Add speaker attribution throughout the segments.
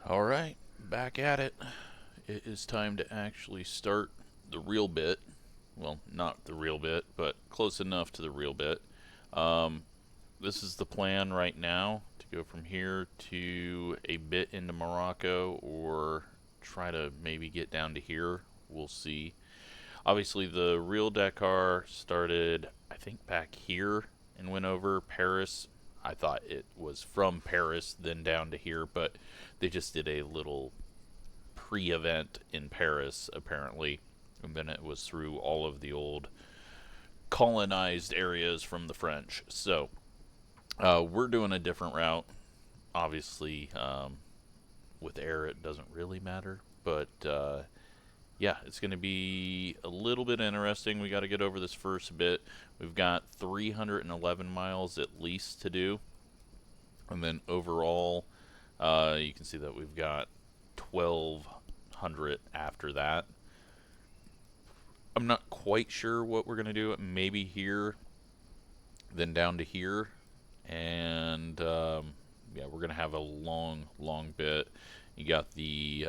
Speaker 1: Alright, back at it. It is time to actually start the real bit. Well, not the real bit, but close enough to the real bit. This is the plan right now, to go from here to a bit into Morocco, or try to maybe get down to here. We'll see. Obviously, the real Dakar started, I think, back here and went over Paris. I thought it was from Paris, then down to here, but they just did a little pre-event in Paris, apparently, and then it was through all of the old colonized areas from the French. So, we're doing a different route. Obviously, with air, it doesn't really matter, but yeah, it's going to be a little bit interesting. We got to get over this first bit. We've got 311 miles at least to do. And then overall, you can see that we've got 1,200 after that. I'm not quite sure what we're going to do. Maybe here, then down to here. And yeah, we're going to have a long bit. You got the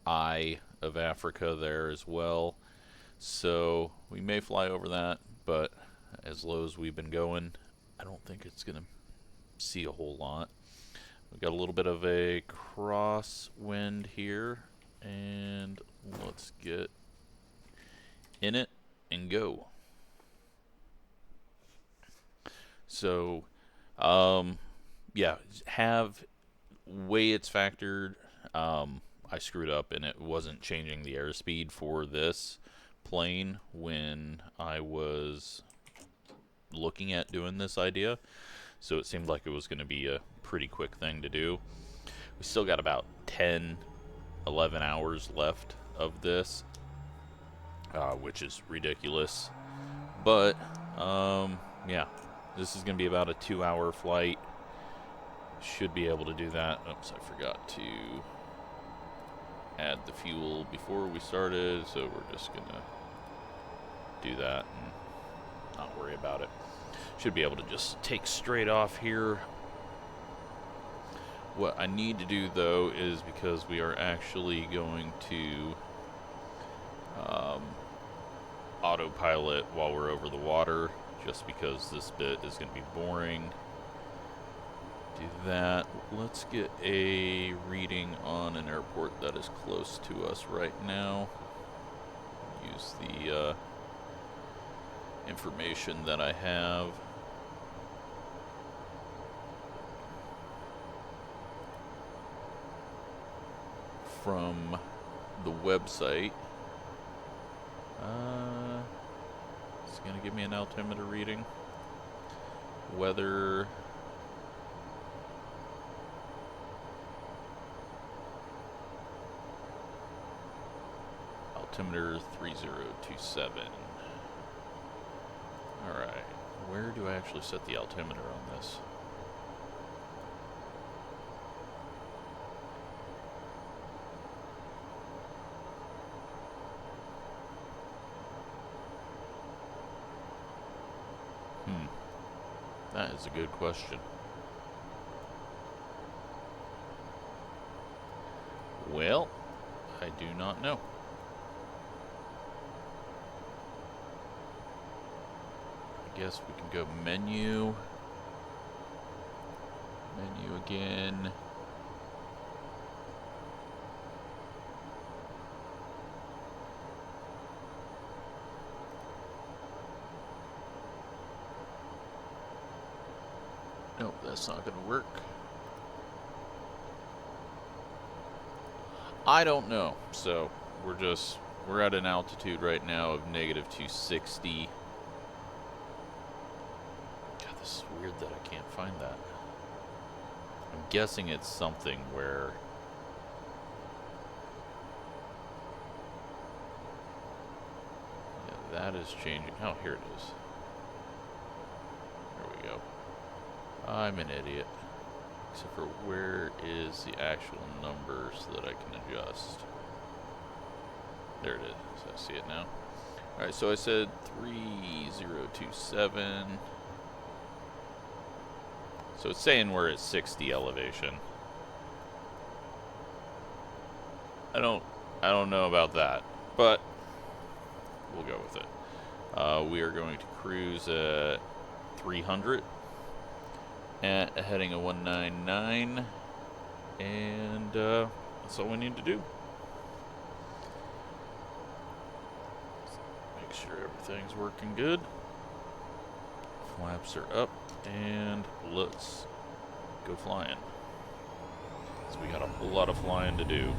Speaker 1: eye of Africa there as well, so we may fly over that, but as low as we've been going, I don't think it's gonna see a whole lot. We've got a little bit of a crosswind here, and let's get in it and go. So yeah, have way it's factored. I screwed up and it wasn't changing the airspeed for this plane when I was looking at doing this idea, so it seemed like it was going to be a pretty quick thing to do. We still got about 10-11 hours left of this, which is ridiculous, but yeah, this is going to be about a 2-hour flight. Should be able to do that. Oops, I forgot to add the fuel before we started, so we're just gonna do that and not worry about it. Should be able to just take straight off here. What I need to do though is, because we are actually going to autopilot while we're over the water, just because this bit is going to be boring. Do that. Let's get a reading on an airport that is close to us right now. Use the information that I have. From the website. It's going to give me an altimeter reading. Weather. Altimeter 3027. Alright, where do I actually set the altimeter on this? That is a good question. Well, I do not know. I guess we can go menu. Menu again. Nope, that's not going to work. I don't know. So we're at an altitude right now of -260. God, this is weird that I can't find that. I'm guessing it's something where yeah, that is changing. Oh, here it is. There we go. I'm an idiot. Except for where is the actual number so that I can adjust? There it is. I see it now. Alright, so I said 3027. So it's saying we're at 60 elevation. I don't know about that, but we'll go with it. We are going to cruise at 300 at a heading of 199, and that's all we need to do. Make sure everything's working good. Flaps are up, and let's go flying. So we got a whole lot of flying to do.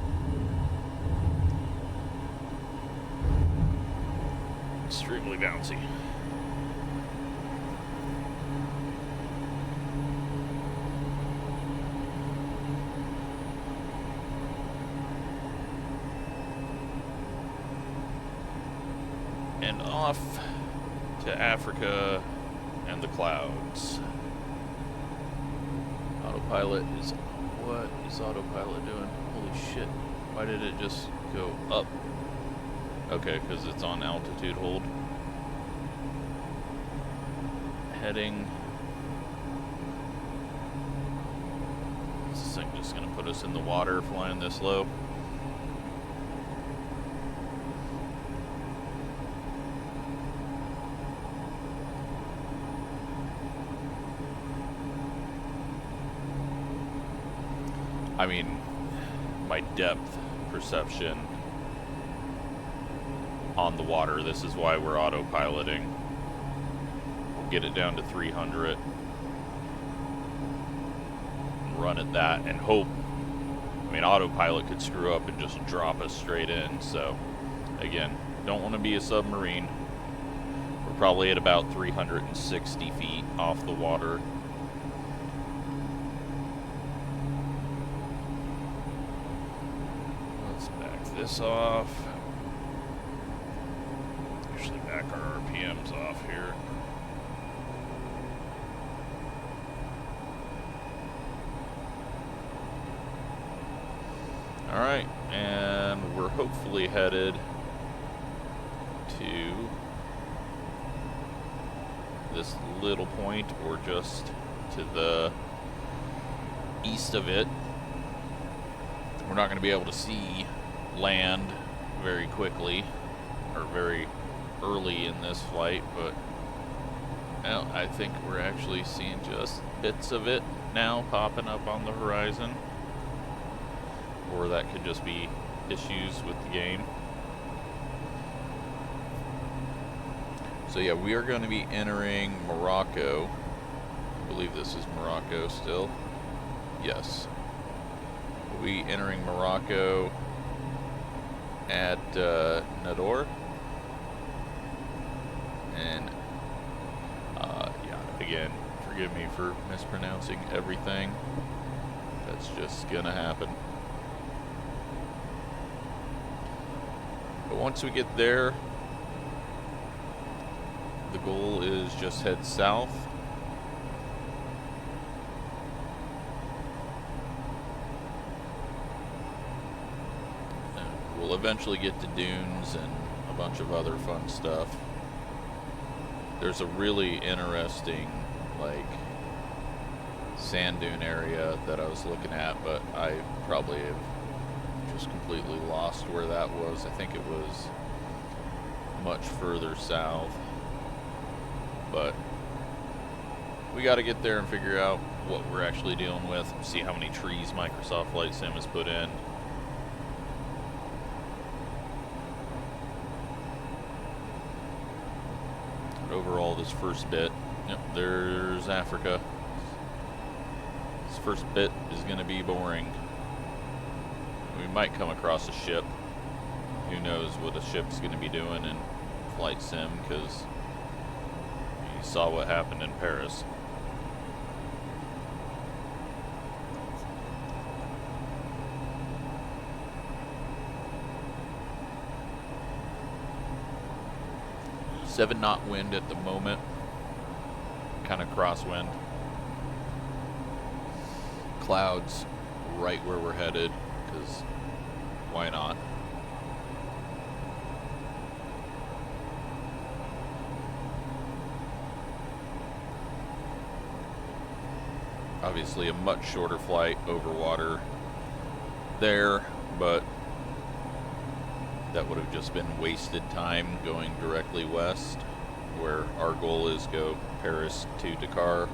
Speaker 1: Extremely bouncy. And off to Africa and the clouds. Autopilot is... What is autopilot doing? Holy shit. Why did it just go up? Okay, because it's on altitude hold. Heading. Is this thing just going to put us in the water flying this low? I mean, my depth perception on the water, this is why we're autopiloting. We'll get it down to 300, run at that, and hope. I mean, autopilot could screw up and just drop us straight in, so again, don't want to be a submarine. We're probably at about 360 feet off the water. Let's back this off. Actually back our RPMs off here. Alright, and we're hopefully headed to this little point, or just to the east of it. We're not going to be able to see land very quickly, or very early in this flight, but well, I think we're actually seeing just bits of it now popping up on the horizon. Or that could just be issues with the game. So yeah, we are going to be entering Morocco. I believe this is Morocco still. Yes. We'll be entering Morocco at Nador. And yeah, again, forgive me for mispronouncing everything. That's just gonna happen. But once we get there, the goal is just head south. And we'll eventually get to dunes and a bunch of other fun stuff. There's a really interesting, like, sand dune area that I was looking at, but I probably have just completely lost where that was. I think it was much further south, but we got to get there and figure out what we're actually dealing with, see how many trees Microsoft Flight Sim has put in. But overall, this first bit, yep, there's Africa. This first bit is going to be boring. We might come across a ship. Who knows what a ship's going to be doing in Flight Sim, because you saw what happened in Paris. Seven-knot wind at the moment, kind of crosswind. Clouds right where we're headed, because why not? Obviously a much shorter flight over water there, but That would have just been wasted time going directly west, where our goal is go Paris to Dakar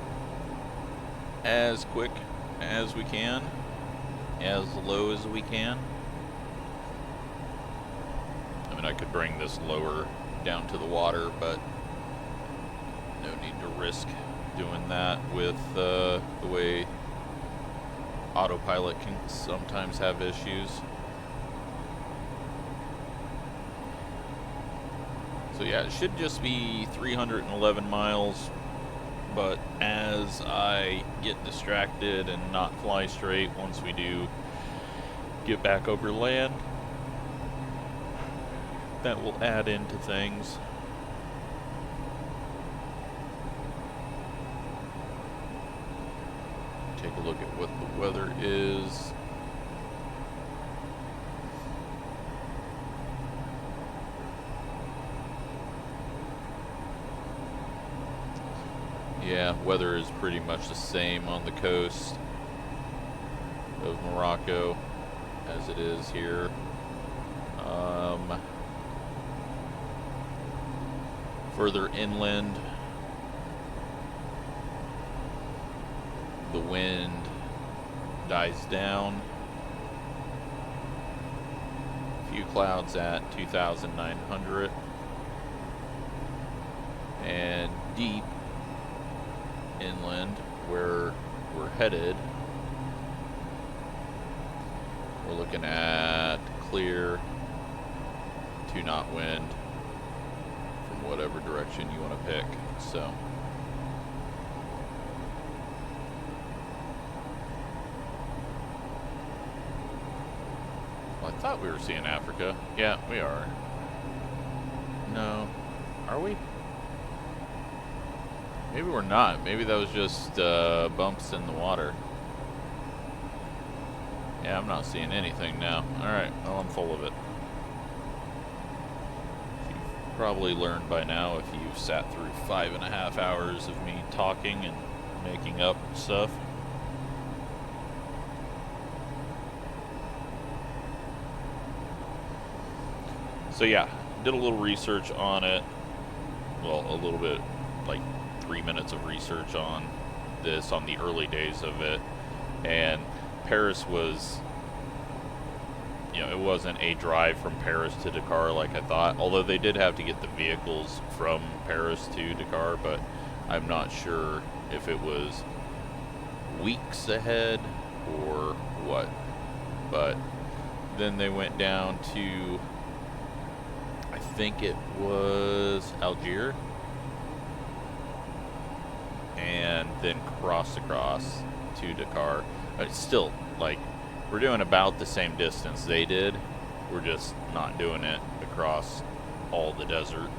Speaker 1: as quick as we can, as low as we can. I mean, I could bring this lower down to the water, but no need to risk doing that with the way autopilot can sometimes have issues. So yeah, it should just be 311 miles, but as I get distracted and not fly straight once we do get back over land, that will add into things. Take a look at what the weather is. Yeah, weather is pretty much the same on the coast of Morocco as it is here. Further inland, the wind dies down. A few clouds at 2,900, and deep inland where we're headed, we're looking at clear 2-knot wind from whatever direction you want to pick. So well, I thought we were seeing Africa. Yeah, we are. No, are we? Maybe we're not. Maybe that was just bumps in the water. Yeah, I'm not seeing anything now. Alright, well, I'm full of it. You've probably learned by now, if you've sat through 5.5 hours of me talking and making up stuff. So yeah, did a little research on it. Well, a little bit, like 3 minutes of research on this on the early days of it, and Paris was, you know, it wasn't a drive from Paris to Dakar like I thought, although they did have to get the vehicles from Paris to Dakar, but I'm not sure if it was weeks ahead or what. But then they went down to, I think it was Algiers, and then crossed across to Dakar. But it's still, like, we're doing about the same distance they did. We're just not doing it across all the desert.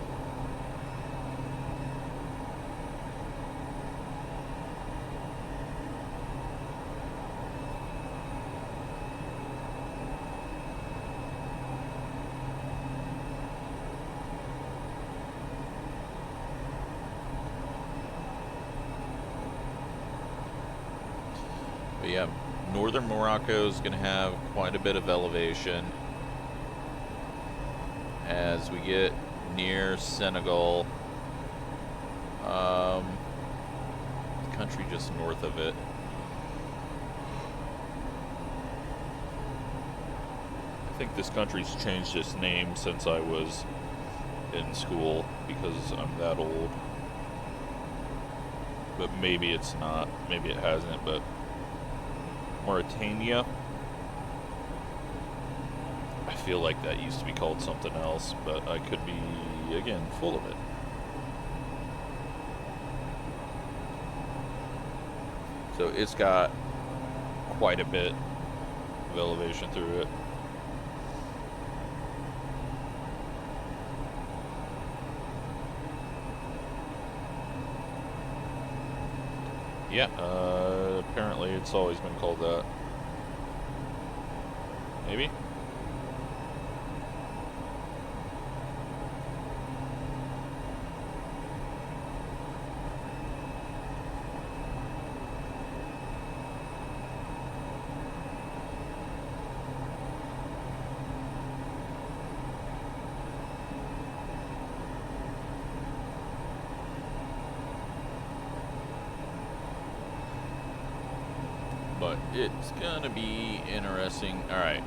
Speaker 1: But yeah, northern Morocco is going to have quite a bit of elevation. As we get near Senegal, the country just north of it. I think this country's changed its name since I was in school, because I'm that old. But maybe it's not, maybe it hasn't, but Mauritania, I feel like that used to be called something else, but I could be, again, full of it. So it's got quite a bit of elevation through it. Yeah, apparently it's always been called that. Maybe? but it's gonna be interesting. Alright.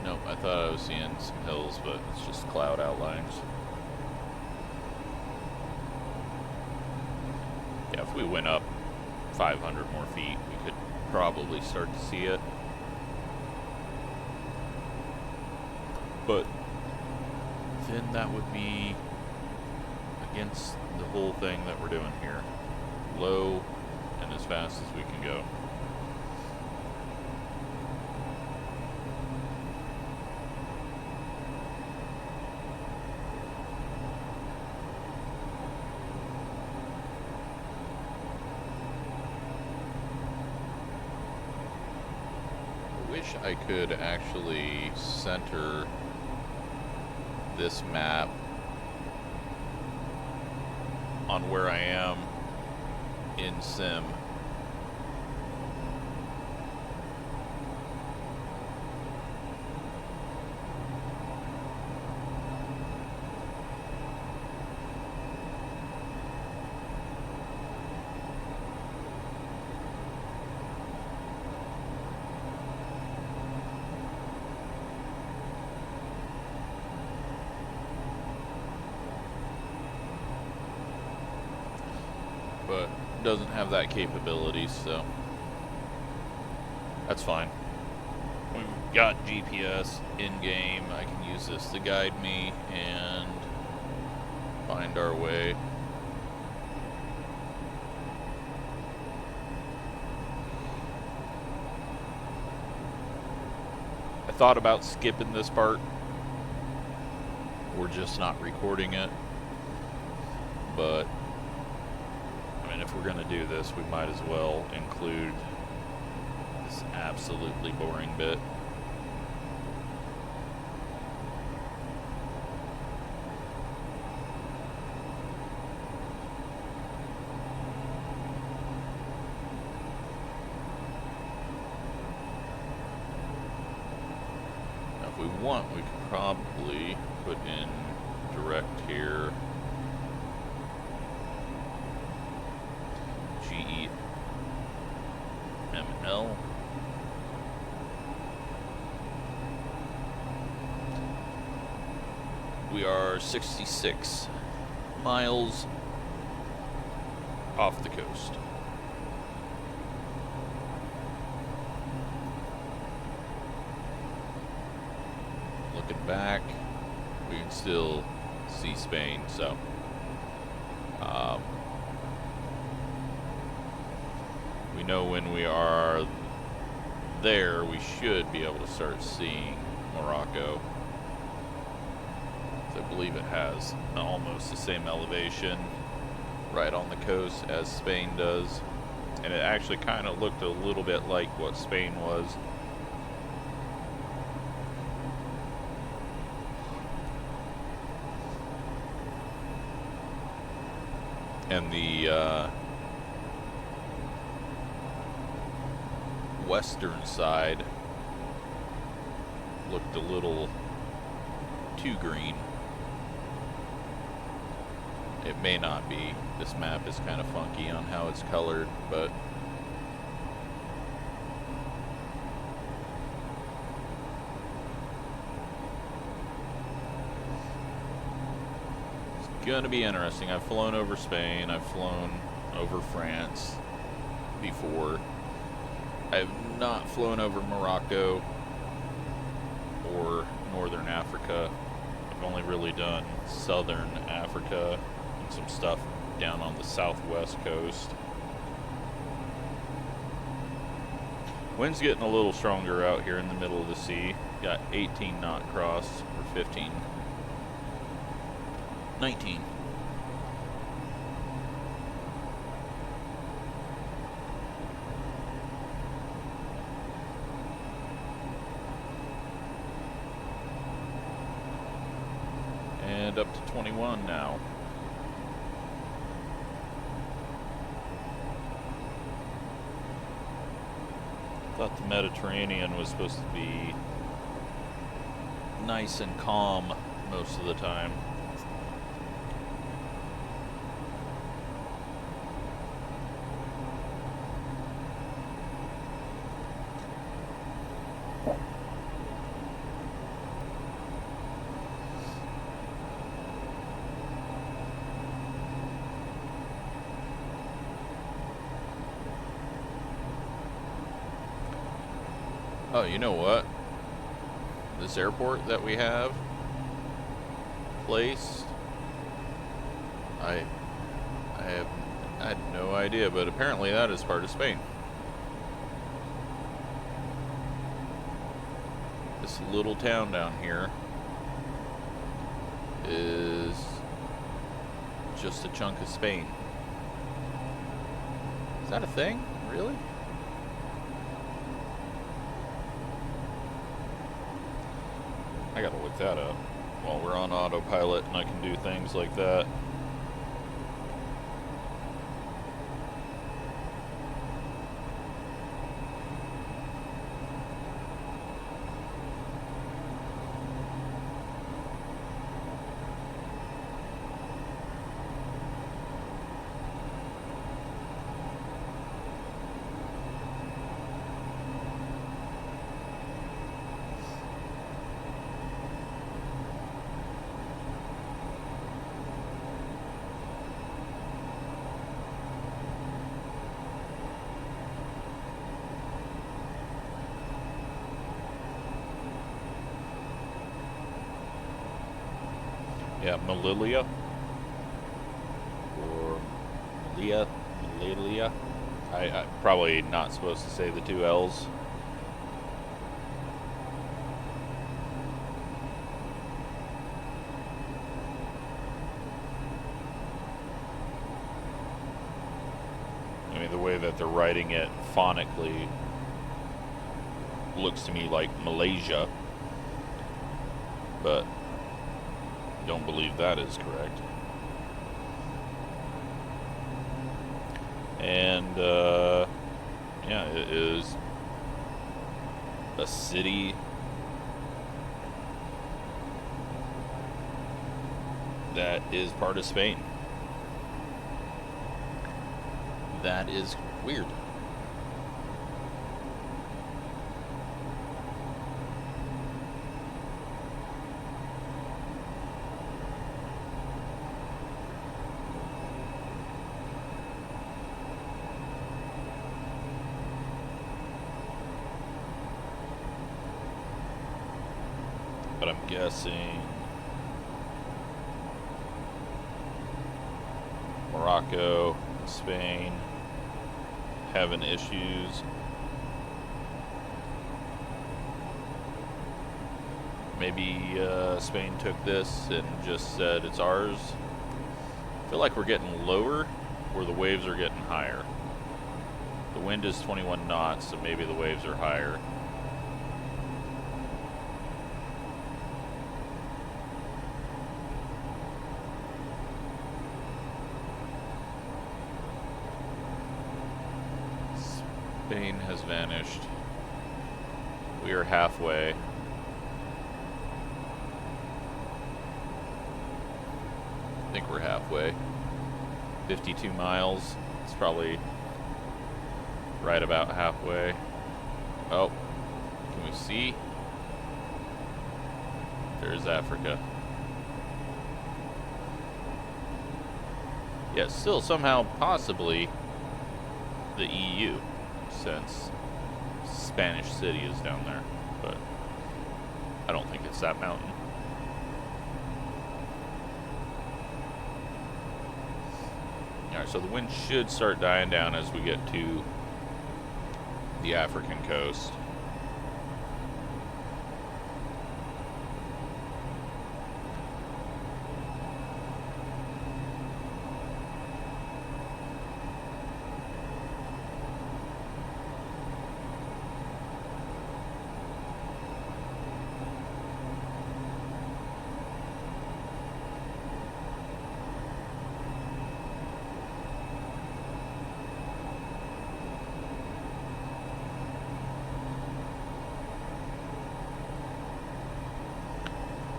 Speaker 1: Nope, I thought I was seeing some hills, but it's just cloud outlines. Yeah, if we went up 500 more feet, we could probably start to see it. But then that would be against the whole thing that we're doing here. Low and as fast as we can go. I wish I could actually center this map on where I am in Sim. But doesn't have that capability, so that's fine. We've got GPS in-game. I can use this to guide me and find our way. I thought about skipping this part. We're just not recording it, but if we're going to do this, we might as well include this absolutely boring bit. Now, if we want, we could probably put in direct here. GEML. We are 66 miles off the coast. Looking back, we can still see Spain, so we know when we are there, we should be able to start seeing Morocco. I believe it has almost the same elevation right on the coast as Spain does. And it actually kind of looked a little bit like what Spain was. And the western side looked a little too green. It may not be. This map is kind of funky on how it's colored, but it's gonna be interesting. I've flown over Spain, I've flown over France before. I've not flown over Morocco or Northern Africa. I've only really done Southern Africa and some stuff down on the southwest coast. Wind's getting a little stronger out here in the middle of the sea. Got 18 knot cross, or 15. 19. And up to 21 now. Thought the Mediterranean was supposed to be nice and calm most of the time. Oh, you know what? This airport that we have placed, I had no idea, but apparently that is part of Spain. This little town down here is just a chunk of Spain. Is that a thing? Really? I gotta look that up while we're on autopilot and I can do things like that. Yeah, Melilla. Or Melilla. I probably not supposed to say the two L's. I mean, the way that they're writing it phonically looks to me like Malaysia, but don't believe that is correct. And yeah, it is a city that is part of Spain. That is weird. But I'm guessing Morocco, Spain having issues. Maybe Spain took this and just said it's ours. I feel like we're getting lower where the waves are getting higher. The wind is 21 knots, so maybe the waves are higher. Spain has vanished. We are halfway. I think we're halfway. 52 miles. It's probably right about halfway. Oh, can we see? There's Africa. Yeah, still somehow possibly the EU, since Spanish City is down there, but I don't think it's that mountain. Alright, so the wind should start dying down as we get to the African coast.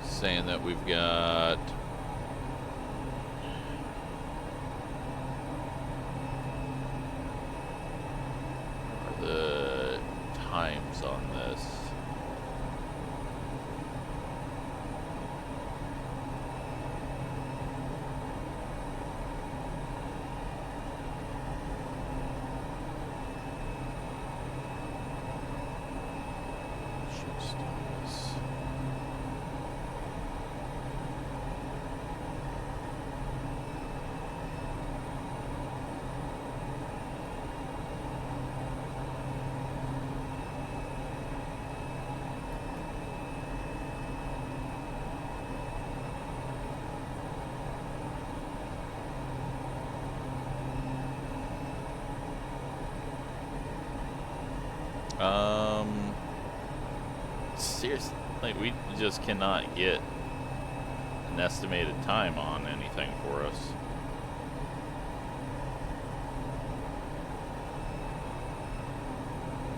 Speaker 1: Saying that we've got the times on this. seriously, like, we just cannot get an estimated time on anything for us.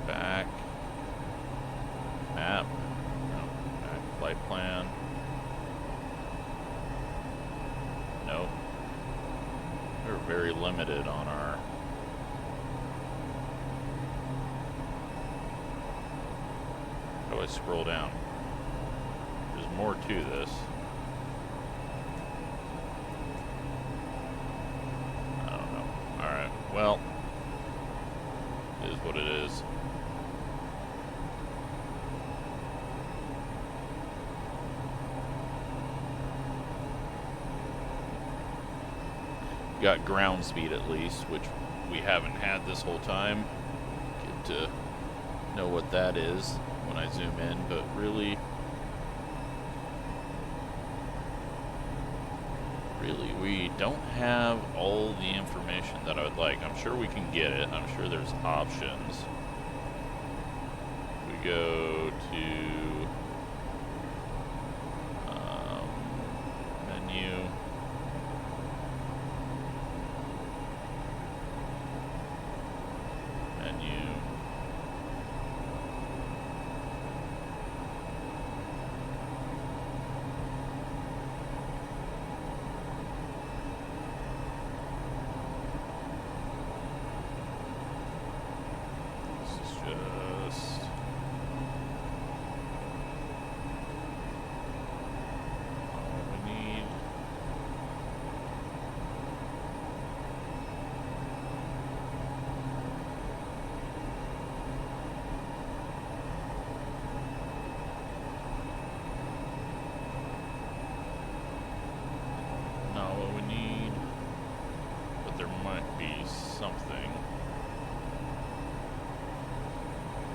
Speaker 1: Back. Map. No. Back. Flight plan. Nope. We're very limited on our... How do I scroll down? There's more to this. I don't know. Alright, well, it is what it is. Got ground speed at least, which we haven't had this whole time. Get to know what that is when I zoom in, but really, we don't have all the information that I would like. I'm sure we can get it. I'm sure there's options. We go to menu.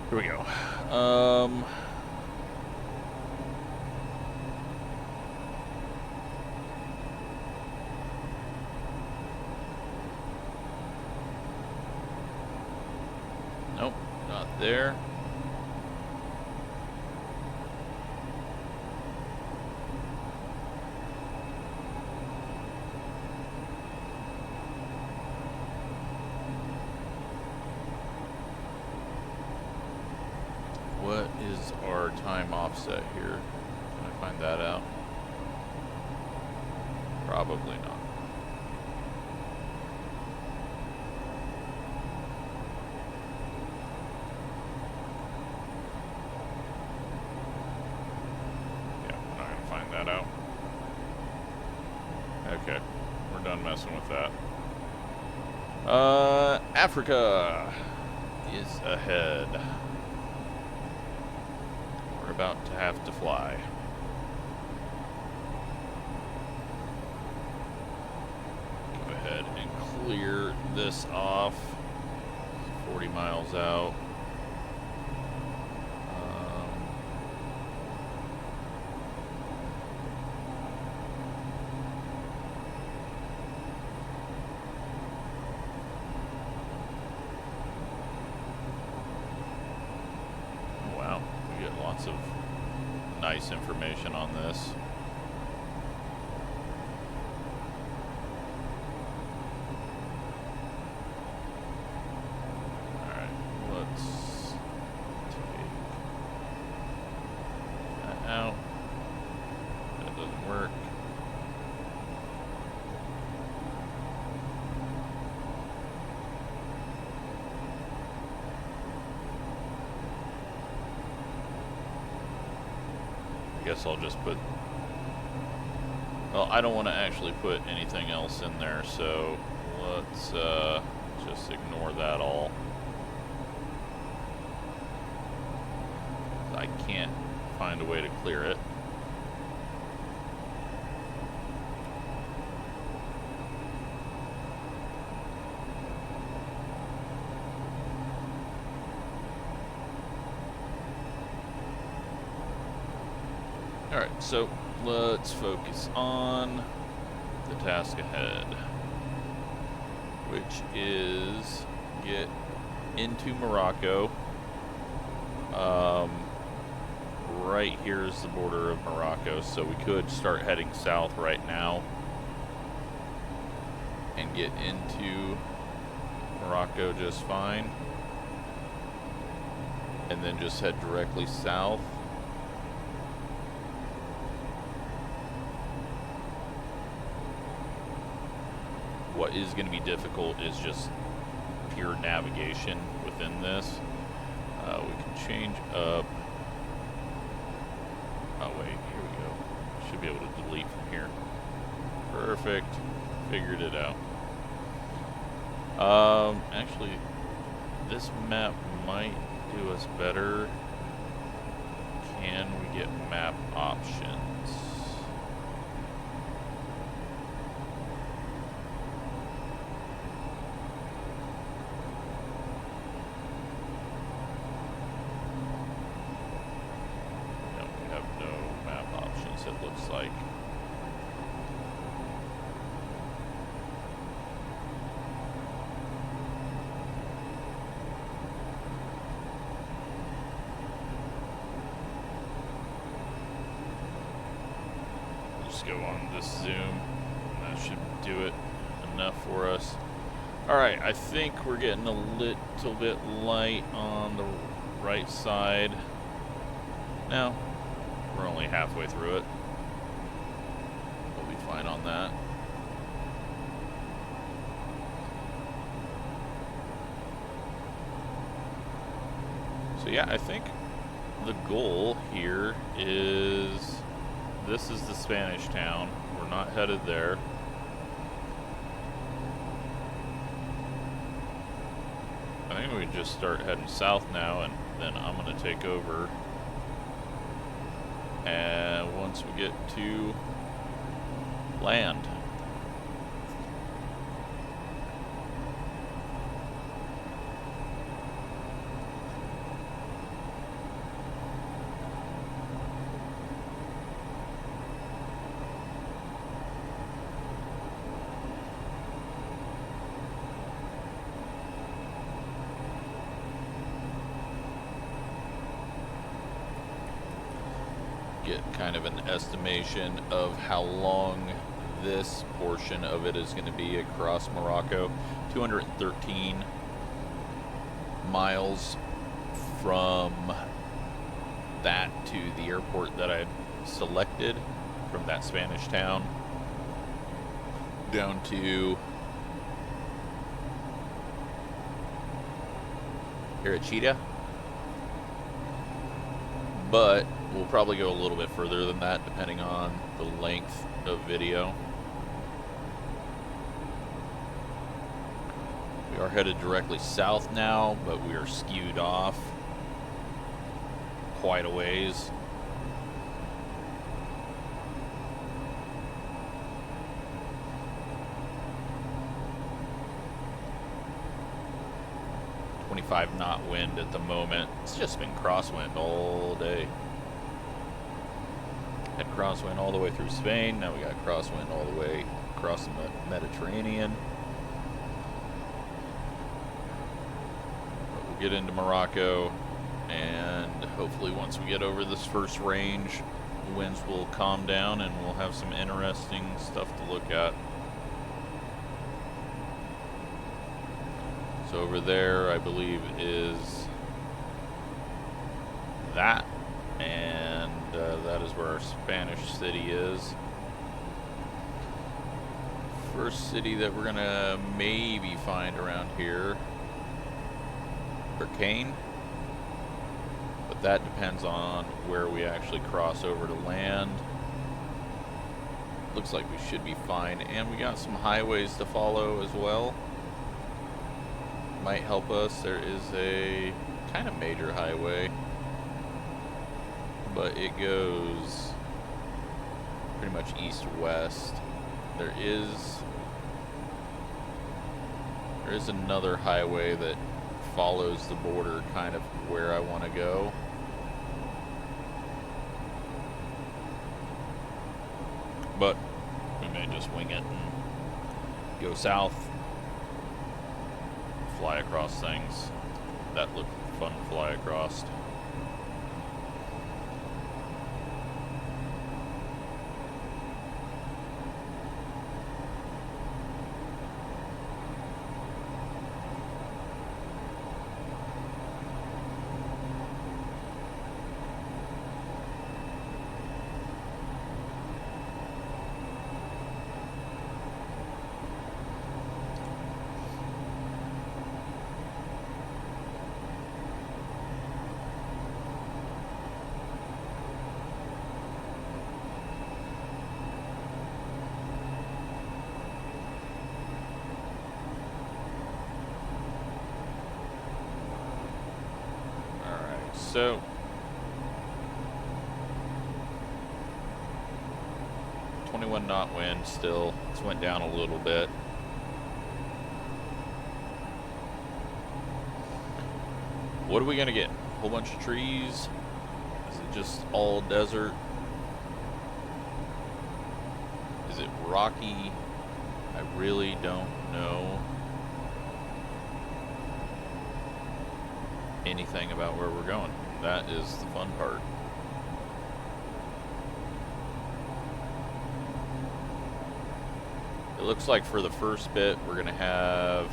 Speaker 1: Here we go. Nope, not there. What is our time offset here? Can I find that out? Probably not. Yeah, I'm not gonna find that out. Okay, we're done messing with that. Africa is ahead. About to have to fly. Go ahead and clear this off. 40 miles out. Lots of nice information on this. Alright, let's take that out. That doesn't work. I guess I'll just put, well, I don't want to actually put anything else in there, so let's just ignore that all. I can't find a way to clear it. Alright, so let's focus on the task ahead, which is get into Morocco, right right here is the border of Morocco, so we could start heading south right now and get into Morocco just fine, and then just head directly south. What is going to be difficult is just pure navigation within this. We can change up. Oh wait, here we go. Should be able to delete from here. Perfect. Figured it out. Actually, this map might do us better. Can we get map options? No, we have no map options, it looks like. Go on this zoom. That should do it enough for us. Alright, I think we're getting a little bit light on the right side. No, we're only halfway through it. We'll be fine on that. So yeah, I think the goal here is... This is the Spanish town. We're not headed there. I think we can just start heading south now, and then I'm going to take over. And once we get to land. Get kind of an estimation of how long this portion of it is going to be across Morocco. 213 miles from that to the airport that I selected from that Spanish town down to Arachida. But we'll probably go a little bit further than that depending on the length of video. We are headed directly south now, but we are skewed off quite a ways. .5 wind at the moment. It's just been crosswind all day. Had crosswind all the way through Spain. Now we got crosswind all the way across the Mediterranean. But we'll get into Morocco, and hopefully once we get over this first range, the winds will calm down and we'll have some interesting stuff to look at. So over there, I believe, is that, and that is where our Spanish city is. First city that we're gonna maybe find around here, Burkane, but that depends on where we actually cross over to land. Looks like we should be fine, and we got some highways to follow as well. Might help us. There is a kind of major highway, but it goes pretty much east-west. There is another highway that follows the border kind of where I want to go. But we may just wing it and go south. Fly across things. That looked fun to fly across. so 21 knot wind still. It's went down a little bit. What are we gonna get? A whole bunch of trees? Is it just all desert? Is it rocky? I really don't know anything about where we're going. That is the fun part. It looks like for the first bit we're gonna have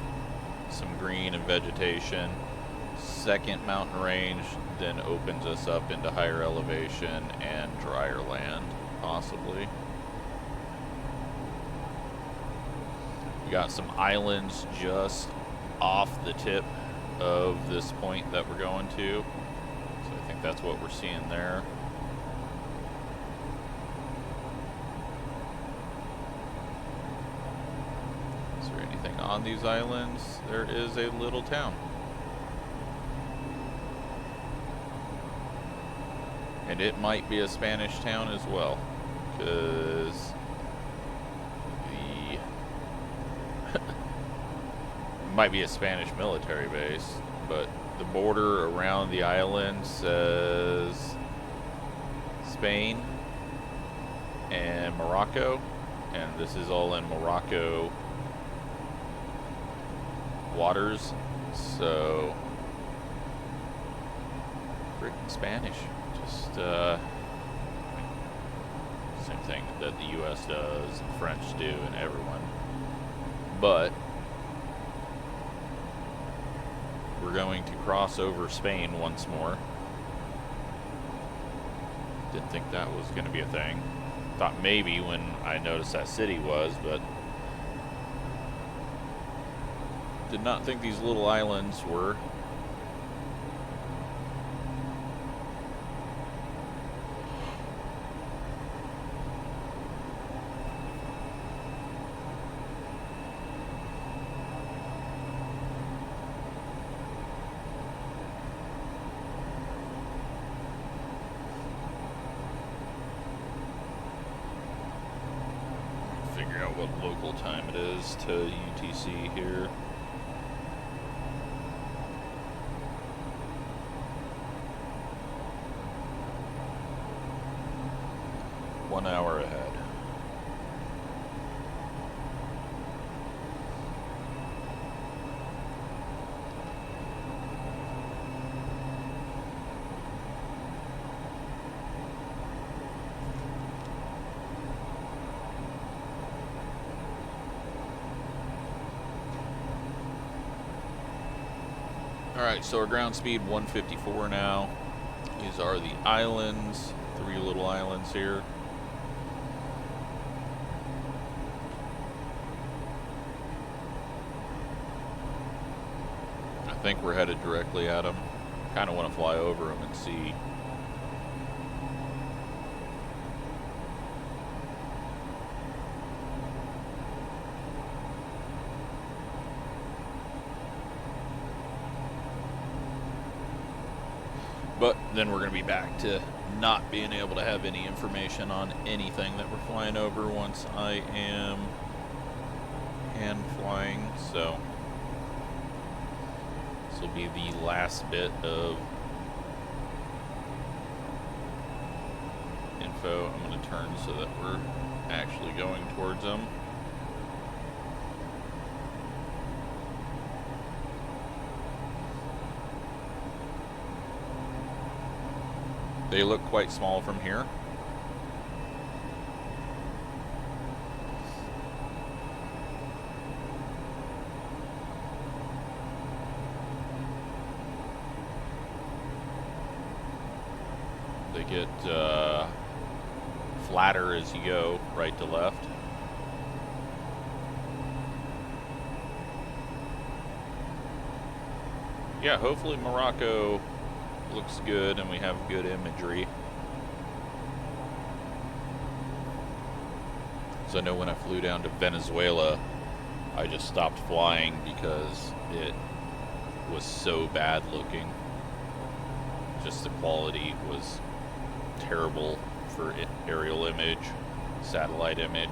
Speaker 1: some green and vegetation. Second mountain range then opens us up into higher elevation and drier land, possibly. We got some islands just off the tip of this point that we're going to. So I think that's what we're seeing there. Is there anything on these islands? There is a little town. And it might be a Spanish town as well, because might be a Spanish military base, but the border around the island says Spain and Morocco, and this is all in Morocco waters, so freaking Spanish. Just same thing that the US does, and French do, and everyone. But we're going to cross over Spain once more. Didn't think that was going to be a thing. Thought maybe when I noticed that city was, but did not think these little islands were. What local time it is to UTC here. One hour ahead. Alright, so our ground speed 154 now. These are the islands, 3 little islands here. I think we're headed directly at them. Kind of want to fly over them and see. But then we're going to be back to not being able to have any information on anything that we're flying over once I am hand flying. So this will be the last bit of info. I'm going to turn so that we're actually going towards them. They look quite small from here. They get flatter as you go right to left. Yeah, hopefully Morocco looks good and we have good imagery. So I know when I flew down to Venezuela, I just stopped flying because it was so bad looking. just the quality was terrible for aerial image, satellite image.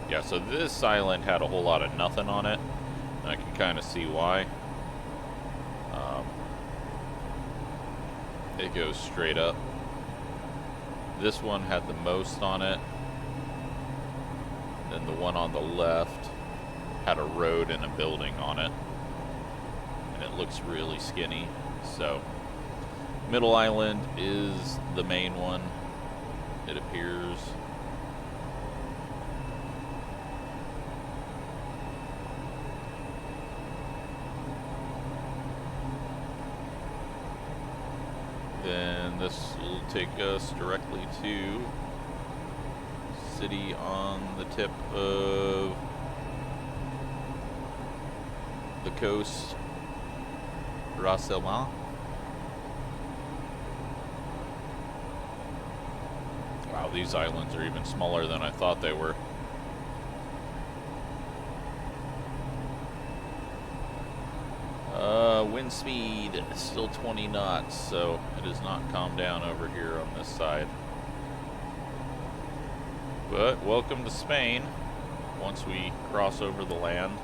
Speaker 1: Yeah, so this island had a whole lot of nothing on it, and I can kind of see why. It goes straight up. This one had the most on it. Then the one on the left had a road and a building on it, and it looks really skinny. So, middle island is the main one, it appears. Then this will take us directly to city on the tip of the coast, Racelabs. Wow, these islands are even smaller than I thought they were. Wind speed is still 20 knots, so it has not calmed down over here on this side. But welcome to Spain once we cross over the land.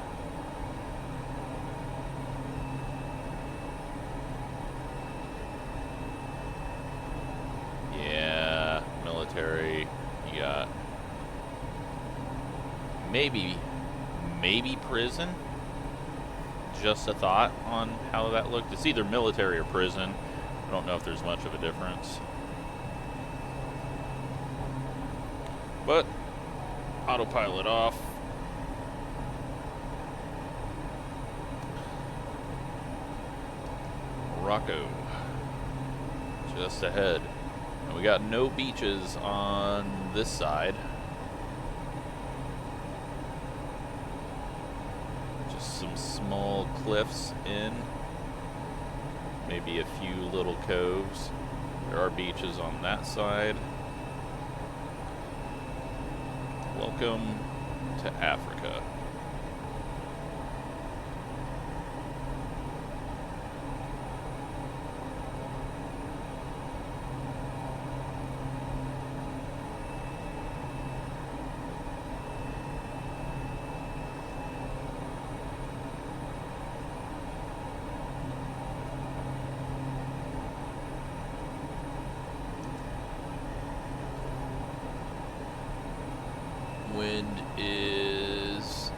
Speaker 1: Yeah, military. You got maybe prison. Just a thought on how that looked. It's either military or prison. I don't know if there's much of a difference. But autopilot off. Morocco. Just ahead. And we got no beaches on this side. Some small cliffs in, maybe a few little coves. There are beaches on that side. Welcome to Africa. Wind is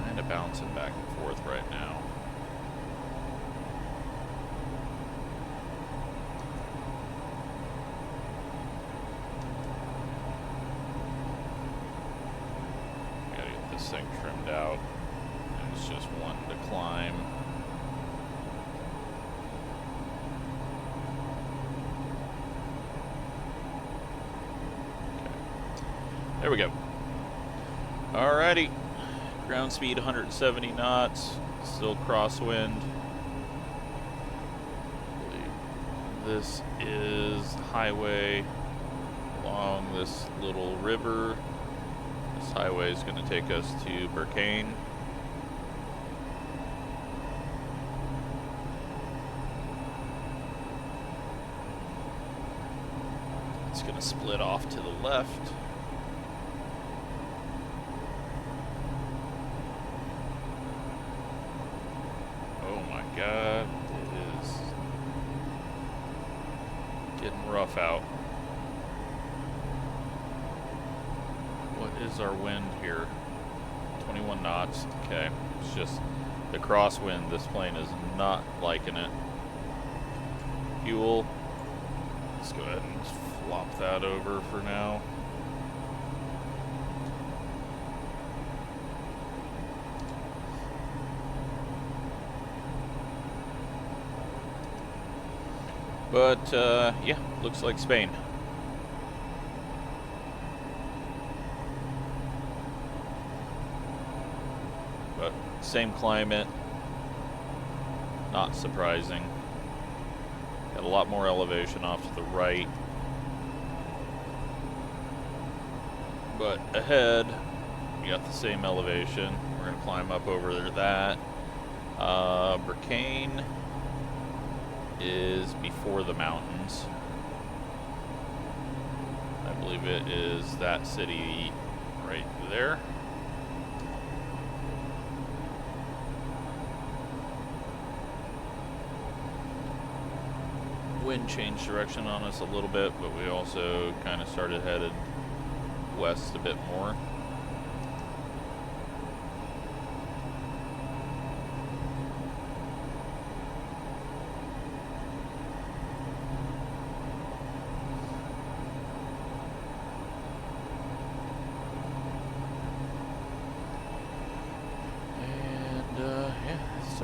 Speaker 1: kind of bouncing back and forth right now. Gotta get this thing trimmed out. And it's just one to climb. There we go. Alrighty. Ground speed 170 knots. Still crosswind. This is highway along this little river. This highway is going to take us to Burkane. It's going to split off to the left. God, it is getting rough out. What is our wind here? 21 knots. Okay, it's just the crosswind. This plane is not liking it. Fuel. Let's go ahead and flop that over for now. But, yeah, looks like Spain. But same climate, not surprising. Got a lot more elevation off to the right. But ahead, we got the same elevation. We're going to climb up over there. That. Burkane is before the mountains. I believe it is that city right there. Wind changed direction on us a little bit, but we also kind of started headed west a bit more.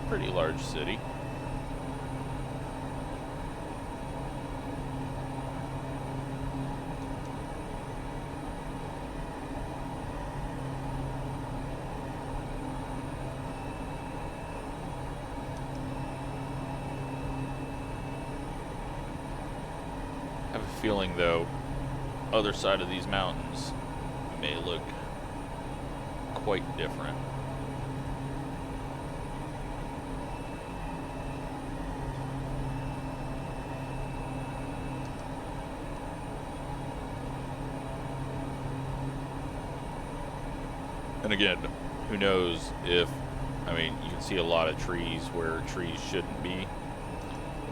Speaker 1: Pretty large city. I have a feeling, though, other side of these mountains may look quite different. And again, who knows if, I mean, you can see a lot of trees where trees shouldn't be.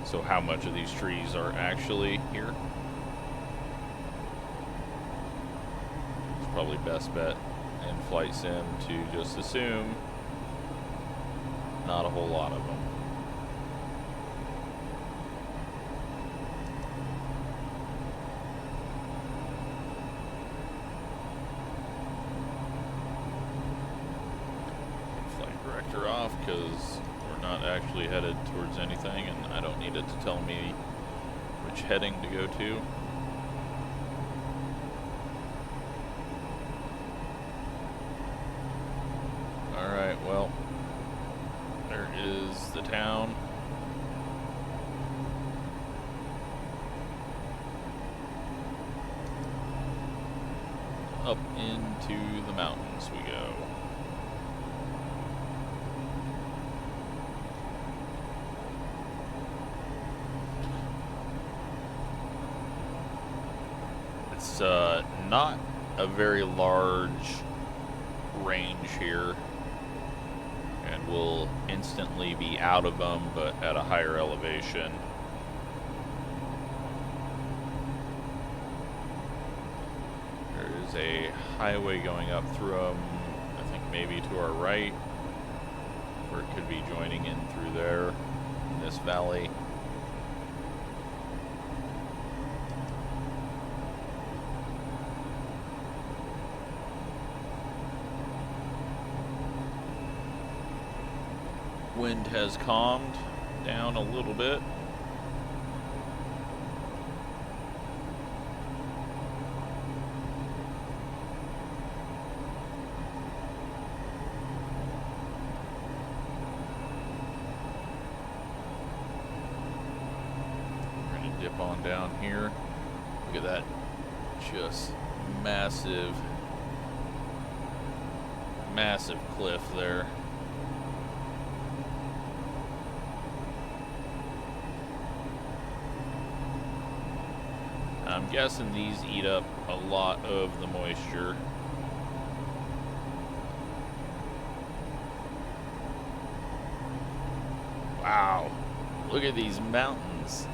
Speaker 1: So how much of these trees are actually here? It's probably best bet in Flight Sim to just assume not a whole lot of them. Off because we're not actually headed towards anything, and I don't need it to tell me which heading to go to. Alright, well, there is the town. Up into the mountains we go. It's not a very large range here, and we'll instantly be out of them, but at a higher elevation. There's a highway going up through them, I think maybe to our right, or it could be joining in through there, in this valley. Wind has calmed down a little bit. We're going to dip on down here. Look at that, just massive cliff there. I'm guessing these eat up a lot of the moisture. Wow, look at these mountains.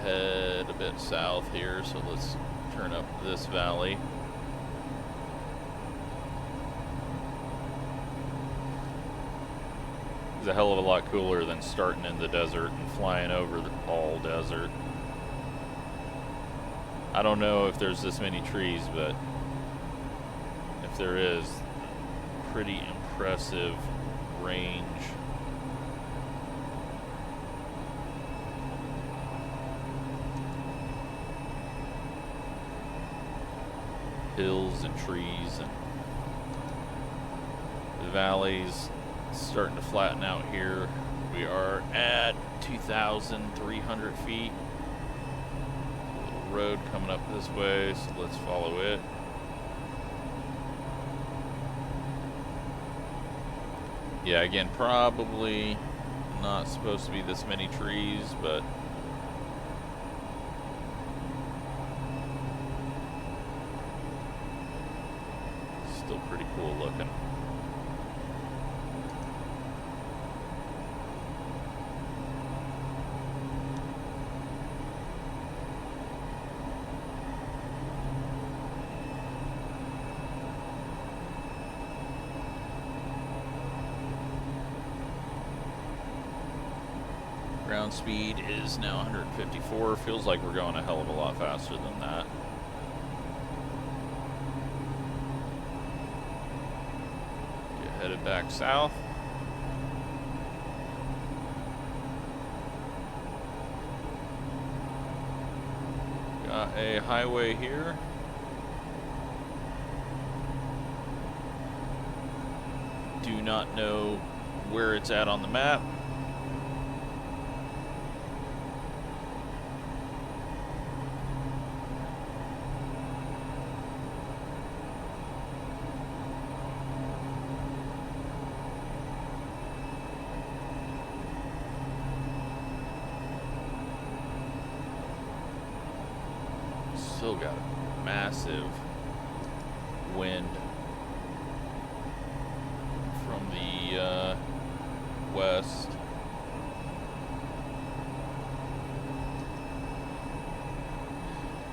Speaker 1: Head a bit south here, so let's turn up this valley. It's a hell of a lot cooler than starting in the desert and flying over the all desert. I don't know if there's this many trees, but if there is, pretty impressive range. hills and trees, and the valleys starting to flatten out here. We are at 2,300 feet. Little road coming up this way, so let's follow it. Yeah, again, probably not supposed to be this many trees, but still pretty cool looking. Ground speed is now 154. Feels like we're going a hell of a lot faster than that. Get headed back south. Got a highway here. Do not know where it's at on the map. Still got a massive wind from the west.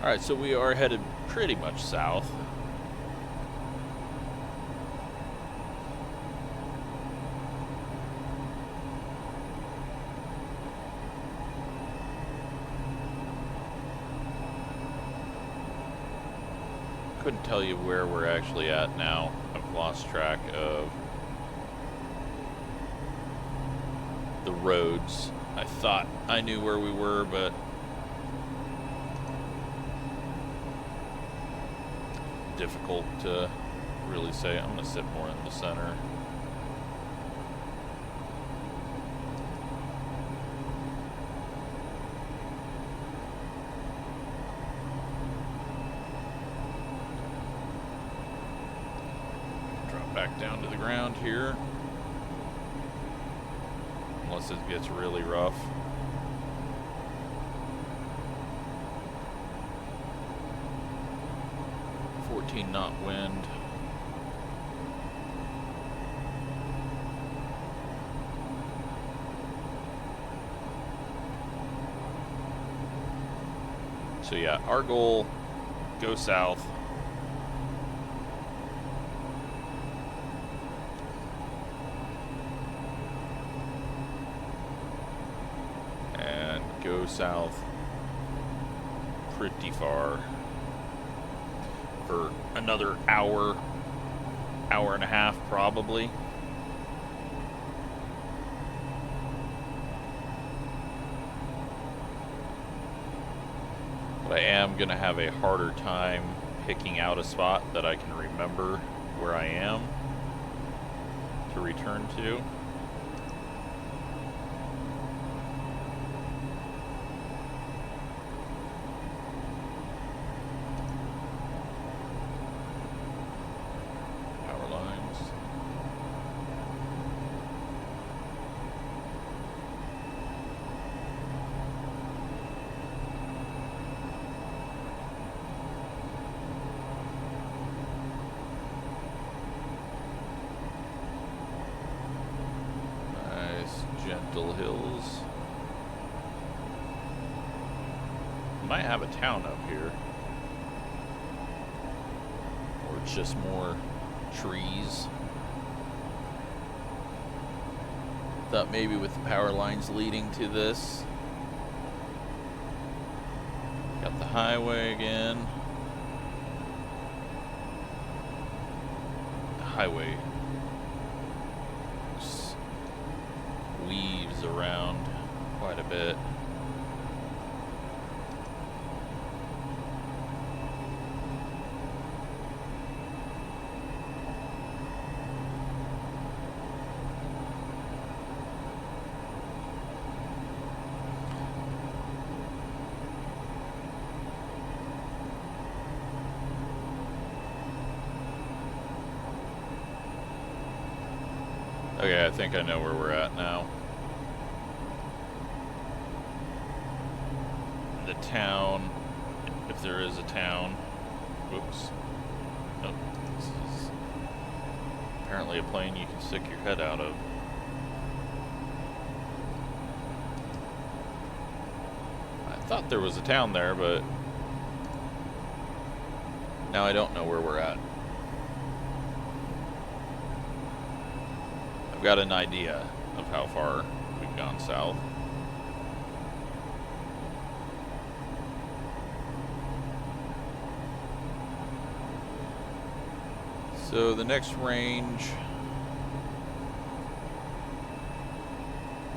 Speaker 1: Alright, so we are headed pretty much south. Couldn't tell you where we're actually at now. I've lost track of the roads. I thought I knew where we were, but difficult to really say. I'm going to sit more in the center. Back down to the ground here, unless it gets really rough. Knot wind. So yeah, our goal, go south. Go south pretty far for another hour, hour and a half probably. But I am going to have a harder time picking out a spot that I can remember where I am to return to. Gentle hills. Might have a town up here, or it's just more trees. Thought maybe with the power lines leading to this. Got the highway again. The highway weaves around quite a bit. Okay, I think I know where we're at now. The town, if there is a town. Whoops. Nope. This is apparently a plane you can stick your head out of. I thought there was a town there, but now I don't know where we're at. I've got an idea of how far we've gone south. So the next range,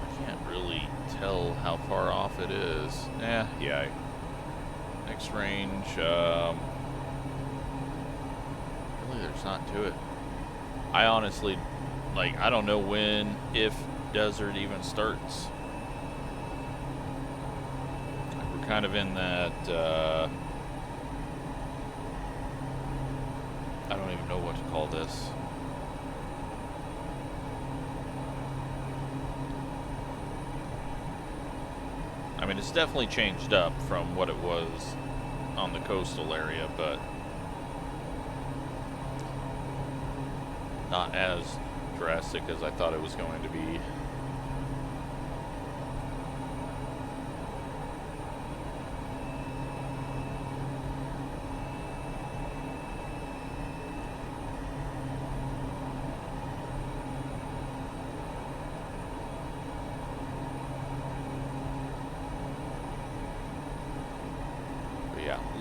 Speaker 1: I can't really tell how far off it is. Yeah. Next range, really there's not to it. I honestly, I don't know when, if desert even starts. We're kind of in that, I don't even know what to call this. I mean, it's definitely changed up from what it was on the coastal area, but not as drastic as I thought it was going to be.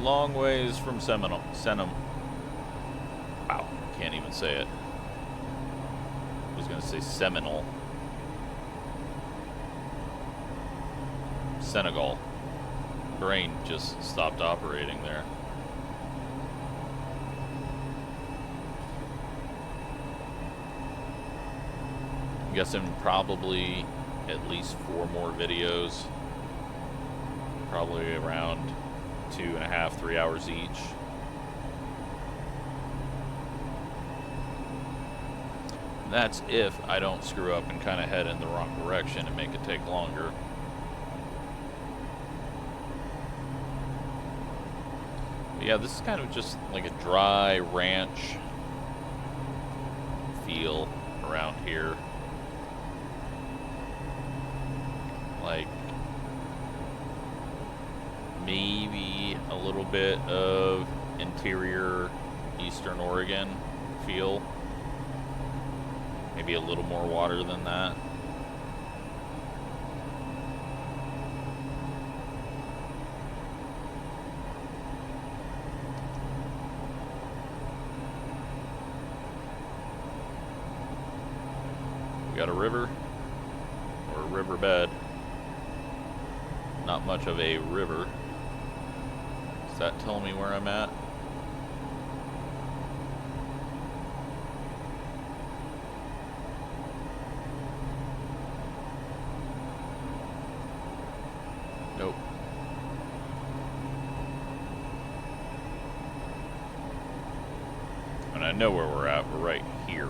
Speaker 1: Long ways from Seminole. Wow, can't even say it. I was going to say Seminole. Senegal. Brain just stopped operating there. I'm guessing probably at least 4 more videos. Probably around 2.5, 3 hours each. That's if I don't screw up and kind of head in the wrong direction and make it take longer. But yeah, this is kind of just like a dry ranch feel around here. Like maybe a little bit of interior Eastern Oregon feel. Maybe a little more water than that. We got a river or a riverbed. Not much of a river. Does that tell me where I'm at? Nope. And I know where we're at. We're right here.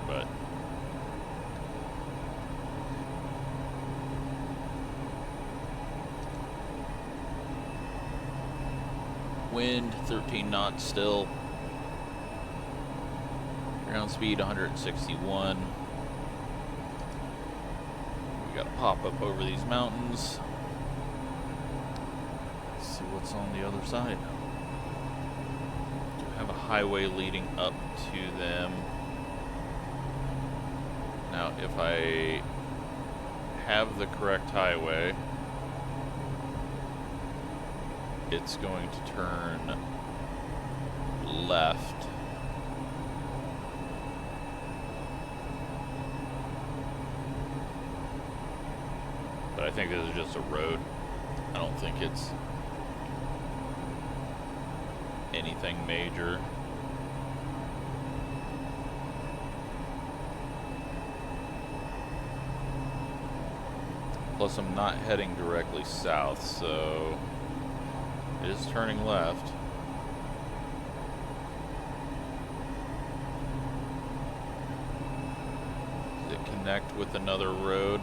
Speaker 1: But wind 13 knots still. Ground speed 161. We gotta pop up over these mountains. Let's see what's on the other side. Do have a highway leading up to them. Now, if I have the correct highway, it's going to turn left. But I think this is just a road. I don't think it's anything major. Plus, I'm not heading directly south, so it is turning left. Is it connect with another road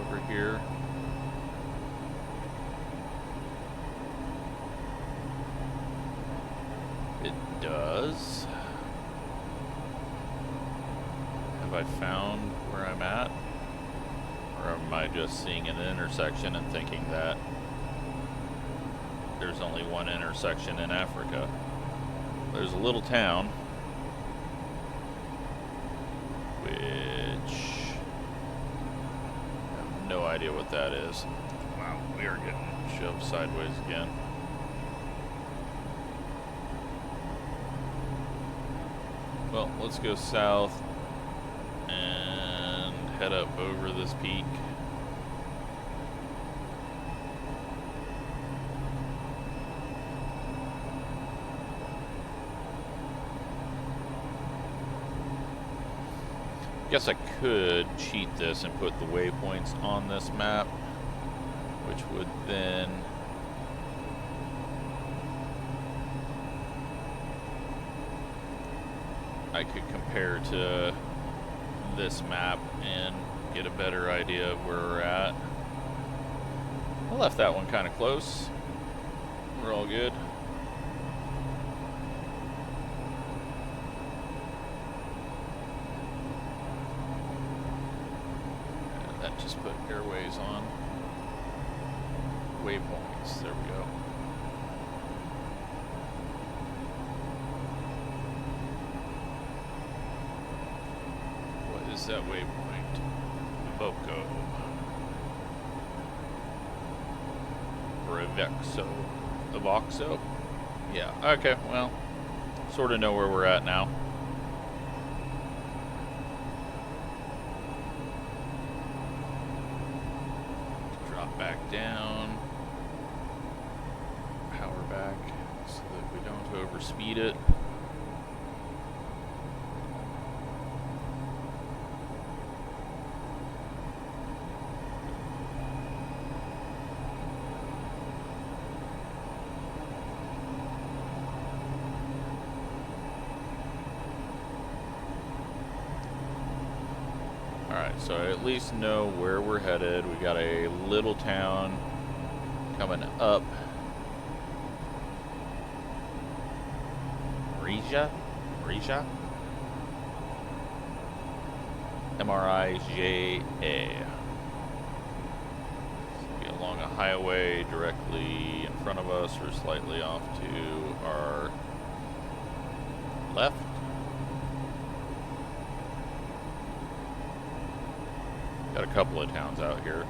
Speaker 1: over here. It does. Have I found where I'm at? Or am I just seeing an intersection and thinking that there's only one intersection in Africa? There's a little town, which I have no idea what that is. Wow, we are getting shoved sideways again. Well, let's go south and head up over this peak. Guess I could cheat this and put the waypoints on this map, which would then I could compare to this map and get a better idea of where we're at. I left that one kind of close. We're all good. And that just put airways on. Waypoints, there we go. That waypoint, Morocco, Revoxo, yeah. Okay, well, sort of know where we're at now. Drop back down, power back, so that we don't overspeed it. So I at least know where we're headed. We got a little town coming up. Marija? M-R-I-J-A. So be along a highway directly in front of us or slightly off to our left. Got a couple of towns out here.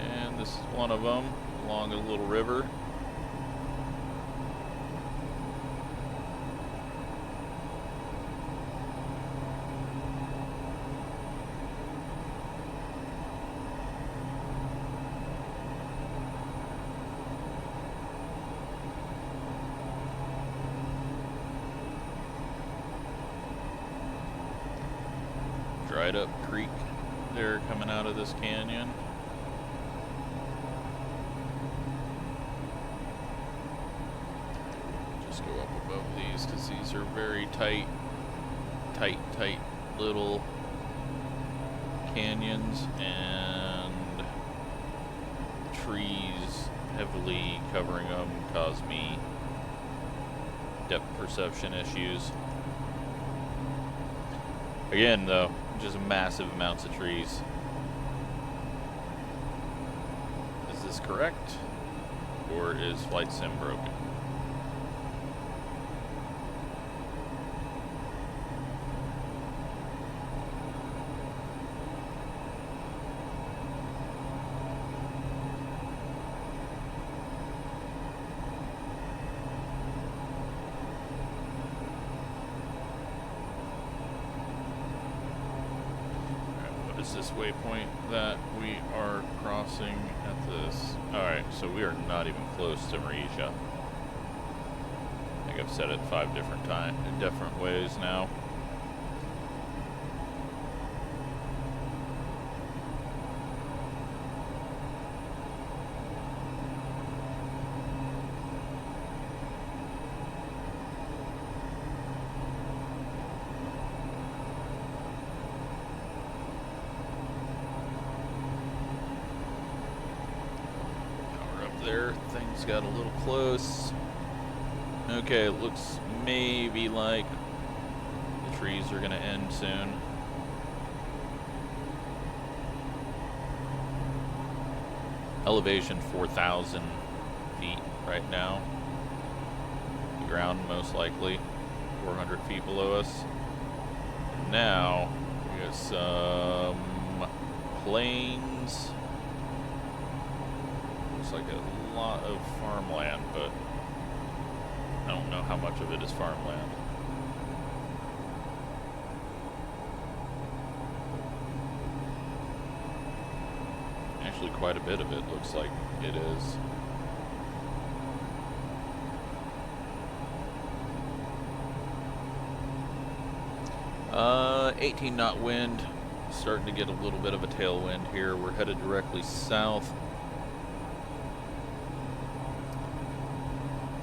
Speaker 1: And this is one of them, along a little river. Dried up creek there coming out of this canyon. Just go up above these because these are very tight little canyons, and trees heavily covering them cause me depth perception issues. Again, though, just massive amounts of trees. Is this correct? Or is Flight Sim broken? This waypoint that we are crossing at this. Alright, so we are not even close to Marija. I think I've said it 5 different ways now. there. Things got a little close. Okay, it looks maybe like the trees are going to end soon. Elevation 4,000 feet right now. The ground most likely 400 feet below us. And now we got some plains. Looks like a lot of farmland, but I don't know how much of it is farmland. Actually, quite a bit of it looks like it is. Uh, 18 knot wind. Starting to get a little bit of a tailwind here. We're headed directly south.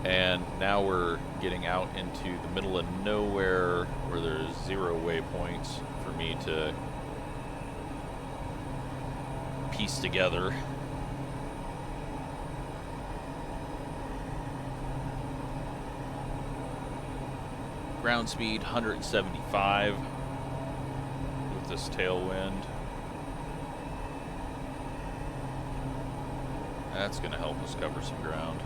Speaker 1: And now we're getting out into the middle of nowhere where there's 0 waypoints for me to piece together. Ground speed 175 with this tailwind. That's going to help us cover some ground.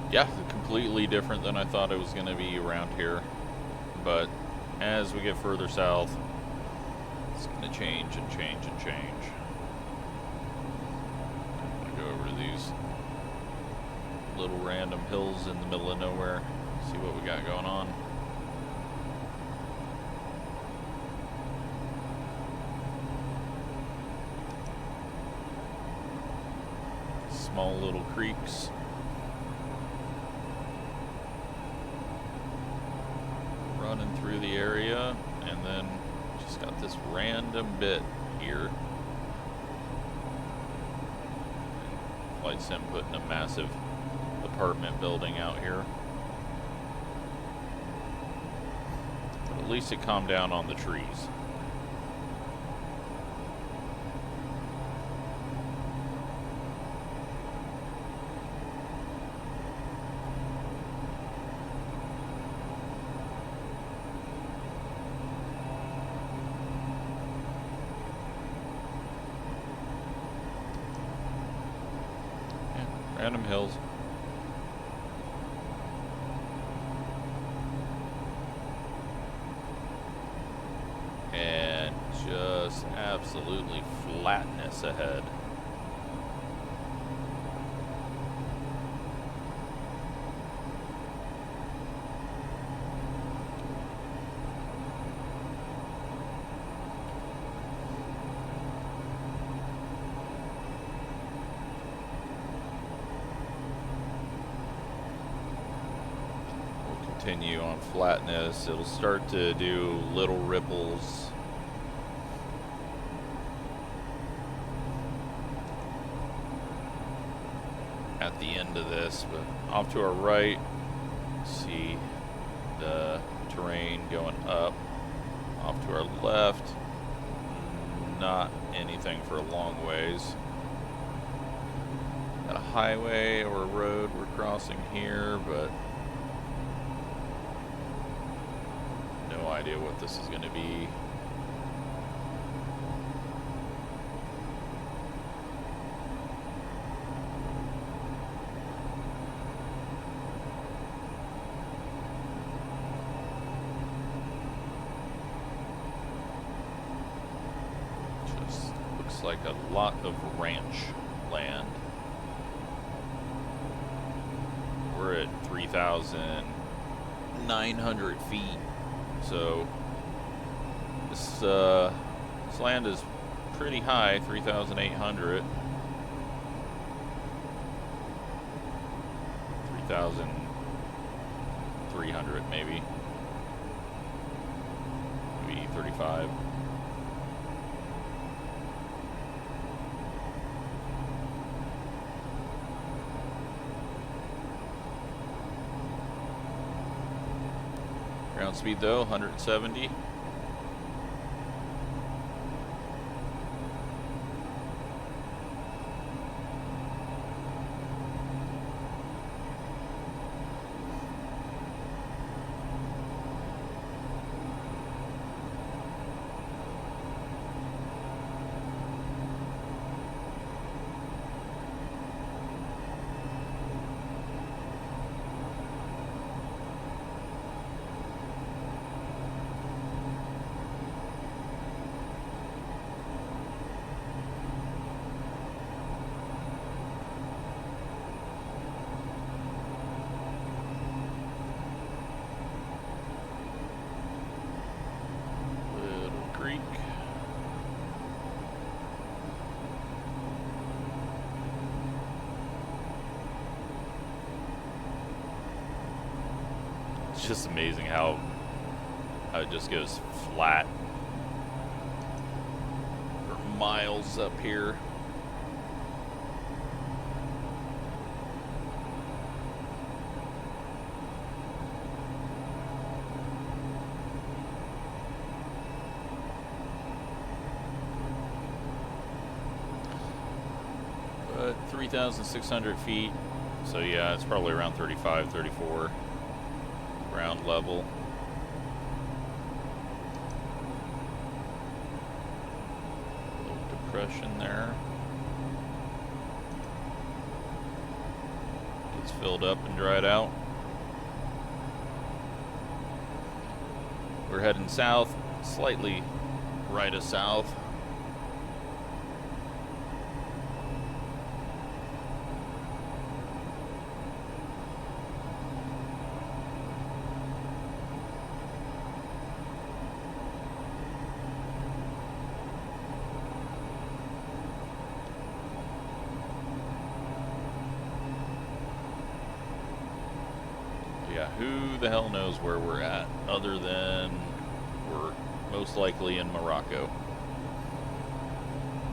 Speaker 1: Yeah, completely different than I thought it was going to be around here. But as we get further south, it's going to change and change and change. I'm going to go over to these little random hills in the middle of nowhere, see what we got going on. Small little creeks. Running through the area, and then just got this random bit here. Flight Sim putting a massive apartment building out here. But at least it calmed down on the trees. Random hills. And just absolutely flatness ahead. Continue on flatness. It'll start to do little ripples. At the end of this, but off to our right, see the terrain going up. Off to our left, not anything for a long ways. Got a highway or a road we're crossing here, but no idea what this is going to be. Just looks like a lot of ranch land. We're at 3,900 feet. So this land is pretty high, 3,800. 3,300 maybe. Maybe 35. Ground speed though, 170. It's just amazing how it just goes flat for miles up here. But 3,600 feet, so yeah, it's probably around 35, 34 ground level. Little depression there. Gets filled up and dried out. We're heading south, slightly right of south. Yeah, who the hell knows where we're at, other than we're most likely in Morocco.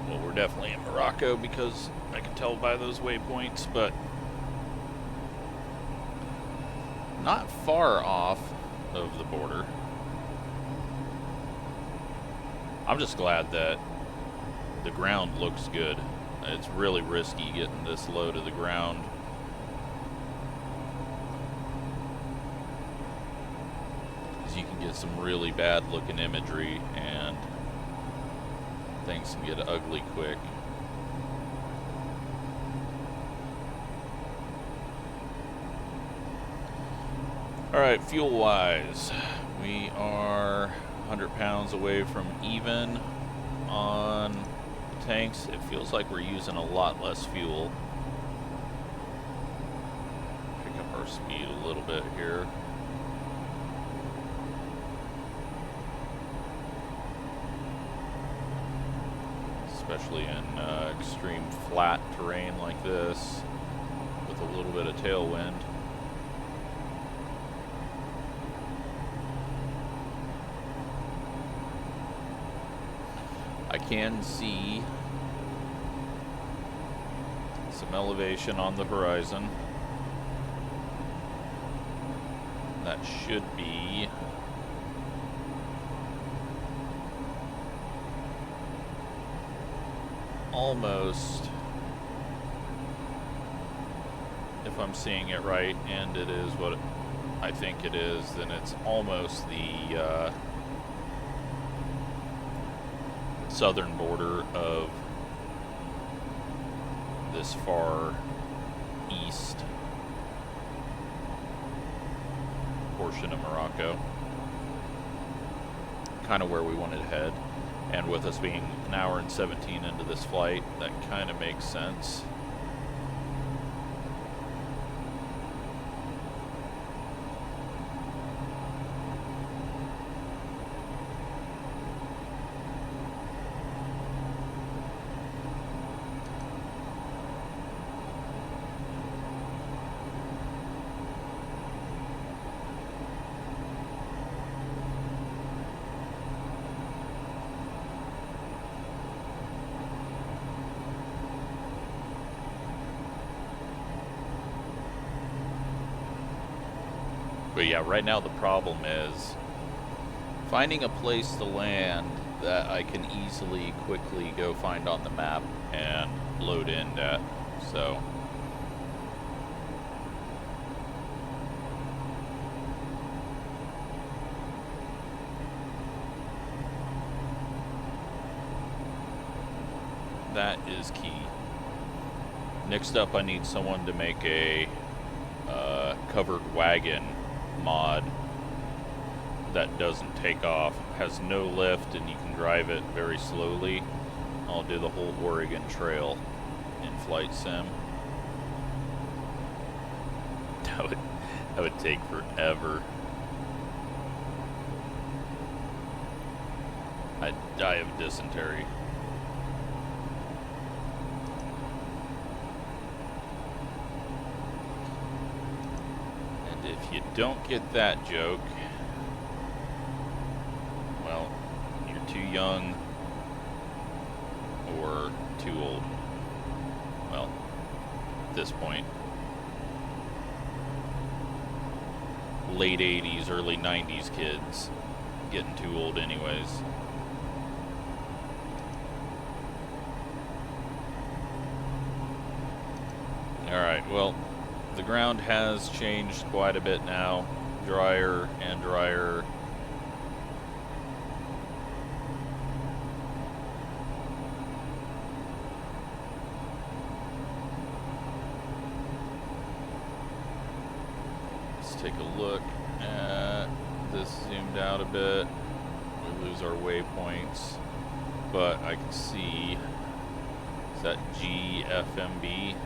Speaker 1: Well, we're definitely in Morocco because I can tell by those waypoints, but not far off of the border. I'm just glad that the ground looks good. It's really risky getting this low to the ground. You can get some really bad looking imagery and things can get ugly quick. Alright, fuel wise, we are 100 pounds away from even on tanks. It feels like we're using a lot less fuel. Pick up our speed a little bit here. Especially in extreme flat terrain like this with a little bit of tailwind. I can see some elevation on the horizon. That should be almost, if I'm seeing it right, and it is what I think it is, then it's almost the southern border of this far east portion of Morocco. Kind of where we wanted to head. And with us being an hour and 17 into this flight, that kind of makes sense. But yeah, right now the problem is finding a place to land that I can easily, quickly go find on the map and load in at. So that is key. Next up, I need someone to make a covered wagon mod that doesn't take off, has no lift, and you can drive it very slowly. I'll do the whole Oregon Trail in Flight Sim. That would take forever. I'd die of dysentery. And if you don't get that joke, well, you're too young or too old. Well, at this point, late 80s, early 90s kids, getting too old anyways. Alright, well, the ground has changed quite a bit now. Drier and drier. Let's take a look at this zoomed out a bit. We lose our waypoints, but I can see, is that GFMB?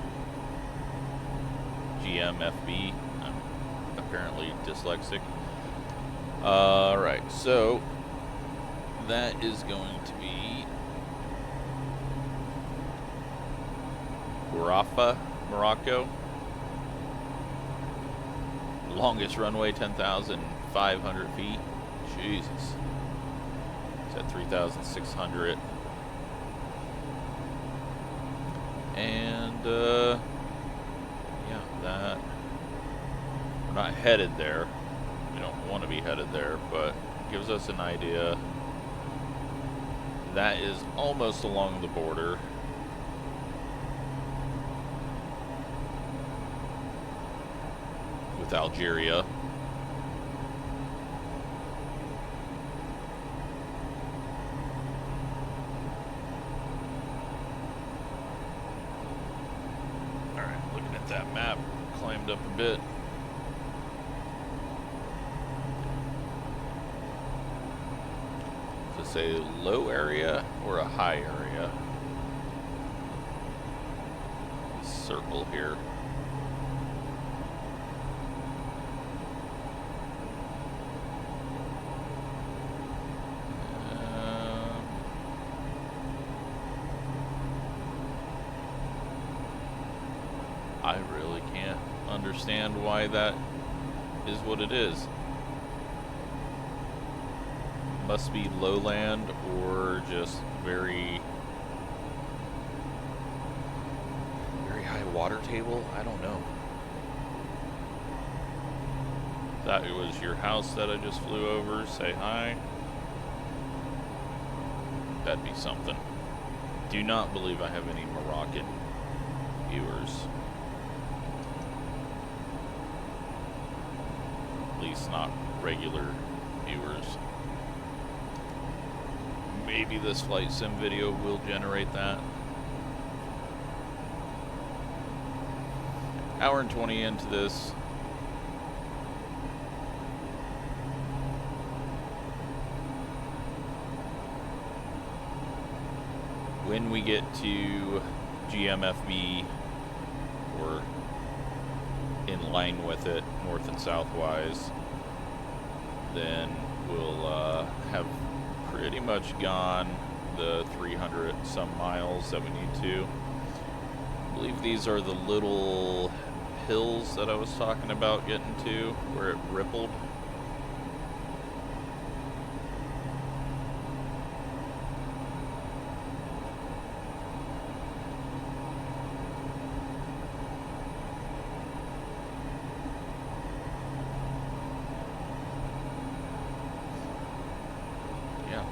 Speaker 1: GMFB. I'm apparently dyslexic. Alright, so that is going to be Rafa, Morocco. Longest runway, 10,500 feet. Jesus. It's at 3,600. And, yeah, that, we're not headed there. We don't want to be headed there, but it gives us an idea. That is almost along the border. With Algeria. Alright, looking at that map, climbed up a bit. Does it say low area or a high area? Circle here. I really can't understand why that is what it is. Must be lowland or just very high water table. I don't know. That it was your house that I just flew over. Say hi. That'd be something. Do not believe I have any Moroccan viewers. At least not regular viewers. Maybe this flight sim video will generate that. Hour and 20 into this. When we get to GMFB, or in line with it, north and southwise, then we'll have pretty much gone the 300 some miles that we need to. I believe these are the little hills that I was talking about getting to, where it rippled.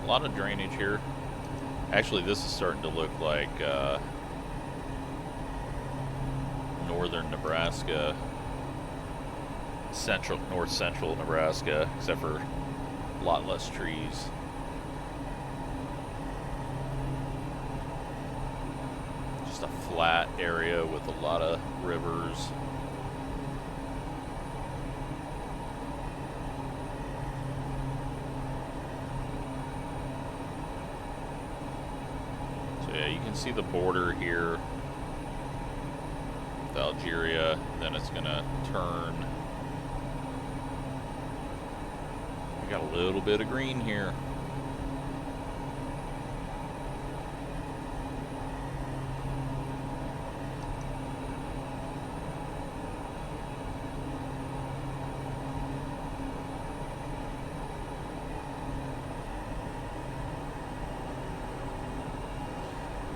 Speaker 1: A lot of drainage here. Actually, this is starting to look like northern Nebraska, north central Nebraska, except for a lot less trees. Just a flat area with a lot of rivers. So yeah, you can see the border here with Algeria, then it's gonna turn. We got a little bit of green here.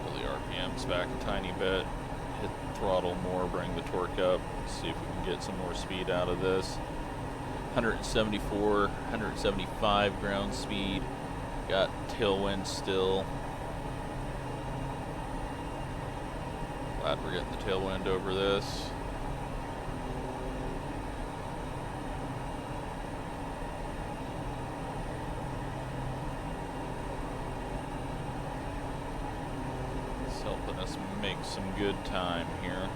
Speaker 1: Pull the RPMs back a tiny bit. Hit the throttle more, bring the torque up. See if we can get some more speed out of this. 174, 175 ground speed. Got tailwind still. Glad we're getting the tailwind over this. It's helping us make some good time here.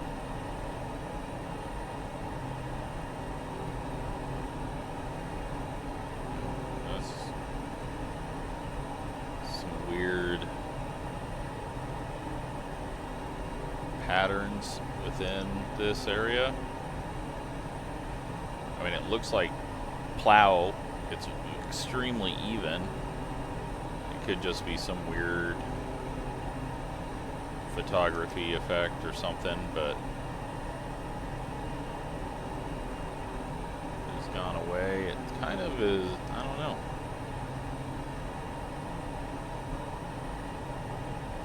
Speaker 1: Patterns within this area. I mean, it looks like plow. It's extremely even. It could just be some weird photography effect or something, but it's gone away. It kind of is, I don't know.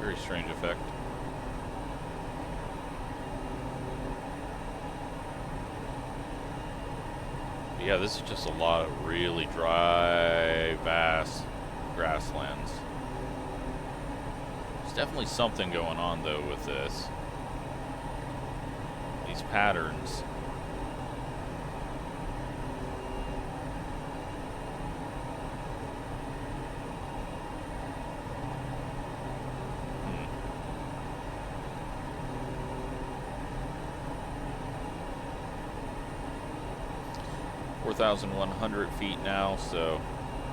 Speaker 1: Very strange effect. Yeah, this is just a lot of really dry, vast grasslands. There's definitely something going on, though, with this. These patterns. Hmm. 4,100 feet now, so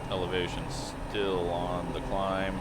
Speaker 1: elevation's still on the climb.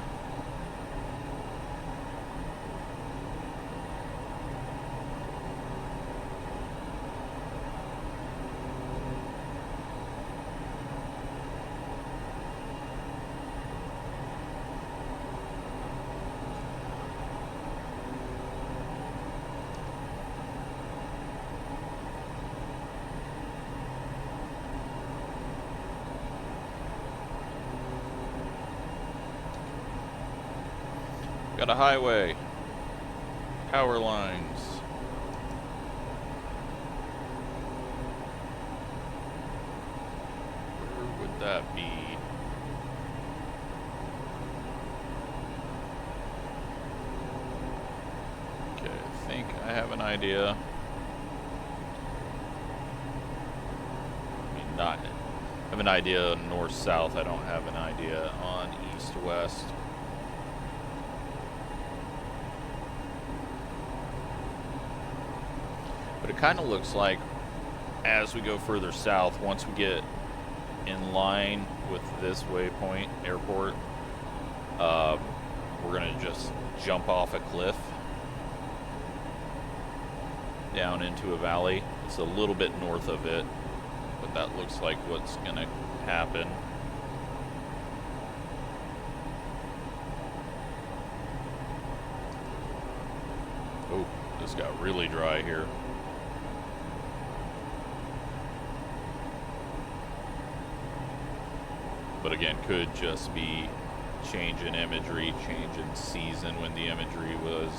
Speaker 1: Got a highway, power lines. Where would that be? Okay, I think I have an idea. I mean, not I have an idea north-south. I don't have an idea on east-west. But it kind of looks like as we go further south, once we get in line with this waypoint airport, we're going to just jump off a cliff down into a valley. It's a little bit north of it, but that looks like what's going to happen. Oh, this got really dry here. But again, could just be change in imagery, change in season when the imagery was.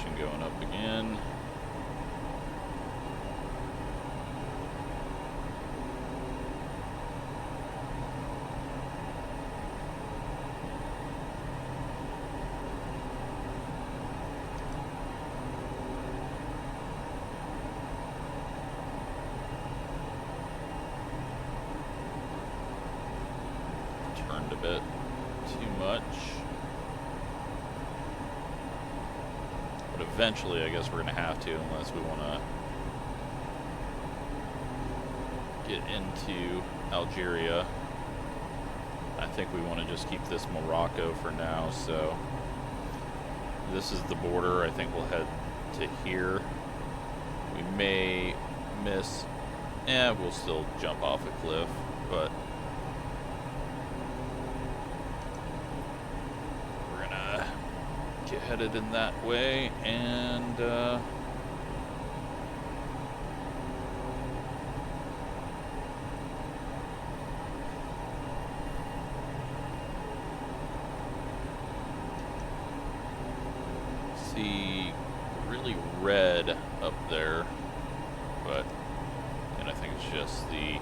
Speaker 1: elevation going up again. Turned a bit too much. But eventually, I guess we're going to have to, unless we want to get into Algeria. I think we want to just keep this Morocco for now, so this is the border. I think we'll head to here. We may miss, we'll still jump off a cliff, but get headed in that way, and see really red up there, but and I think it's just the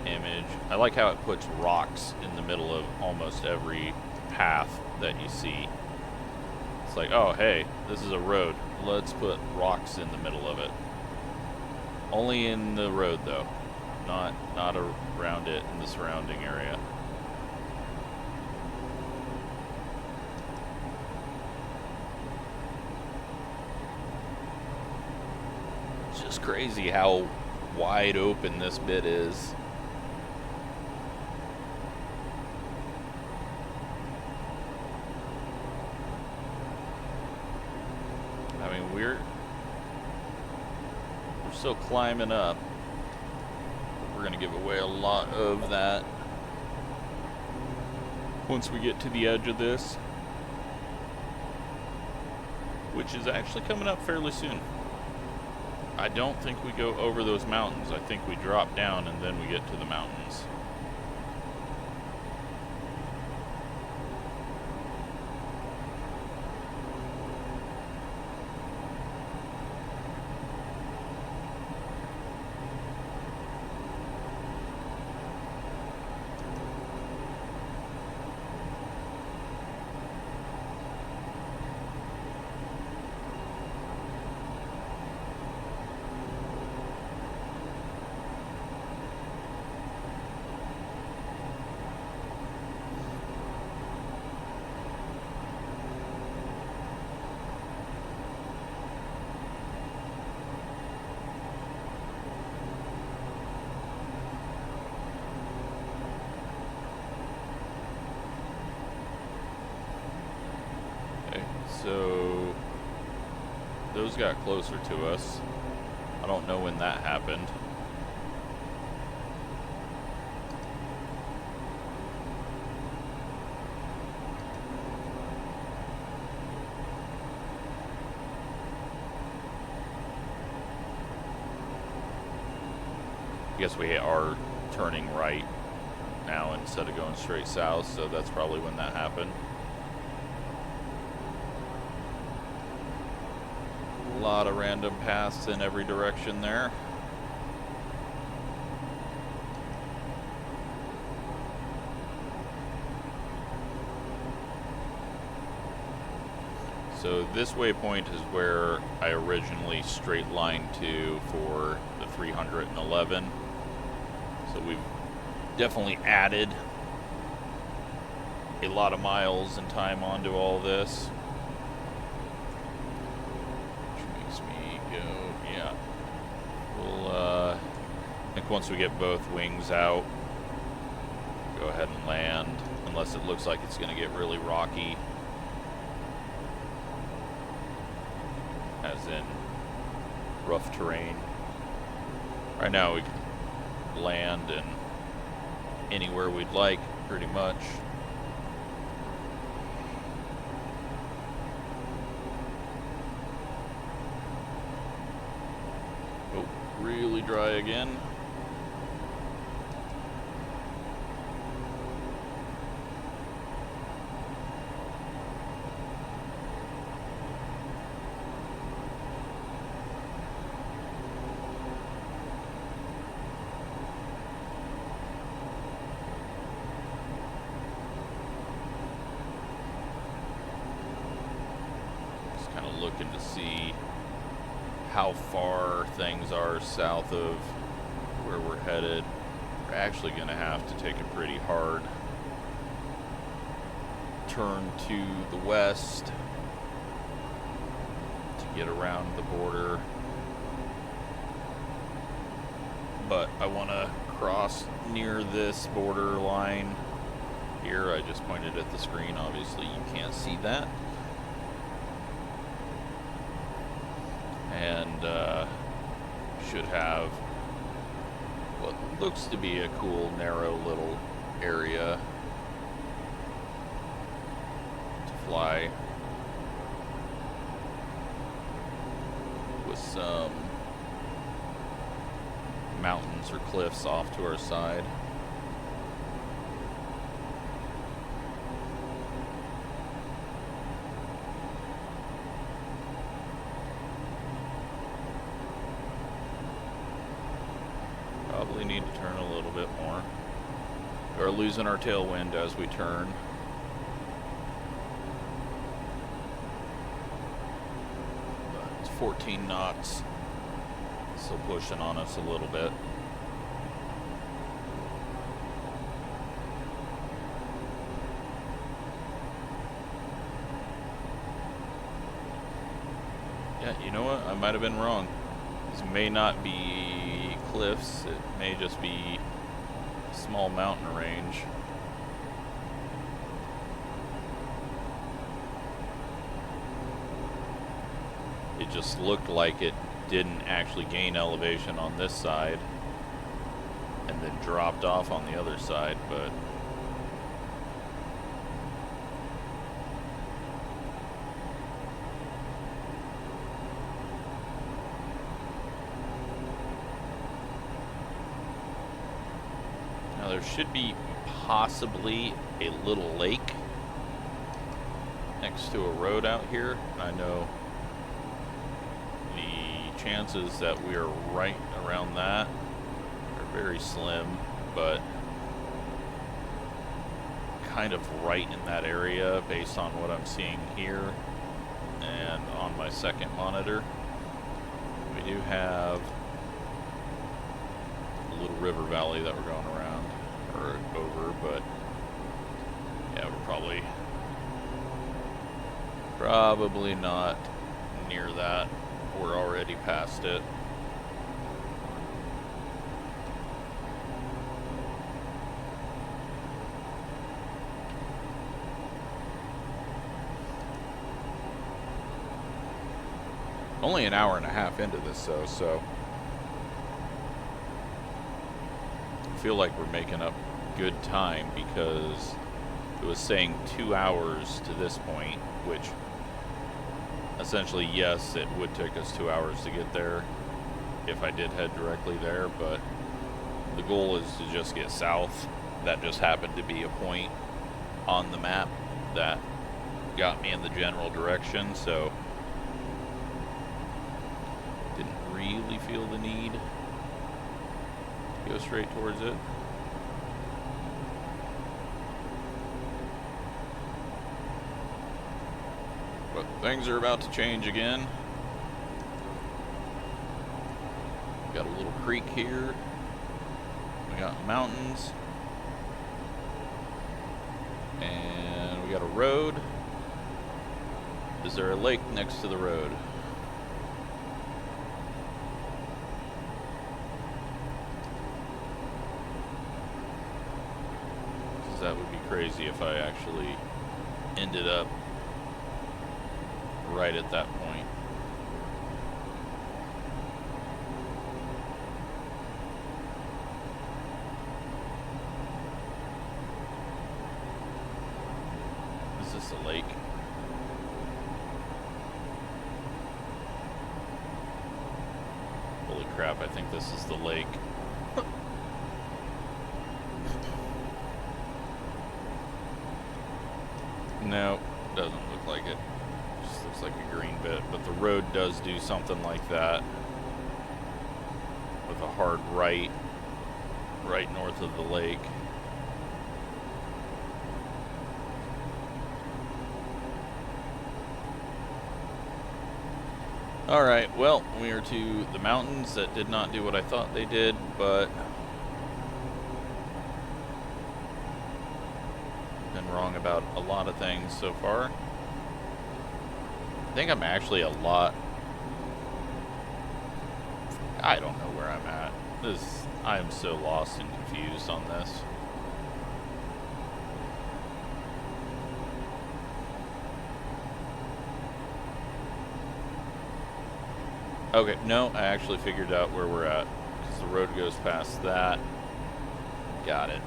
Speaker 1: image. I like how it puts rocks in the middle of almost every path that you see. It's like, oh hey, this is a road, let's put rocks in the middle of it. Only in the road though, not around it in the surrounding area. It's just crazy how wide open this bit is. We're still climbing up. We're going to give away a lot of that once we get to the edge of this, which is actually coming up fairly soon. I don't think we go over those mountains. I think we drop down and then we get to the mountains. So those got closer to us. I don't know when that happened. I guess we are turning right now instead of going straight south, so that's probably when that happened. A lot of random paths in every direction there. So this waypoint is where I originally straight lined to for the 311. So we've definitely added a lot of miles and time onto all this. Which makes me go, yeah. We'll, I think once we get both wings out, go ahead and land, unless it looks like it's going to get really rocky. As in rough terrain. Right now we can land in anywhere we'd like, pretty much. Oh, really dry again. looking to see how far things are south of where we're headed. We're actually going to have to take a pretty hard turn to the west to get around the border. But I want to cross near this border line here. I just pointed at the screen. Obviously you can't see that. And should have what looks to be a cool narrow little area to fly with some mountains or cliffs off to our side. Probably need to turn a little bit more. We're losing our tailwind as we turn. It's 14 knots. Still pushing on us a little bit. Yeah, you know what? I might have been wrong. These may not be cliffs. It may just be a small mountain range. It just looked like it didn't actually gain elevation on this side and then dropped off on the other side, but now there should be possibly a little lake next to a road out here. I know chances that we are right around that are very slim, but kind of right in that area based on what I'm seeing here and on my second monitor. We do have a little river valley that we're going around or over, but yeah, we're probably not near that. We're already past it. Only an hour and a half into this though, so I feel like we're making up good time because it was saying 2 hours to this point, which essentially, yes, it would take us 2 hours to get there if I did head directly there, but the goal is to just get south. That just happened to be a point on the map that got me in the general direction, so didn't really feel the need to go straight towards it. But things are about to change again. Got a little creek here. We got mountains. And we got a road. Is there a lake next to the road? Because that would be crazy if I actually ended up right at that point. Is this a lake? Holy crap, I think this is the lake. No, doesn't look like it. Just looks like a green bit, but the road does do something like that with a hard right north of the lake. Alright, well, we are to the mountains. That did not do what I thought they did, but been wrong about a lot of things so far. I think I'm actually a lot... I don't know where I'm at. I am so lost and confused on this. Okay, no, I actually figured out where we're at, because the road goes past that. Got it.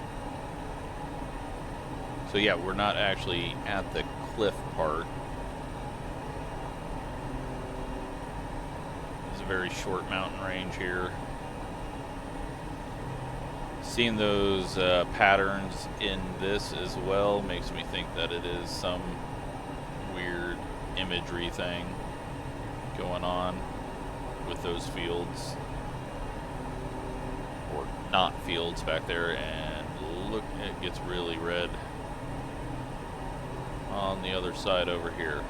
Speaker 1: So yeah, we're not actually at the cliff part. It's a very short mountain range here. Seeing those patterns in this as well makes me think that it is some weird imagery thing going on with those fields, or not fields back there. And look, it gets really red on the other side over here.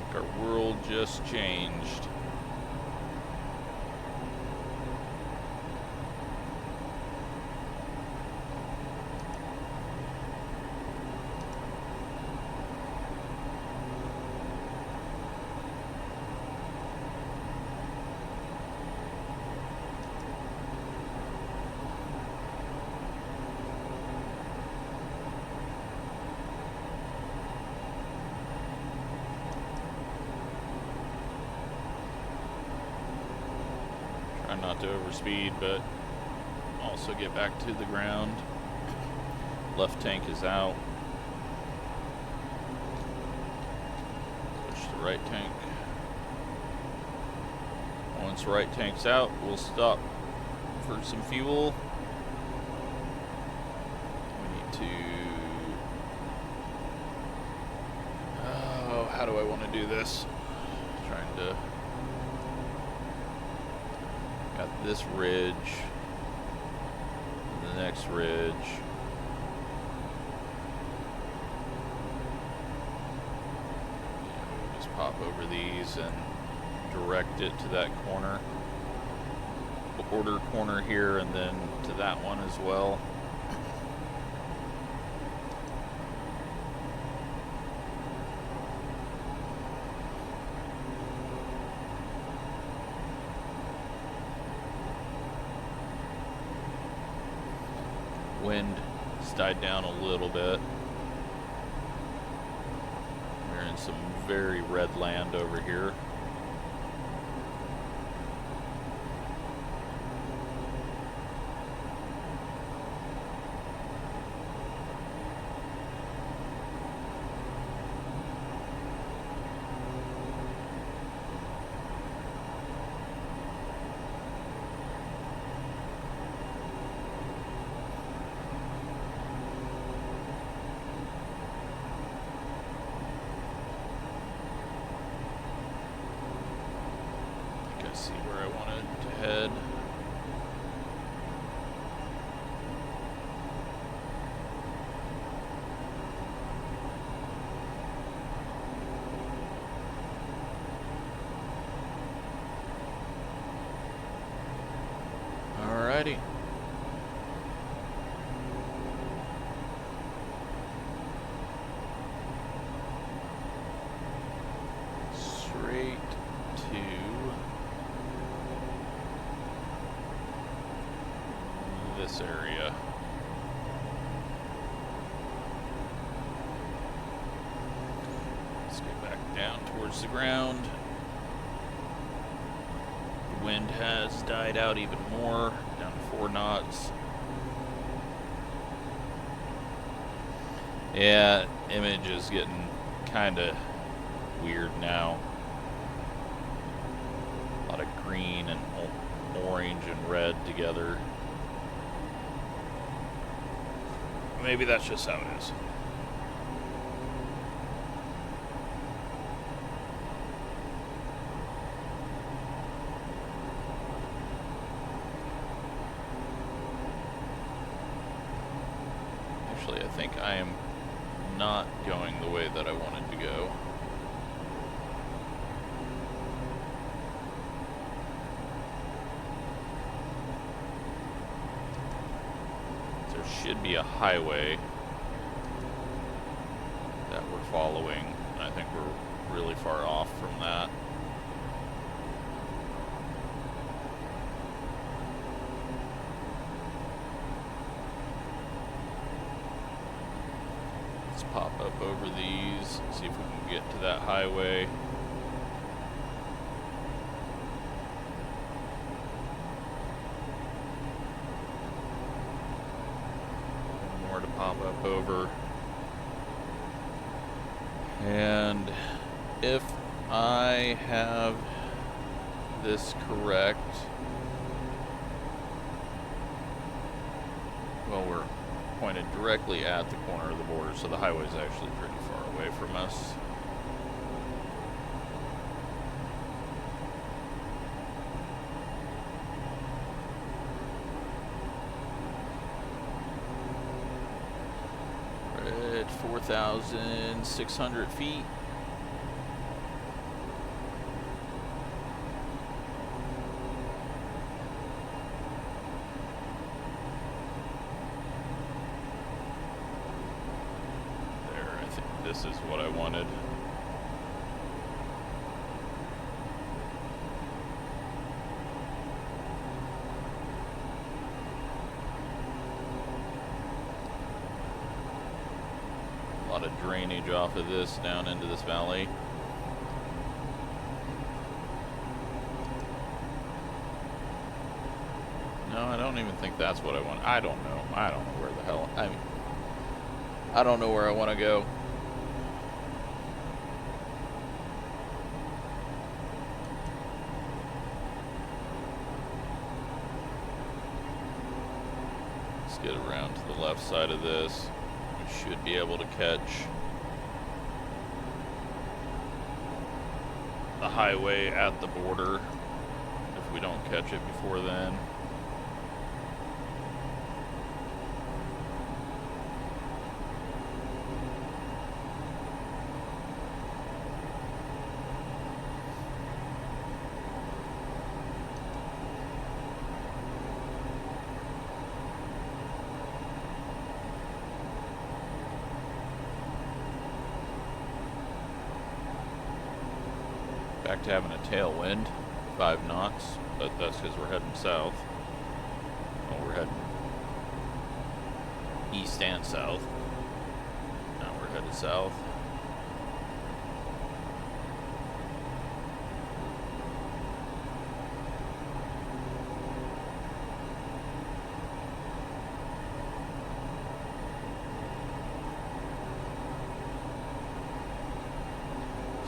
Speaker 1: Like our world just changed. Not to overspeed, but also get back to the ground. Left tank is out. Push the right tank. Once right tank's out, we'll stop for some fuel. We need to... Oh, how do I want to do this? Trying to... Got this ridge, the next ridge. We'll just pop over these and direct it to that corner. Border corner here, and then to that one as well. Wind has died down a little bit. We're in some very red land over here. See where I wanted to head. Alrighty. Straight to this area. Let's get back down towards the ground. The wind has died out even more, down to 4 knots. Yeah, image is getting kind of weird now. A lot of green and orange and red together. Maybe that's just how it is. Actually, I think I am not going the way that I wanted to go. There should be a highway that we're following. I think we're really far off from that. Let's pop up over these, see if we can get to that highway. One more to pop up over. And if I have this correct, well, we're pointed directly at the corner of the border, so the highway is actually pretty far away from us. We're at 4,600 feet. This is what I wanted. A lot of drainage off of this down into this valley. No, I don't even think that's what I want. I don't know. I don't know where the hell. I mean, I don't know where I want to go. Get around to the left side of this. We should be able to catch the highway at the border if we don't catch it before then. Back to having a tailwind, 5 knots, but that's because we're heading south. Well, we're heading east and south. Now we're headed south.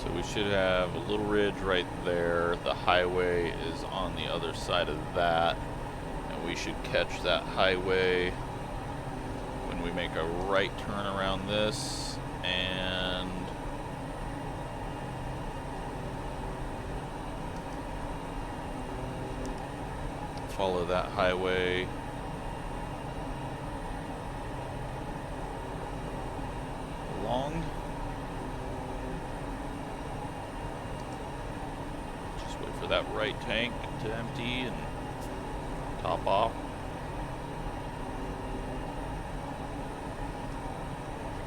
Speaker 1: So we should have a little ridge right there. The highway is on the other side of that. And we should catch that highway when we make a right turn around this and follow that highway. Along. For that right tank to empty and top off.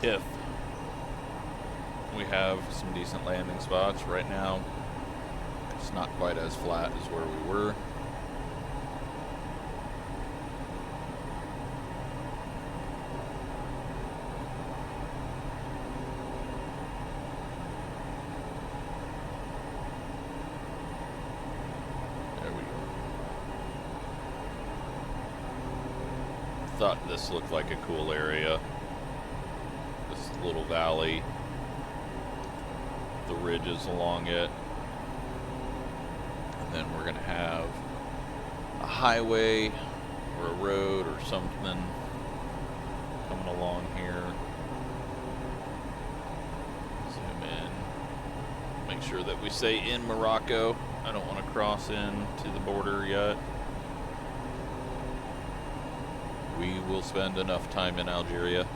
Speaker 1: If we have some decent landing spots right now, it's not quite as flat as where we were. Thought this looked like a cool area. This little valley, the ridges along it, and then we're gonna have a highway or a road or something coming along here. Zoom in, make sure that we stay in Morocco. I don't want to cross in to the border yet. We will spend enough time in Algeria.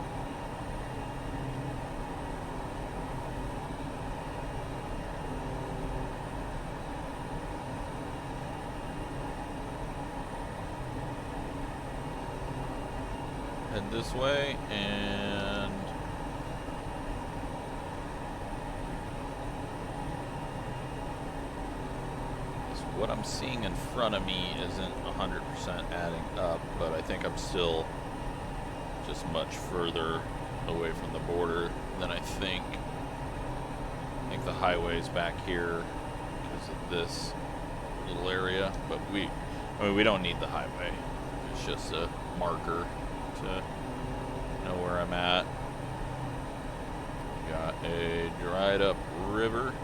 Speaker 1: this way, and what I'm seeing in front of me isn't 100% adding up, but I think I'm still just much further away from the border than I think. I think the highway's back here because of this little area, but I mean, we don't need the highway. It's just a marker to know where I'm at. Got a dried up river.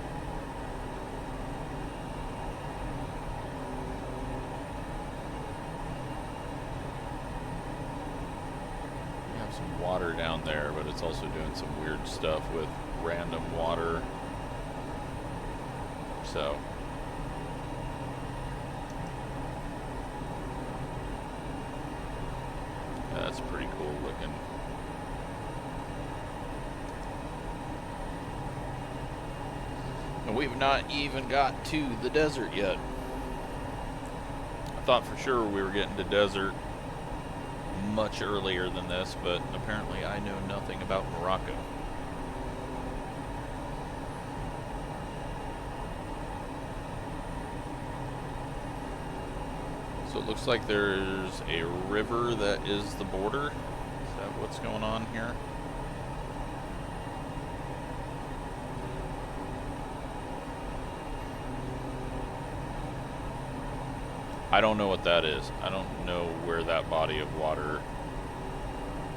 Speaker 1: We have some water down there, but it's also doing some weird stuff with random water. So that's pretty cool looking. And we've not even got to the desert yet. I thought for sure we were getting to desert much earlier than this, but apparently I know nothing about Morocco. So it looks like there's a river that is the border. Is that what's going on here? I don't know what that is. I don't know where that body of water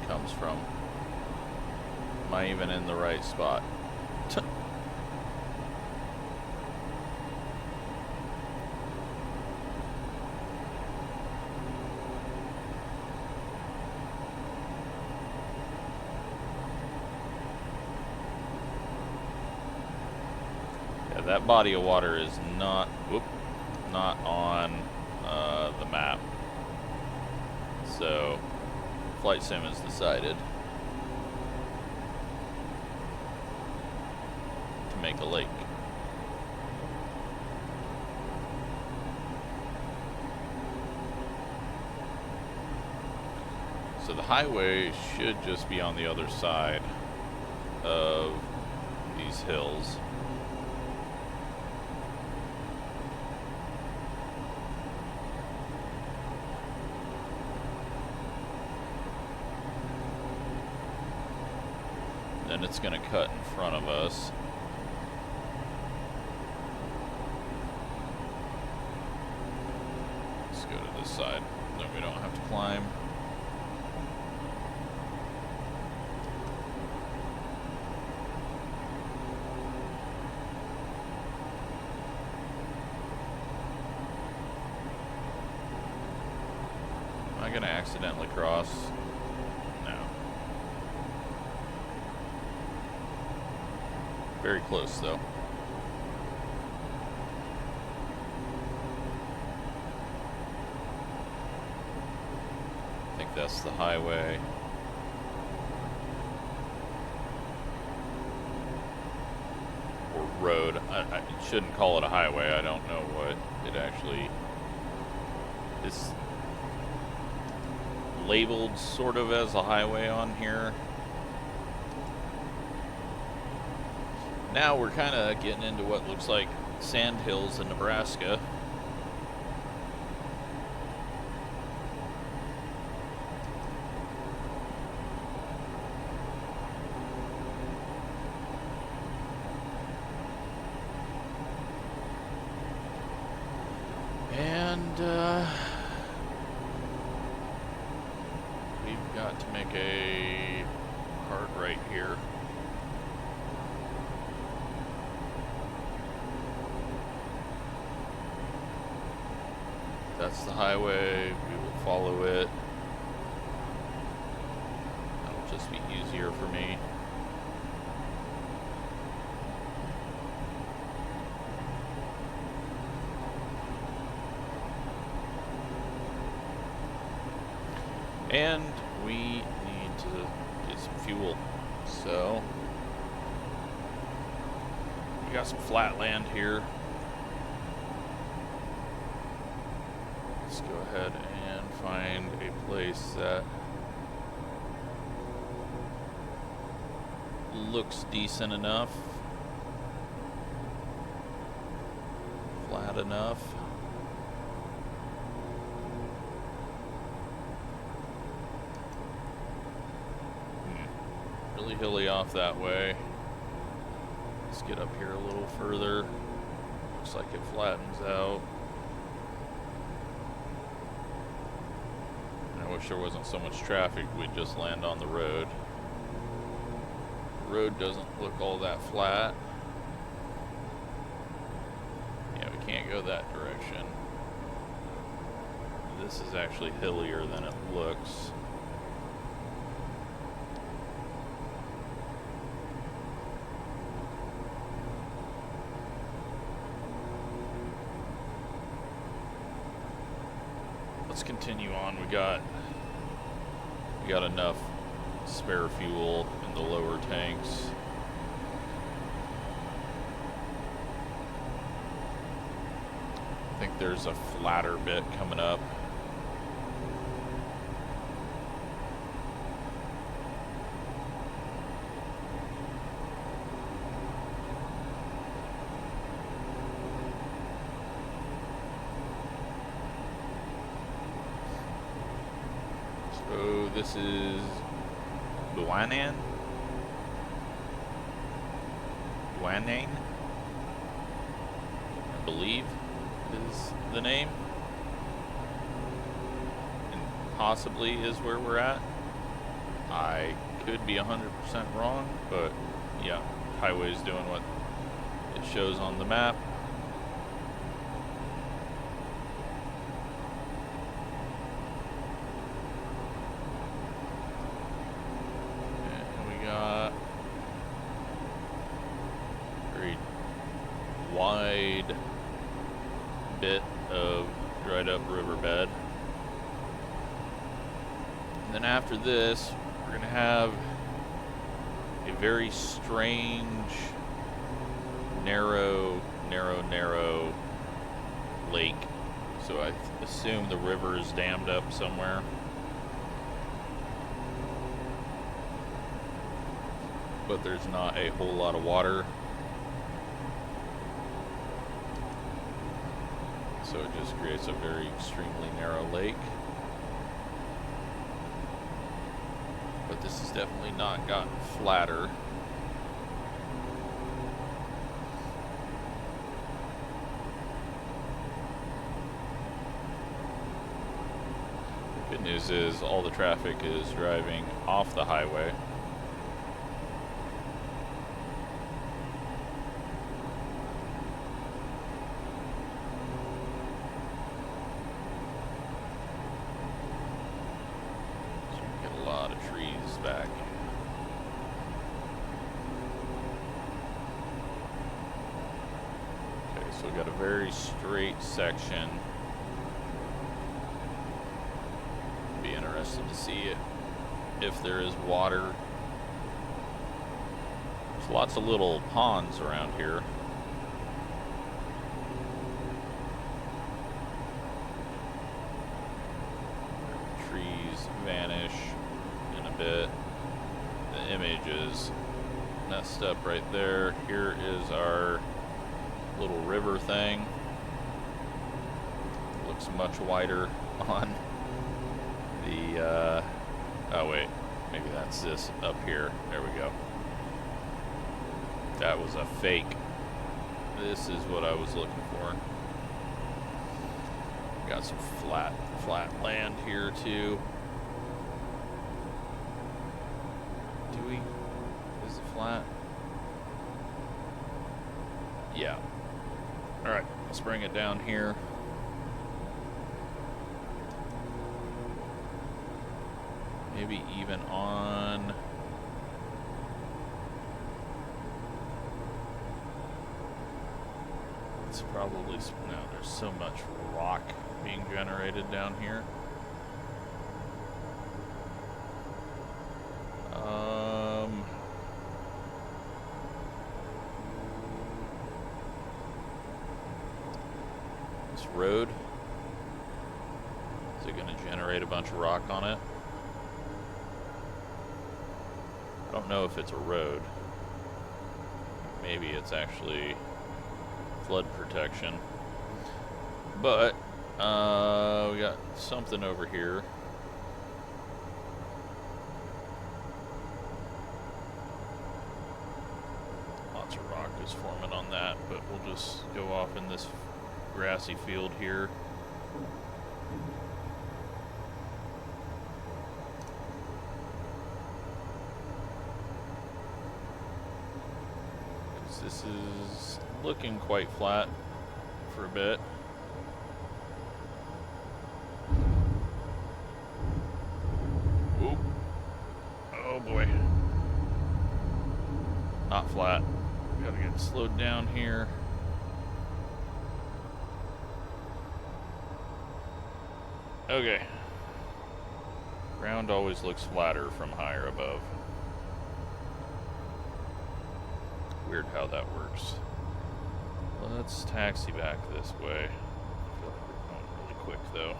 Speaker 1: comes from. Am I even in the right spot? That body of water is not on the map. So Flight Sim has decided to make a lake. So the highway should just be on the other side of these hills. Then it's going to cut in front of us. Let's go to this side. Then we don't have to climb. Am I going to accidentally cross? Very close, though. I think that's the highway. Or road. I shouldn't call it a highway. I don't know what it actually is labeled sort of as a highway on here. Now we're kind of getting into what looks like sand hills in Nebraska. And we've got to make a hard right here. That's the highway. We will follow it. That'll just be easier for me. And we need to get some fuel. So we got some flat land here. Let's go ahead and find a place that looks decent enough. Flat enough. Really hilly off that way. Let's get up here a little further. Looks like it flattens out. I wish there wasn't so much traffic, we'd just land on the road. The road doesn't look all that flat. Yeah, we can't go that direction. This is actually hillier than it looks. Let's continue on. We got enough spare fuel in the lower tanks. I think there's a flatter bit coming up. So this is Duanan, I believe is the name, and possibly is where we're at. I could be 100% wrong, but yeah, highway's doing what it shows on the map. Wide bit of dried up riverbed. And then after this, we're going to have a very strange, narrow lake. So I assume the river is dammed up somewhere. But there's not a whole lot of water. So it just creates a very extremely narrow lake. But this has definitely not gotten flatter. Good news is all the traffic is driving off the highway. Back. Okay, so we've got a very straight section. Be interested to see it if there is water. There's lots of little ponds around here. Trees vanish bit. The image is messed up right there. Here is our little river thing. Looks much wider on the oh wait, maybe that's this up here. There we go. That was a fake. This is what I was looking for. Got some flat land here too. Is it flat? Yeah. Alright, let's bring it down here. Maybe even on... It's probably... No, there's so much rock being generated down here. This road, is it going to generate a bunch of rock on it? don't know if it's a road. Maybe it's actually flood protection. But we got something over here. Lots of rock is forming on that, but we'll just go off in this grassy field here. Because this is looking quite flat for a bit. Oop. Oh boy. Not flat. Gotta get slowed down here. Okay. Ground always looks flatter from higher above. Weird how that works. Let's taxi back this way. I feel like we're going really quick though.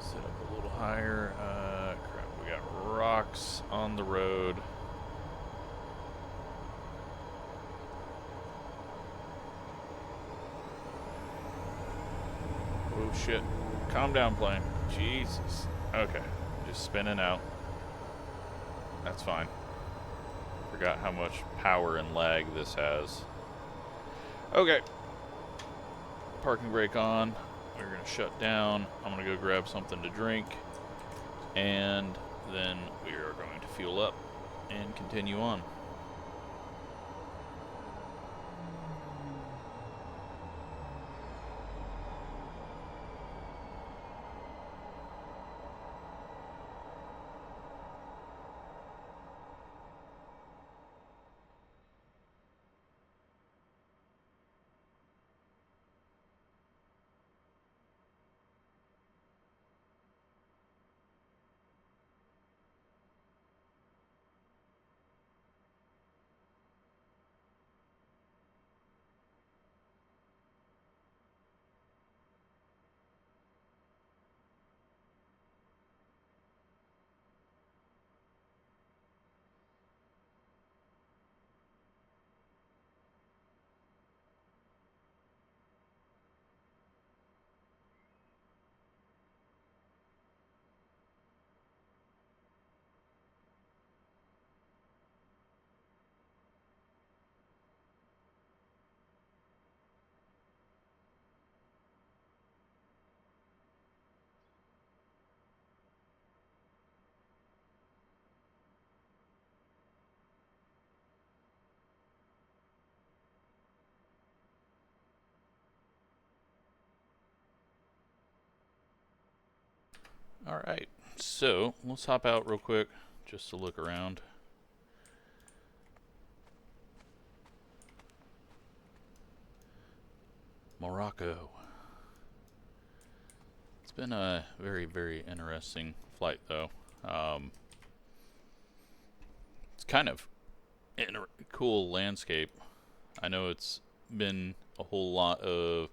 Speaker 1: Set up a little higher. Crap, we got rocks on the road. Oh shit. Calm down, plane. Jesus. Okay. Just spinning out. That's fine. Forgot how much power and lag this has. Okay. Parking brake on. We're going to shut down. I'm going to go grab something to drink. And then we are going to fuel up and continue on. Alright, so let's hop out real quick just to look around. Morocco. It's been a very, very interesting flight though. It's kind of a cool landscape. I know it's been a whole lot of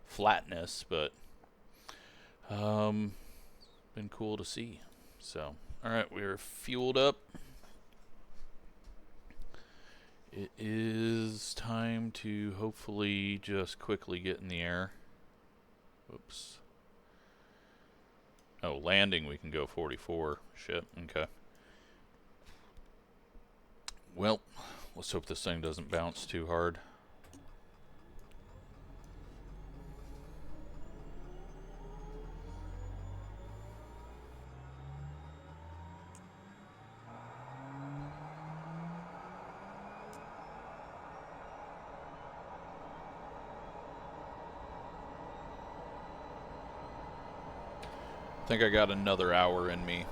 Speaker 1: flatness, but been cool to see. So, alright, we're fueled up. It is time to hopefully just quickly get in the air. Oops. Oh, landing we can go 44. Shit, okay. Well, let's hope this thing doesn't bounce too hard. I think I got another hour in me,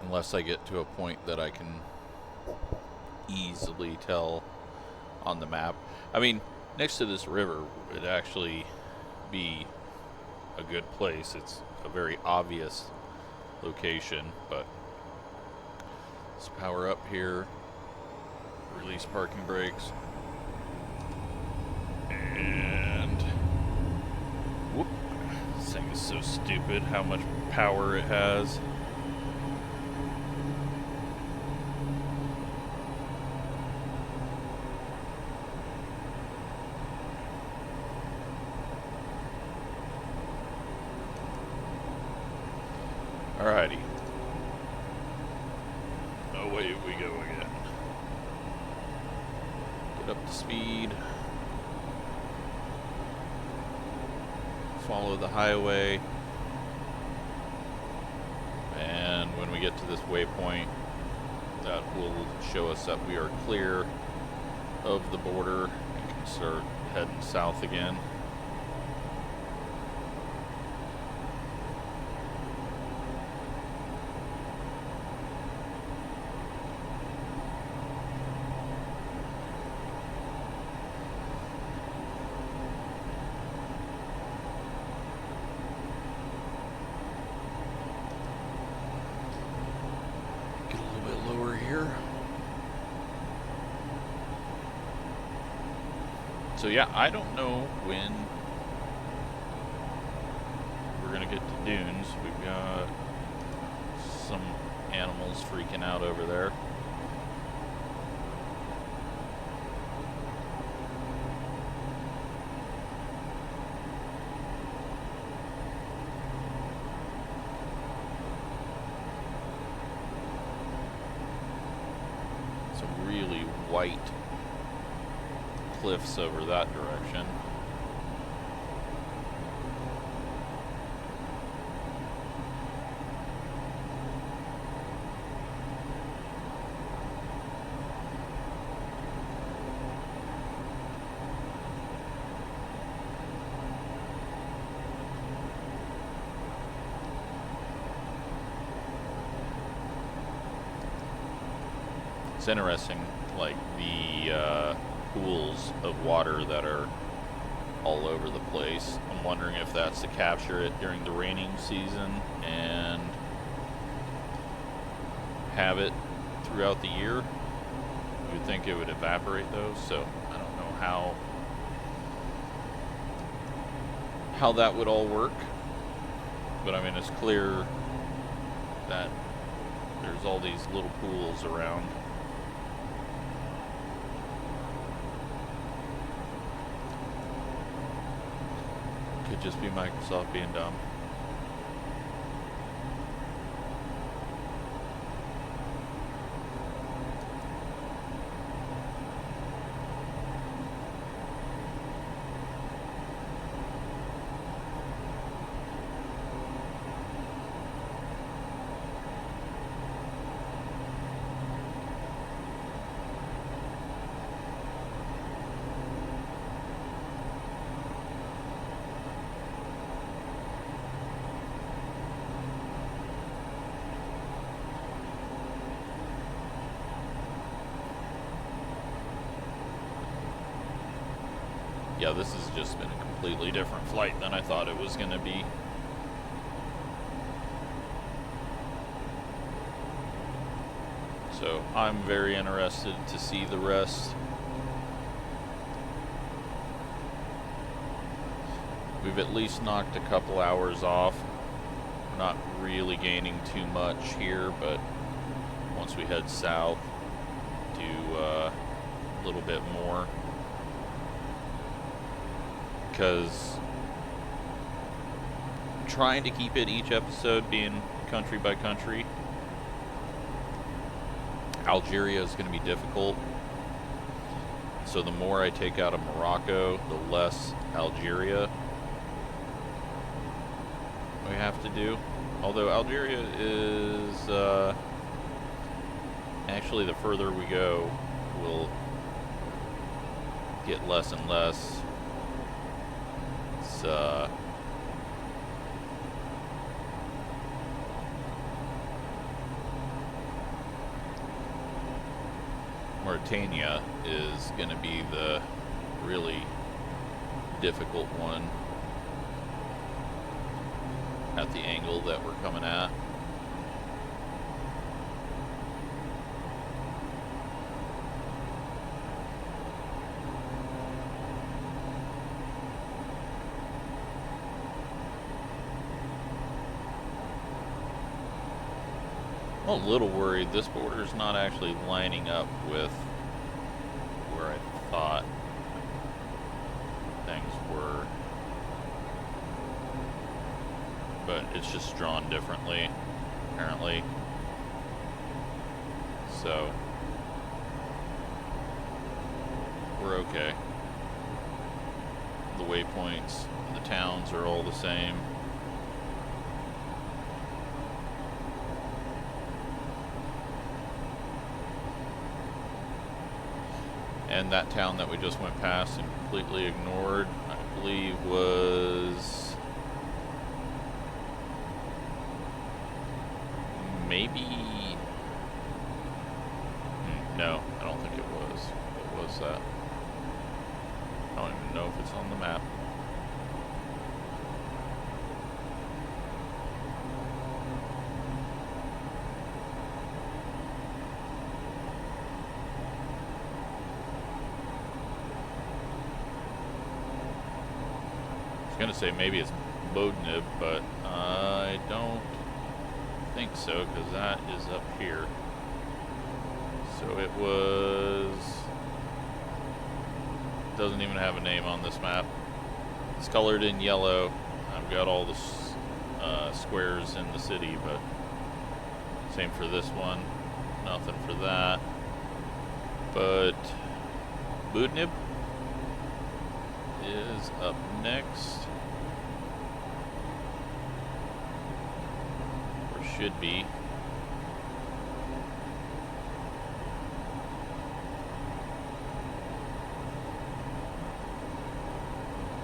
Speaker 1: unless I get to a point that I can easily tell on the map. I mean, next to this river would actually be a good place. It's a very obvious location, but let's power up here, release parking brakes, and so stupid how much power it has. Alrighty. Away we go again. Get up to speed. Follow the highway. And when we get to this waypoint, that will show us that we are clear of the border and can start heading south again. So yeah, I don't know when we're gonna get to dunes. We've got some animals freaking out over there. Some really white cliffs over that direction. It's interesting, like the pools of water that are all over the place. I'm wondering if that's to capture it during the raining season and have it throughout the year. You would think it would evaporate though, so I don't know how that would all work. But I mean, it's clear that there's all these little pools around. Could just be Microsoft being dumb. Yeah, this has just been a completely different flight than I thought it was going to be. So I'm very interested to see the rest. We've at least knocked a couple hours off. We're not really gaining too much here, but once we head south, do a little bit more. Because I'm trying to keep it each episode being country by country. Algeria is going to be difficult. So the more I take out of Morocco, the less Algeria we have to do. Although Algeria is actually, the further we go, we'll get less and less. Mauritania is going to be the really difficult one at the angle that we're coming at. I'm a little worried this border's not actually lining up with where I thought things were. But it's just drawn differently, apparently. So, we're okay. The waypoints, the towns are all the same. And that town that we just went past and completely ignored, I believe was maybe, no, I don't think it was. What was that? I don't even know if it's on the map. I was gonna say maybe it's Bodnib, but I don't think so, because that is up here. So it was, doesn't even have a name on this map. It's colored in yellow. I've got all the squares in the city, but same for this one. Nothing for that. But Bodnib is up next. Or should be.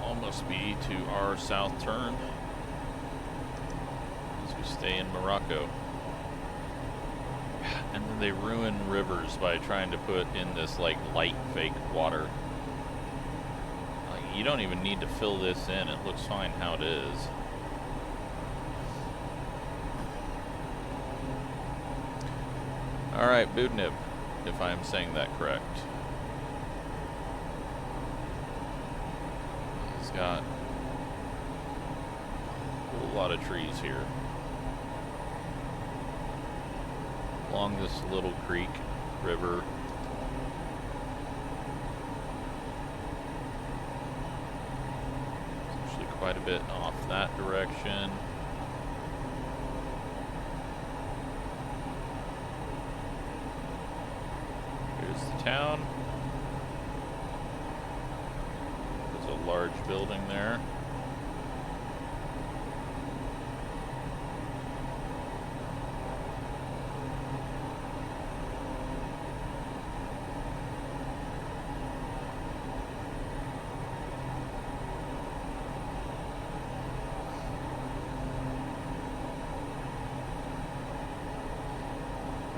Speaker 1: Almost be to our south turn as we stay in Morocco. And then they ruin rivers by trying to put in this like light fake water. Like, you don't even need to fill this in, it looks fine how it is. Alright, Bodnib, if I'm saying that correct. He's got a whole lot of trees here. Along this little creek, river. It's actually quite a bit off that direction. Here's the town. There's a large building there.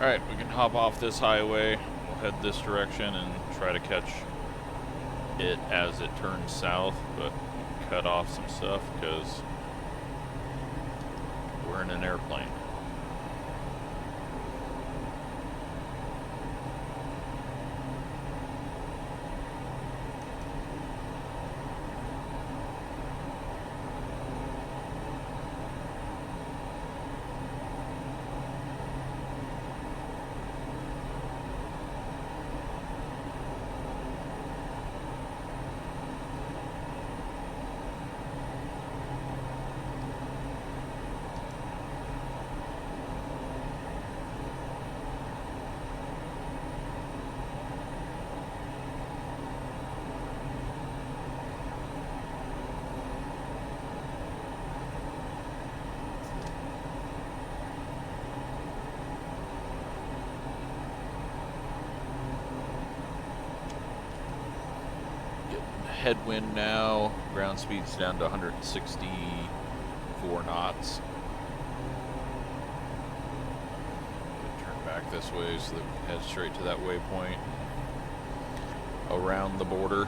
Speaker 1: Alright, we can hop off this highway. We'll head this direction and try to catch it as it turns south, but cut off some stuff because we're in an airplane. Headwind now, ground speed's down to 164 knots. Turn back this way so that we head straight to that waypoint around the border.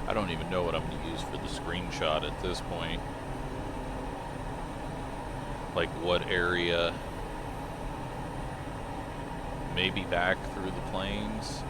Speaker 1: I don't even know what I'm going to use for the screenshot at this point. Like what area maybe back through the plains.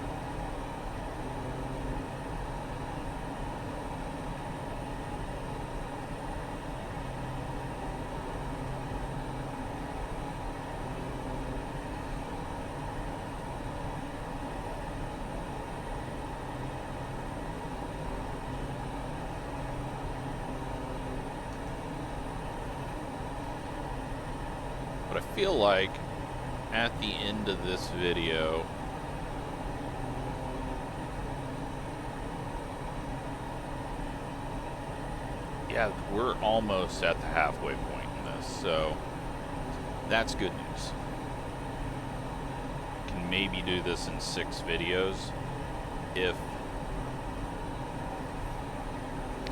Speaker 1: But I feel like at the end of this video, yeah, we're almost at the halfway point in this, so that's good news. Can maybe do this in 6 videos if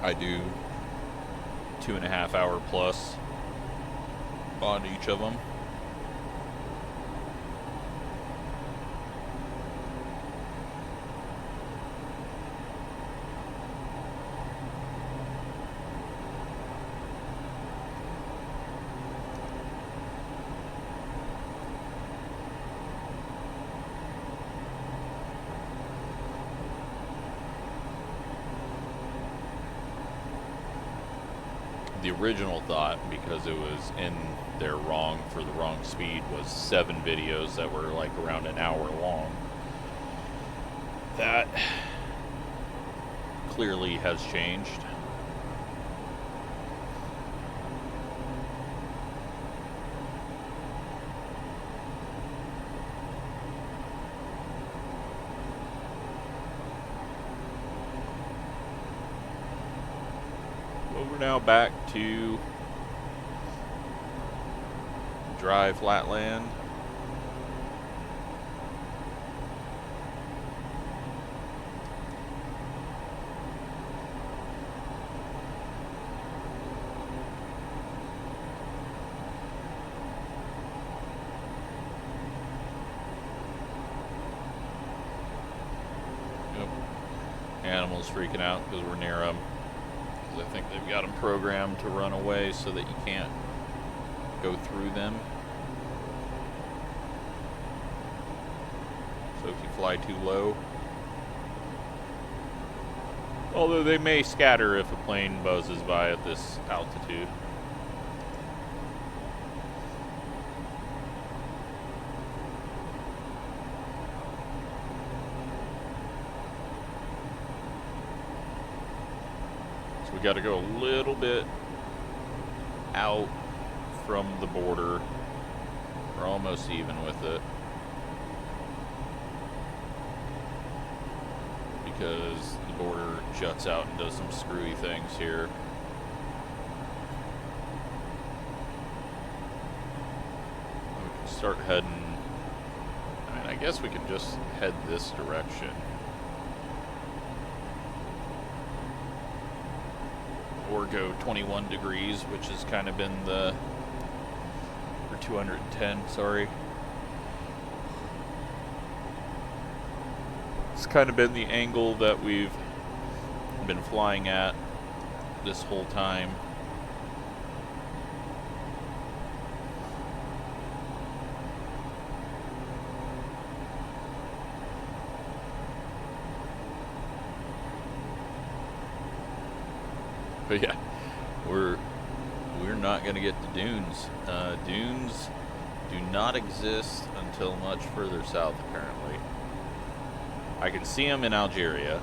Speaker 1: I do 2.5 hour plus on each of them. The original thought, because it was in there wrong for the wrong speed, was 7 videos that were like around an hour long. That clearly has changed. We're now back to dry flatland. Yep. Animals freaking out because we're near them. I think they've got them programmed to run away so that you can't go through them. So if you fly too low, although they may scatter if a plane buzzes by at this altitude. We got to go a little bit out from the border. We're almost even with it, because the border juts out and does some screwy things here. We can start heading, I mean, I guess we can just head this direction. Or go 21 degrees, which has kind of been the, or 210, sorry. It's kind of been the angle that we've been flying at this whole time. But yeah, we're not going to get to dunes. Dunes do not exist until much further south, apparently. I can see them in Algeria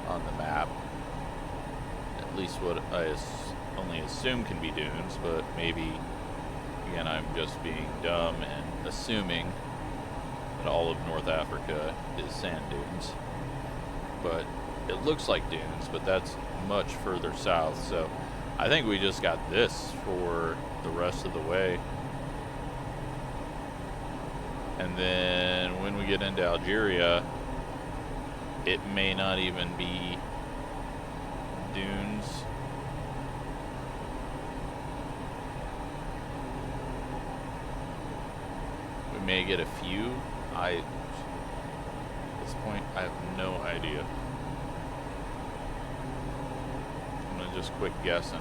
Speaker 1: on the map. At least what I only assume can be dunes, but maybe, again, I'm just being dumb and assuming that all of North Africa is sand dunes. But it looks like dunes, but that's much further south, so I think we just got this for the rest of the way. And then when we get into Algeria, it may not even be dunes. We may get a few. At this point, I have no idea. Just quick guessing.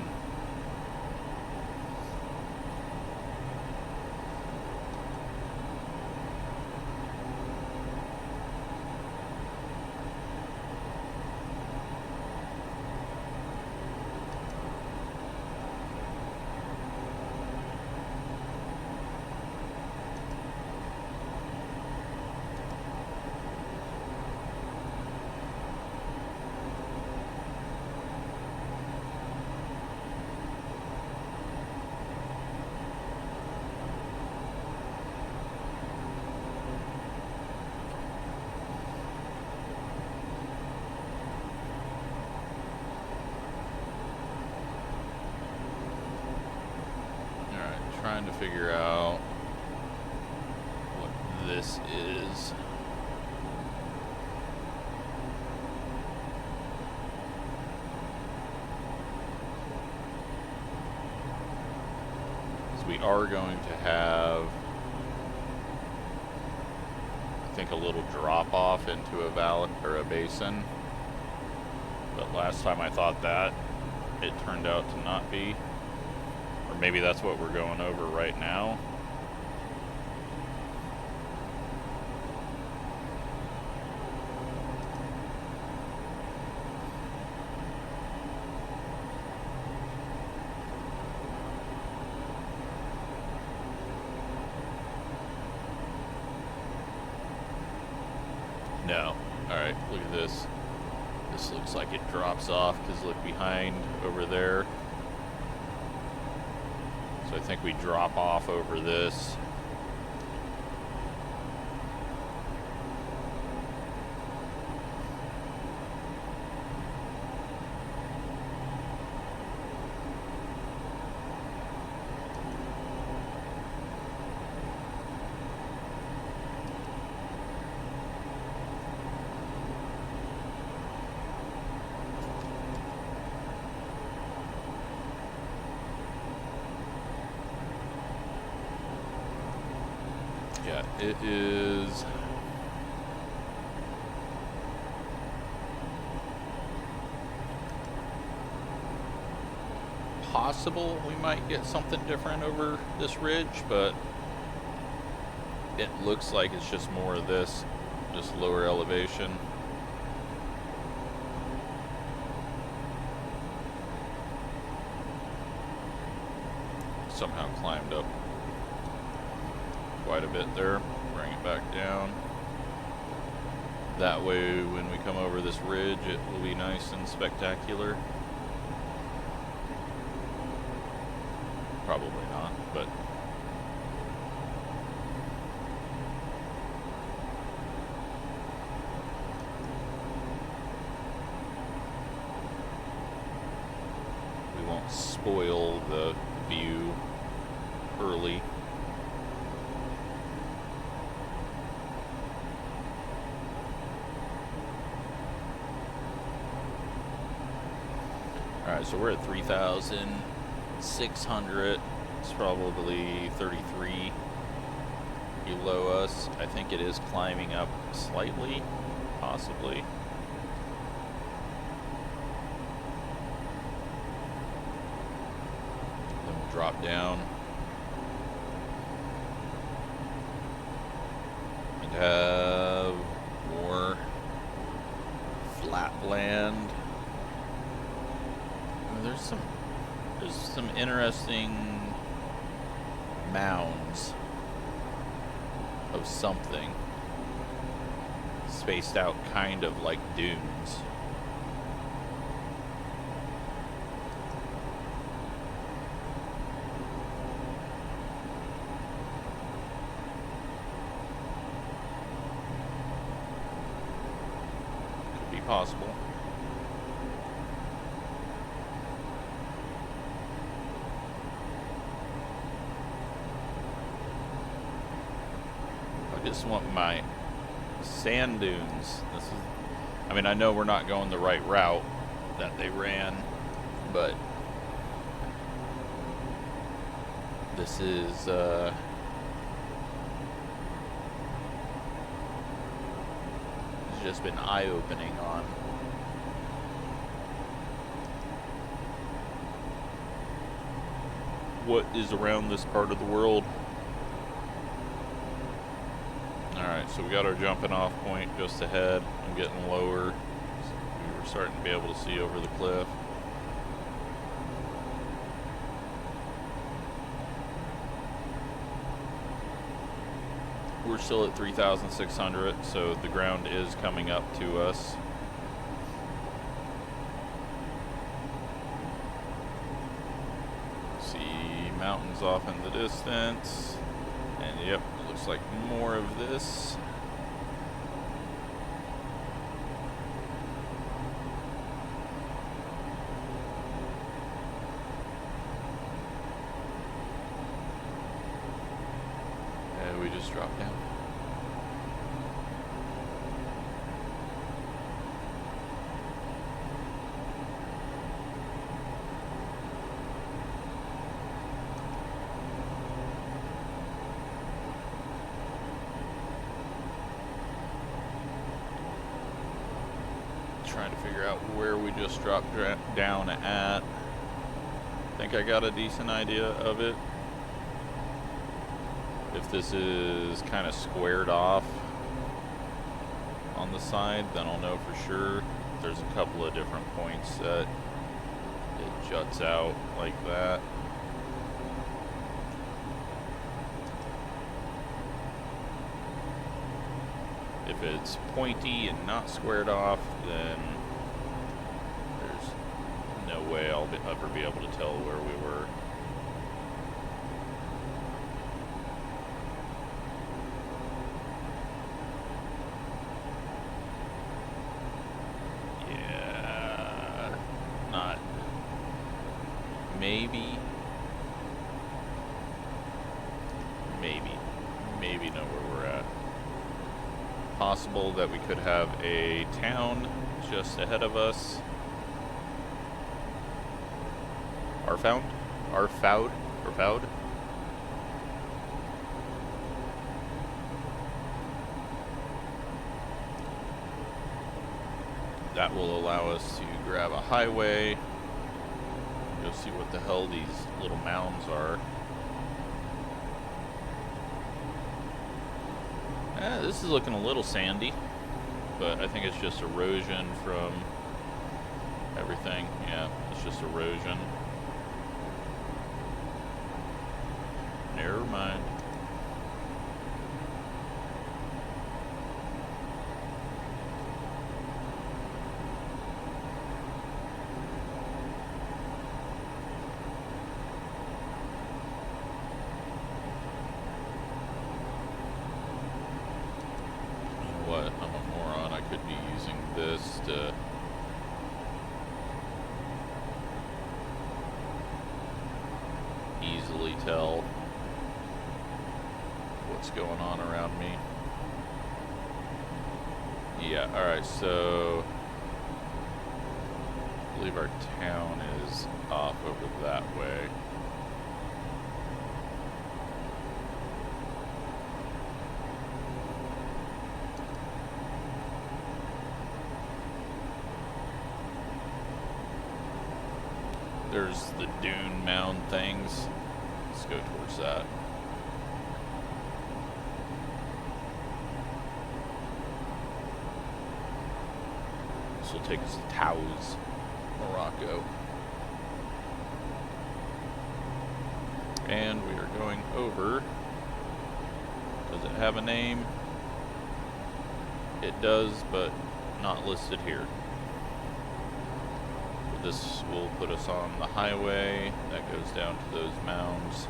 Speaker 1: figure out what this is. We are going to have, I think, a little drop off into a valley or a basin, but last time I thought that it turned out to not be, or maybe that's what we're going over right now. No. Alright, look at this. This looks like it drops off because look behind over there. So I think we drop off over this. Yeah, it is possible we might get something different over this ridge, but it looks like it's just more of this, just lower elevation. Somehow climbed up quite a bit there. Bring it back down. That way when we come over this ridge it will be nice and spectacular. Probably not, but we won't spoil the view early. Alright, so we're at 3,600. It's probably 33 below us. I think it is climbing up slightly, possibly. Then we'll drop down and have more flat land. There's some interesting mounds of something spaced out kind of like dunes. Could be possible. I just want my sand dunes. This is, I mean, I know we're not going the right route that they ran, but this is it's just been eye-opening on what is around this part of the world. Alright, so we got our jumping off point just ahead. I'm getting lower. We were starting to be able to see over the cliff. We're still at 3,600, so the ground is coming up to us. See mountains off in the distance. And yep, looks like more of this. just dropped down? Trying to figure out where we just dropped down at. I think I got a decent idea of it. If this is kind of squared off on the side, then I'll know for sure. There's a couple of different points that it juts out like that. If it's pointy and not squared off, then there's no way I'll ever be able to tell where we were. Yeah, not. Maybe know where we're at. Possible that we could have a town just ahead of us. Arfoud? That will allow us to grab a highway. Go see what the hell these little mounds are. This is looking a little sandy, but I think it's just erosion from everything. Yeah, it's just erosion. Never mind. To easily tell what's going on around me. Yeah, alright, so I believe our town is off over that way. There's the dune mound things. Let's go towards that. This will take us to Taos, Morocco. And we are going over. Does it have a name? It does, but not listed here. This will put us on the highway that goes down to those mounds.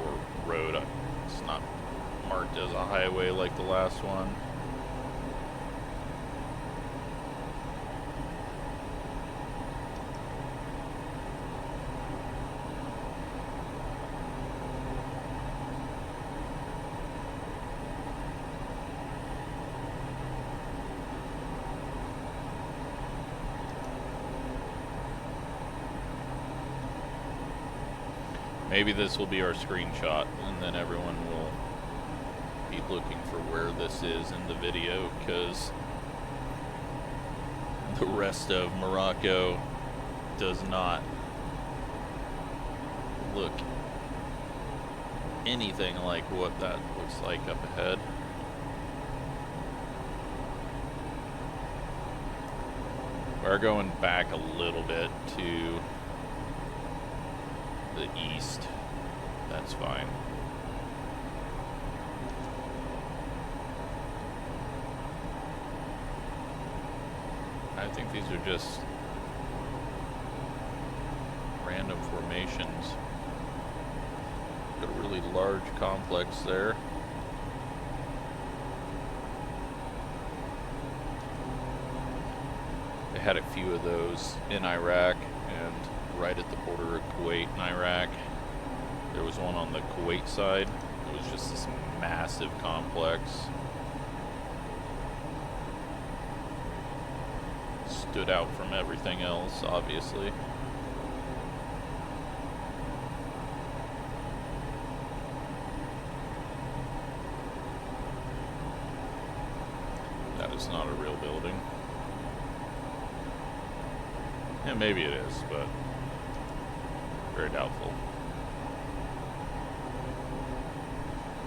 Speaker 1: Or road. It's not marked as a highway like the last one. Maybe this will be our screenshot, and then everyone will be looking for where this is in the video, because the rest of Morocco does not look anything like what that looks like up ahead. We're going back a little bit to the east. That's fine. I think these are just random formations. Got a really large complex there. They had a few of those in Iraq and right at the border of Kuwait and Iraq. There was one on the Kuwait side It was just this massive complex. Stood out from everything else, obviously. That is not a real building. Yeah, maybe it is, but very doubtful.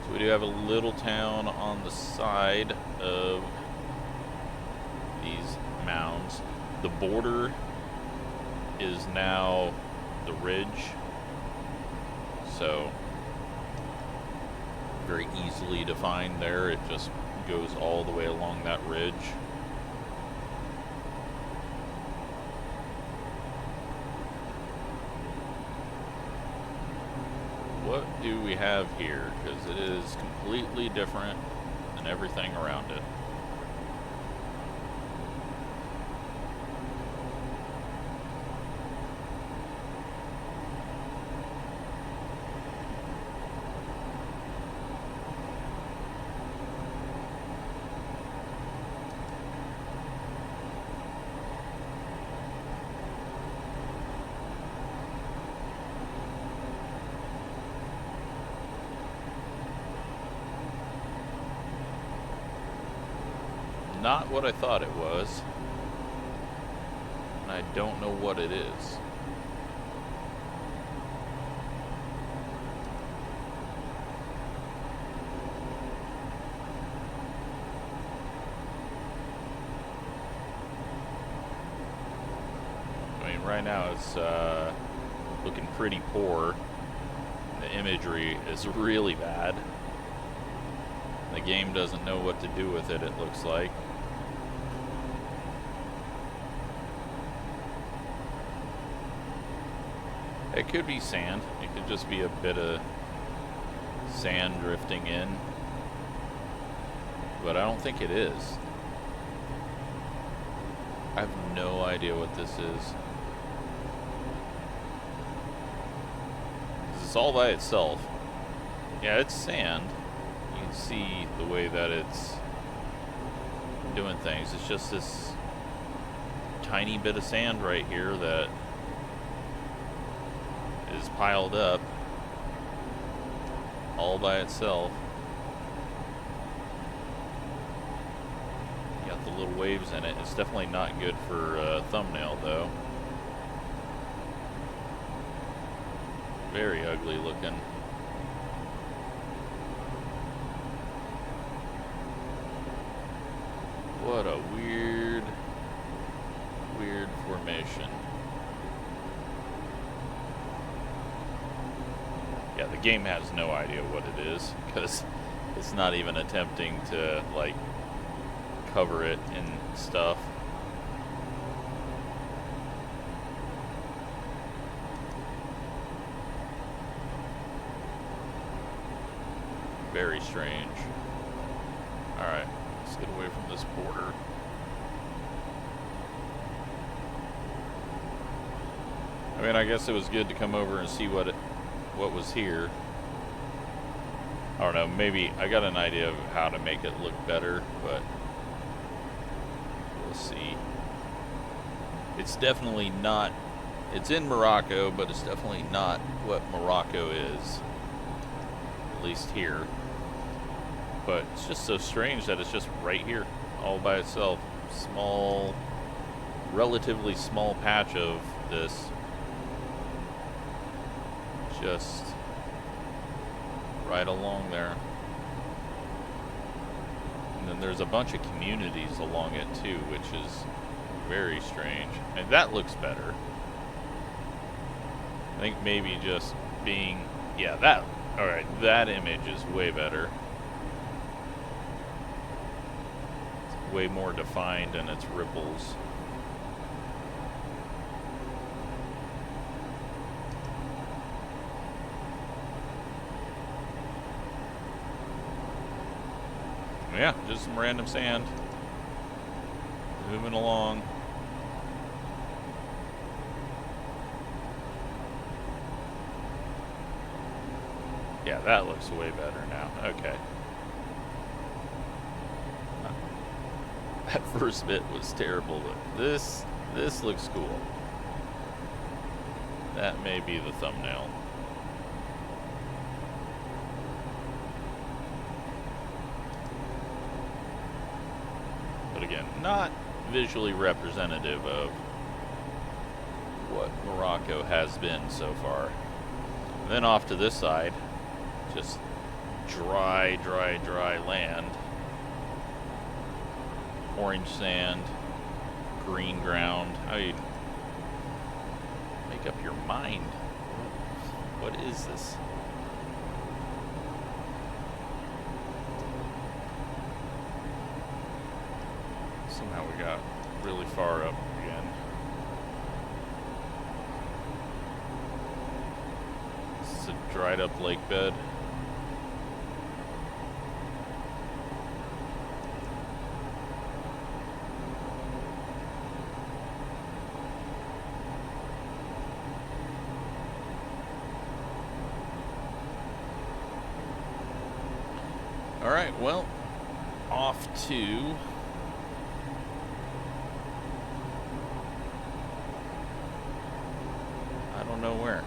Speaker 1: So we do have a little town on the side of these mounds. The border is now the ridge, so very easily defined there. It just goes all the way along that ridge. What do we have here? Because it is completely different than everything around it. Not what I thought it was, and I don't know what it is. I mean, right now it's looking pretty poor. The imagery is really bad. The game doesn't know what to do with it, it looks like. It could be sand. It could just be a bit of sand drifting in. But I don't think it is. I have no idea what this is. It's all by itself. Yeah, it's sand. You can see the way that it's doing things. It's just this tiny bit of sand right here that is piled up all by itself. You got the little waves in it. It's definitely not good for a thumbnail though. Very ugly looking. What a weird formation. Yeah, the game has no idea what it is because it's not even attempting to like cover it in stuff. Very strange. Alright, let's get away from this border. I mean, I guess it was good to come over and see what was here. I don't know, maybe I got an idea of how to make it look better, but we'll see. It's definitely not, it's in Morocco, but it's definitely not what Morocco is, at least here. But it's just so strange that it's just right here, all by itself. Small, relatively small patch of this. Just right along there. And then there's a bunch of communities along it too, which is very strange. And that looks better. I think maybe just being, yeah, that, alright, that image is way better. It's way more defined in its ripples. Yeah, just some random sand. Moving along. Yeah, that looks way better now. Okay. That first bit was terrible, but this looks cool. That may be the thumbnail. But again, not visually representative of what Morocco has been so far. And then off to this side, just dry land. Orange sand, green ground. How you make up your mind? What is this? Somehow we got really far up again. This is a dried up lake bed. Alright, well, off to I don't know where.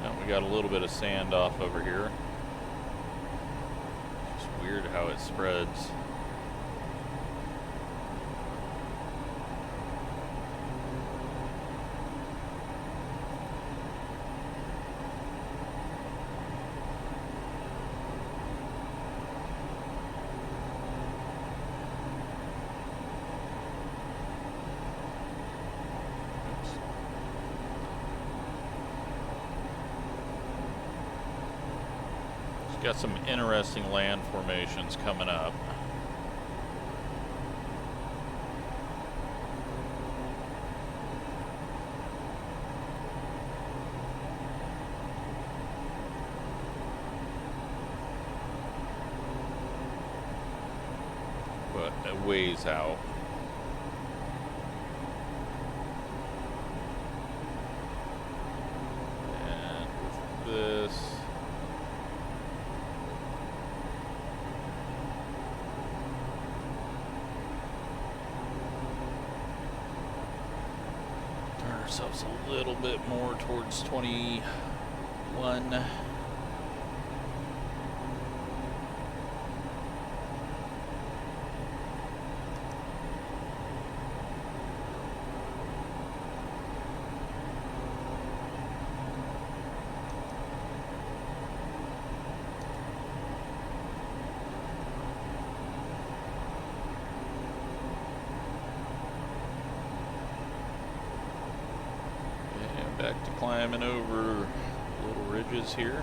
Speaker 1: No, we got a little bit of sand off over here. It's just weird how it spreads. Got some interesting land formations coming up. But a ways out. And with this, ourselves a little bit more towards 21. Back to climbing over little ridges here.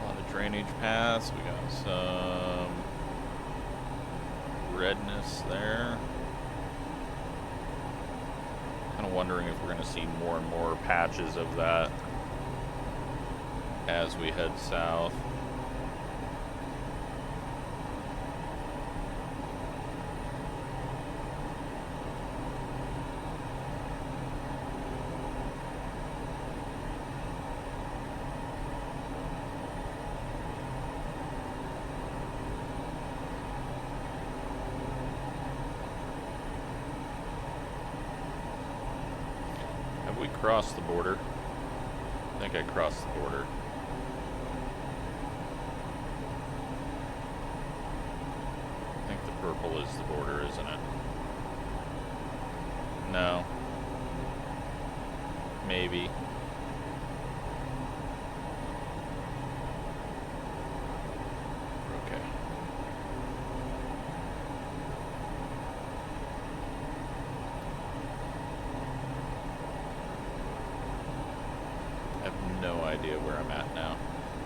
Speaker 1: A lot of drainage paths. We got some redness there. Kind of wondering if we're going to see more and more patches of that as we head south. Have we crossed the border? I think I crossed the border. Purple is the border, isn't it? No. Maybe. Okay. I have no idea where I'm at now.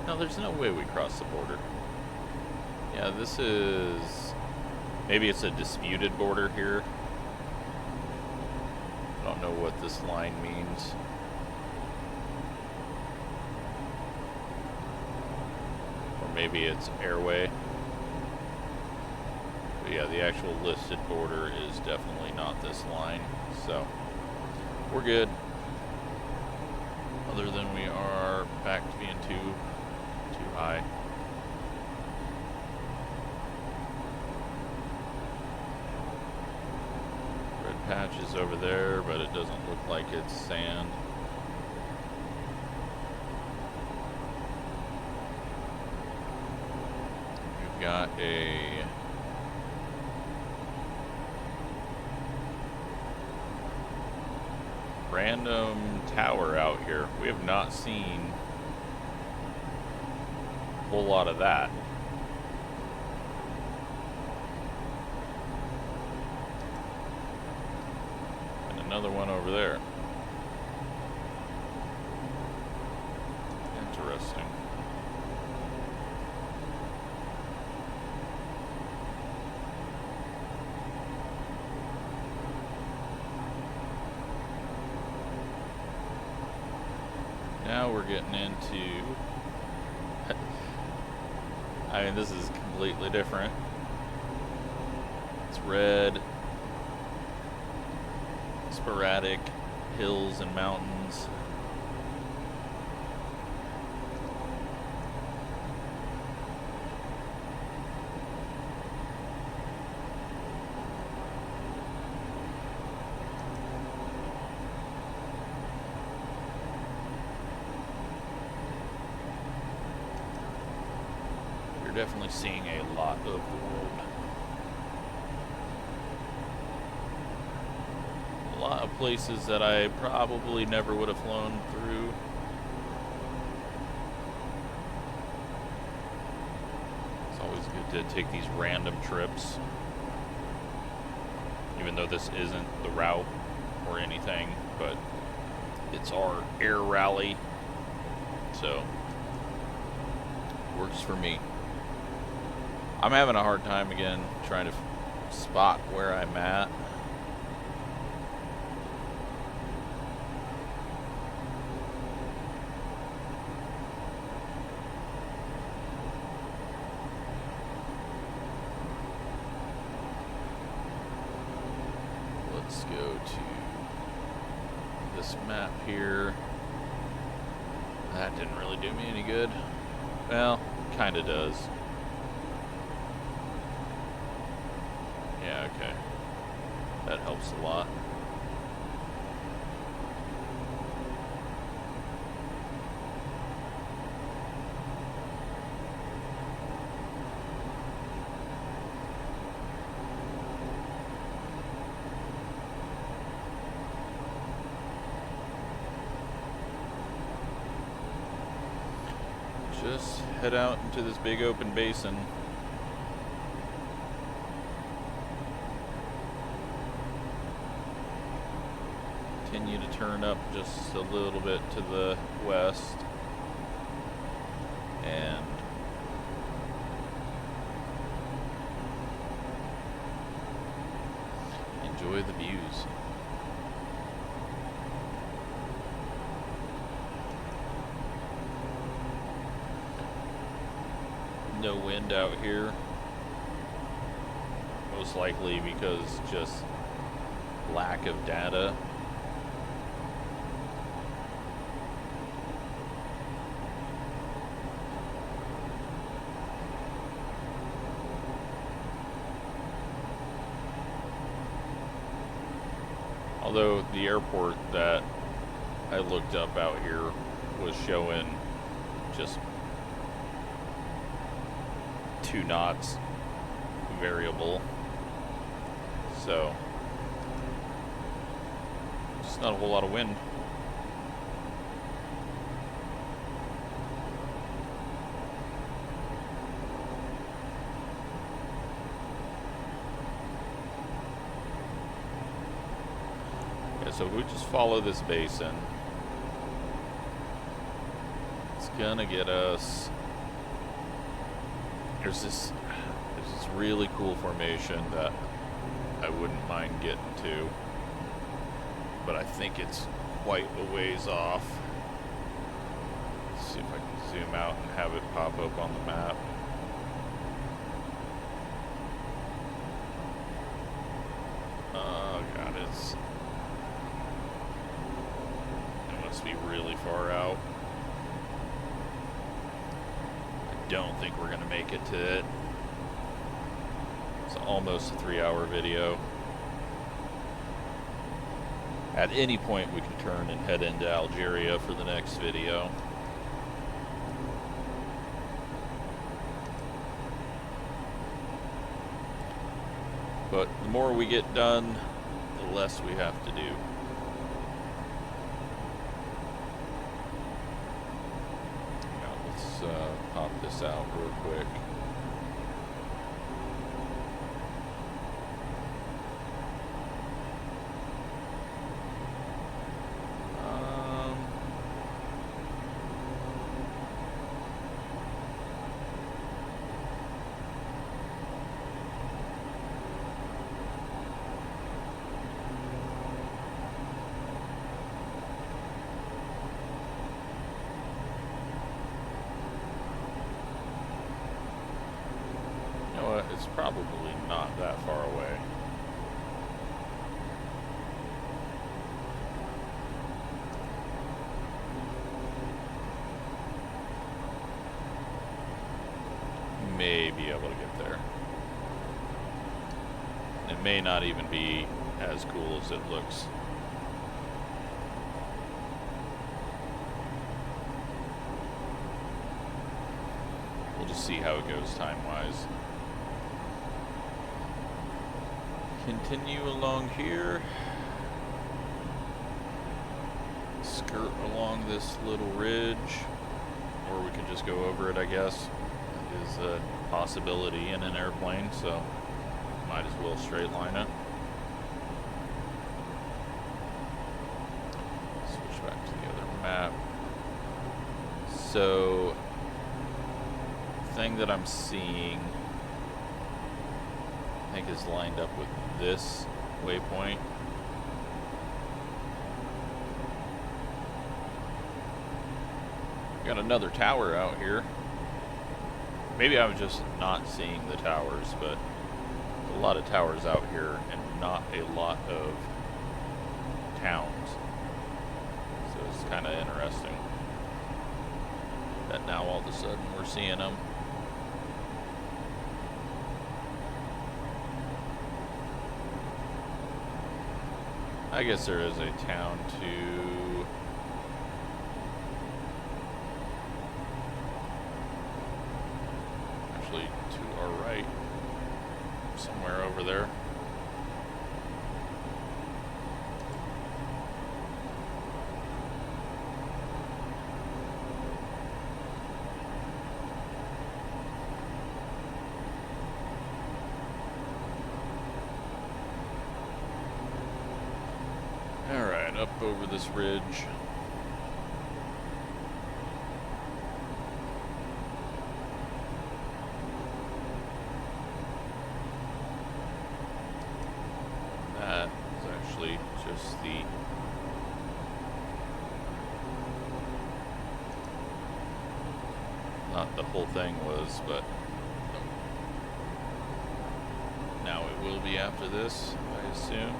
Speaker 1: No, there's no way we cross the border. Yeah, this is... Maybe it's a disputed border here. I don't know what this line means. Or maybe it's airway. But yeah, the actual listed border is definitely not this line. So we're good. Other than we are back to being too high. Red patch is over there, but it doesn't look like it's sand. We've got a random tower out here. We have not seen a whole lot of that. And another one over there. Interesting. Now we're getting into, I mean, this is completely different. It's red, sporadic hills and mountains. Definitely seeing a lot of the world. A lot of places that I probably never would have flown through. It's always good to take these random trips, even though this isn't the route or anything, but it's our air rally, so works for me. I'm having a hard time again trying to spot where I'm at. Let's go to this map here. That didn't really do me any good. Well, kinda does. Yeah, okay. That helps a lot. Just head out into this big open basin. Continue to turn up just a little bit to the west and enjoy the views. No wind out here, most likely because just lack of data. Although the airport that I looked up out here was showing just 2 knots variable, so just not a whole lot of wind. So we just follow this basin. It's gonna get us. There's this really cool formation that I wouldn't mind getting to. but I think it's quite a ways off. Let's see if I can zoom out and have it pop up on the map. Oh god, it must be really far out. I don't think we're gonna make it to it. It's almost a 3-hour video. At any point we can turn and head into Algeria for the next video. But the more we get done, the less we have to do. Now let's pop this out real quick. It's probably not that far away. May be able to get there. It may not even be as cool as it looks. We'll just see how it goes time-wise. Continue along here. Skirt along this little ridge. Or we could just go over it, I guess. It is a possibility in an airplane, so might as well straight line it. Switch back to the other map. So, the thing that I'm seeing, I think, is lined up with this waypoint. Got another tower out here. Maybe I was just not seeing the towers, but a lot of towers out here and not a lot of towns. So it's kind of interesting that now all of a sudden we're seeing them. I guess there is a town to actually to our right, somewhere over there. Up over this ridge. That is actually just the not the whole thing was, but now it will be after this, I assume.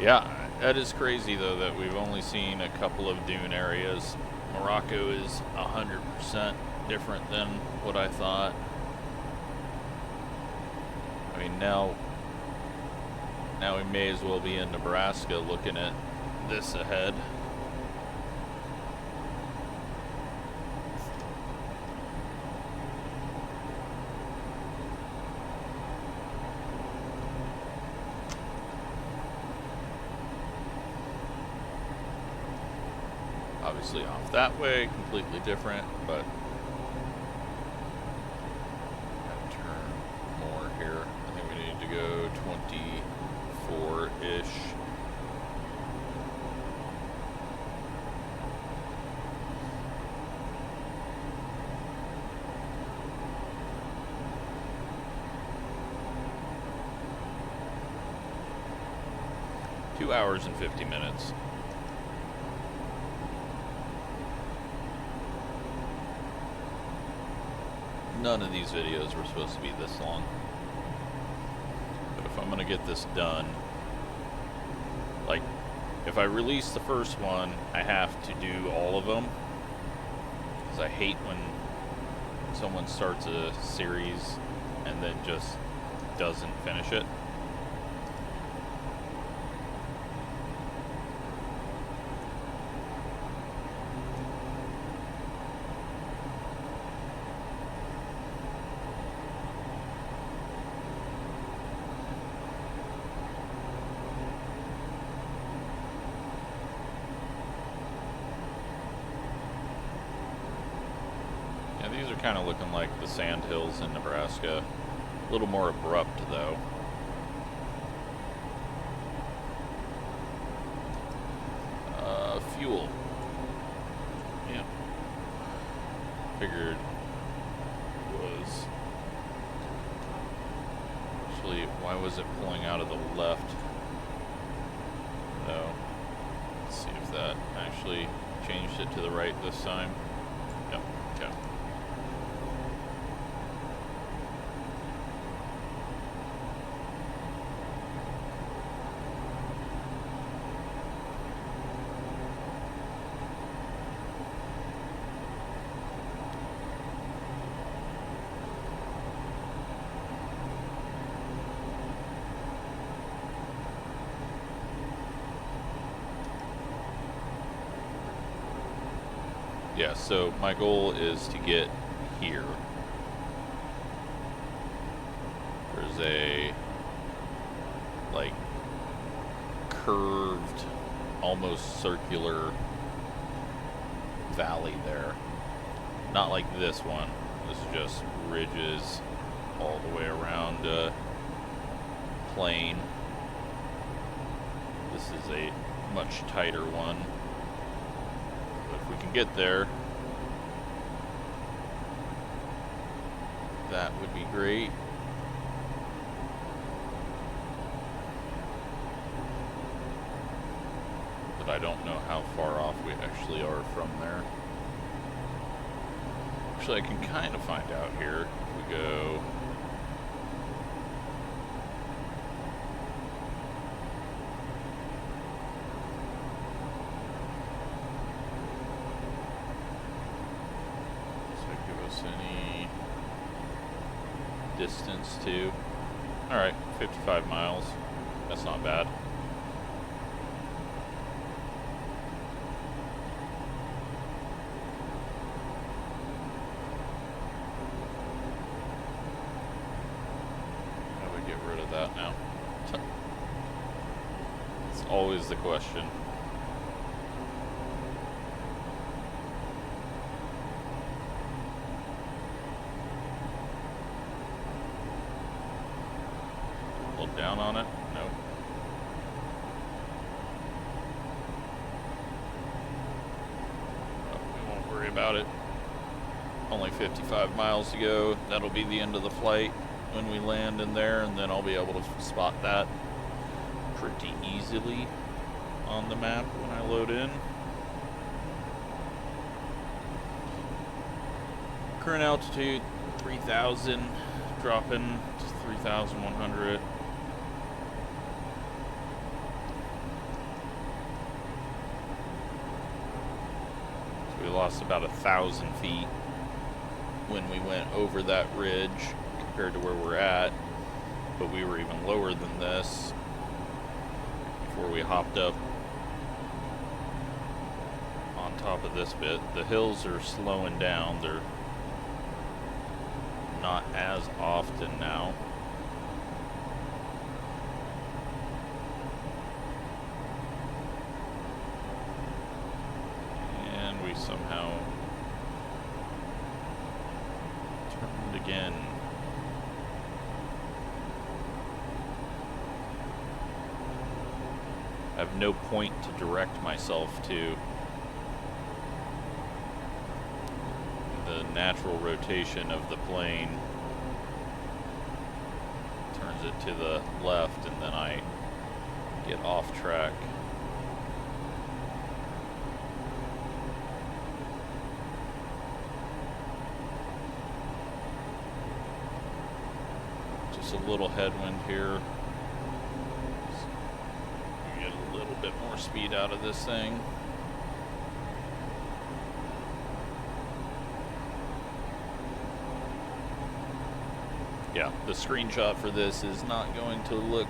Speaker 1: Yeah, that is crazy though that we've only seen a couple of dune areas. Morocco is 100% different than what I thought. I mean, now we may as well be in Nebraska looking at this ahead. Obviously off that way, completely different, but gotta turn more here. I think we need to go 24-ish. 2 hours and 50 minutes. None of these videos were supposed to be this long. But if I'm gonna get this done, like, if I release the first one, I have to do all of them. Because I hate when someone starts a series and then just doesn't finish it. These are kind of looking like the sand hills in Nebraska. A little more abrupt, though. Fuel. Yeah. Figured was... Actually, why was it pulling out of the left? No. Let's see if that actually changed it to the right this time. Yep. Okay. Yeah, so my goal is to get here. There's a, like, curved, almost circular valley there. Not like this one. This is just ridges all the way around plain. This is a much tighter one. If we can get there, that would be great. But I don't know how far off we actually are from there. Actually, I can kind of find out here if we go. Any distance to. Alright, 55 miles. That's not bad. How do we get rid of that now? It's always the question. Down on it? No. Oh, we won't worry about it. Only 55 miles to go. That'll be the end of the flight when we land in there, and then I'll be able to spot that pretty easily on the map when I load in. Current altitude 3,000, dropping to 3,100. We lost about 1,000 feet when we went over that ridge compared to where we're at, but we were even lower than this before we hopped up on top of this bit. The hills are slowing down. They're not as often now. Somehow turned again. I have no point to direct myself to. The natural rotation of the plane turns it to the left, and then I get off track. Just a little headwind here. Get a little bit more speed out of this thing. Yeah, the screenshot for this is not going to look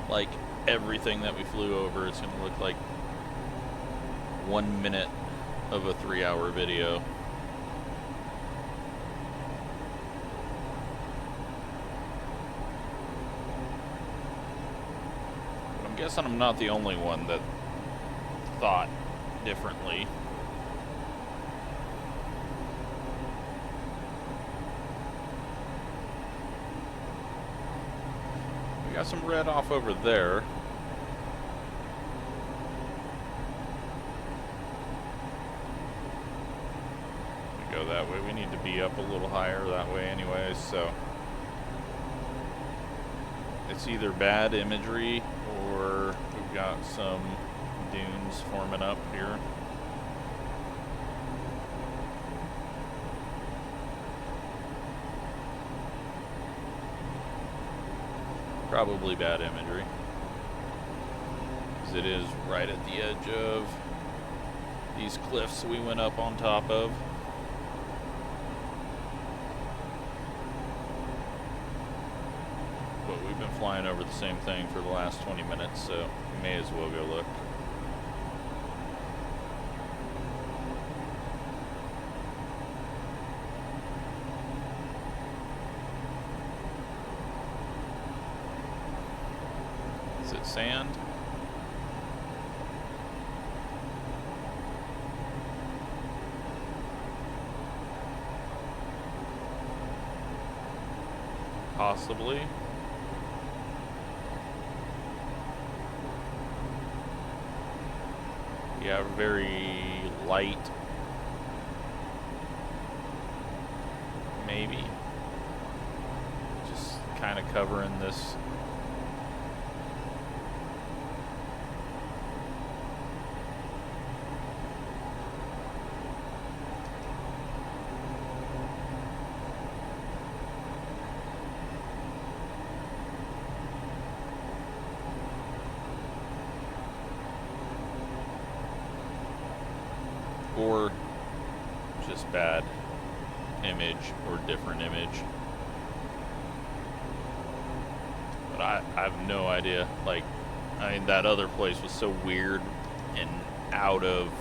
Speaker 1: like everything that we flew over. It's going to look like 1 minute of a 3-hour video. But I'm guessing I'm not the only one that thought differently. Got some red off over there. We go that way. We need to be up a little higher that way anyways, so it's either bad imagery or we've got some dunes forming up here. Probably bad imagery, because it is right at the edge of these cliffs we went up on top of. But we've been flying over the same thing for the last 20 minutes, so we may as well go look. Sand. Possibly. Yeah, very light. Maybe. Just kind of covering this. Or just bad image or different image. But I have no idea. Like, I mean, that other place was so weird and out of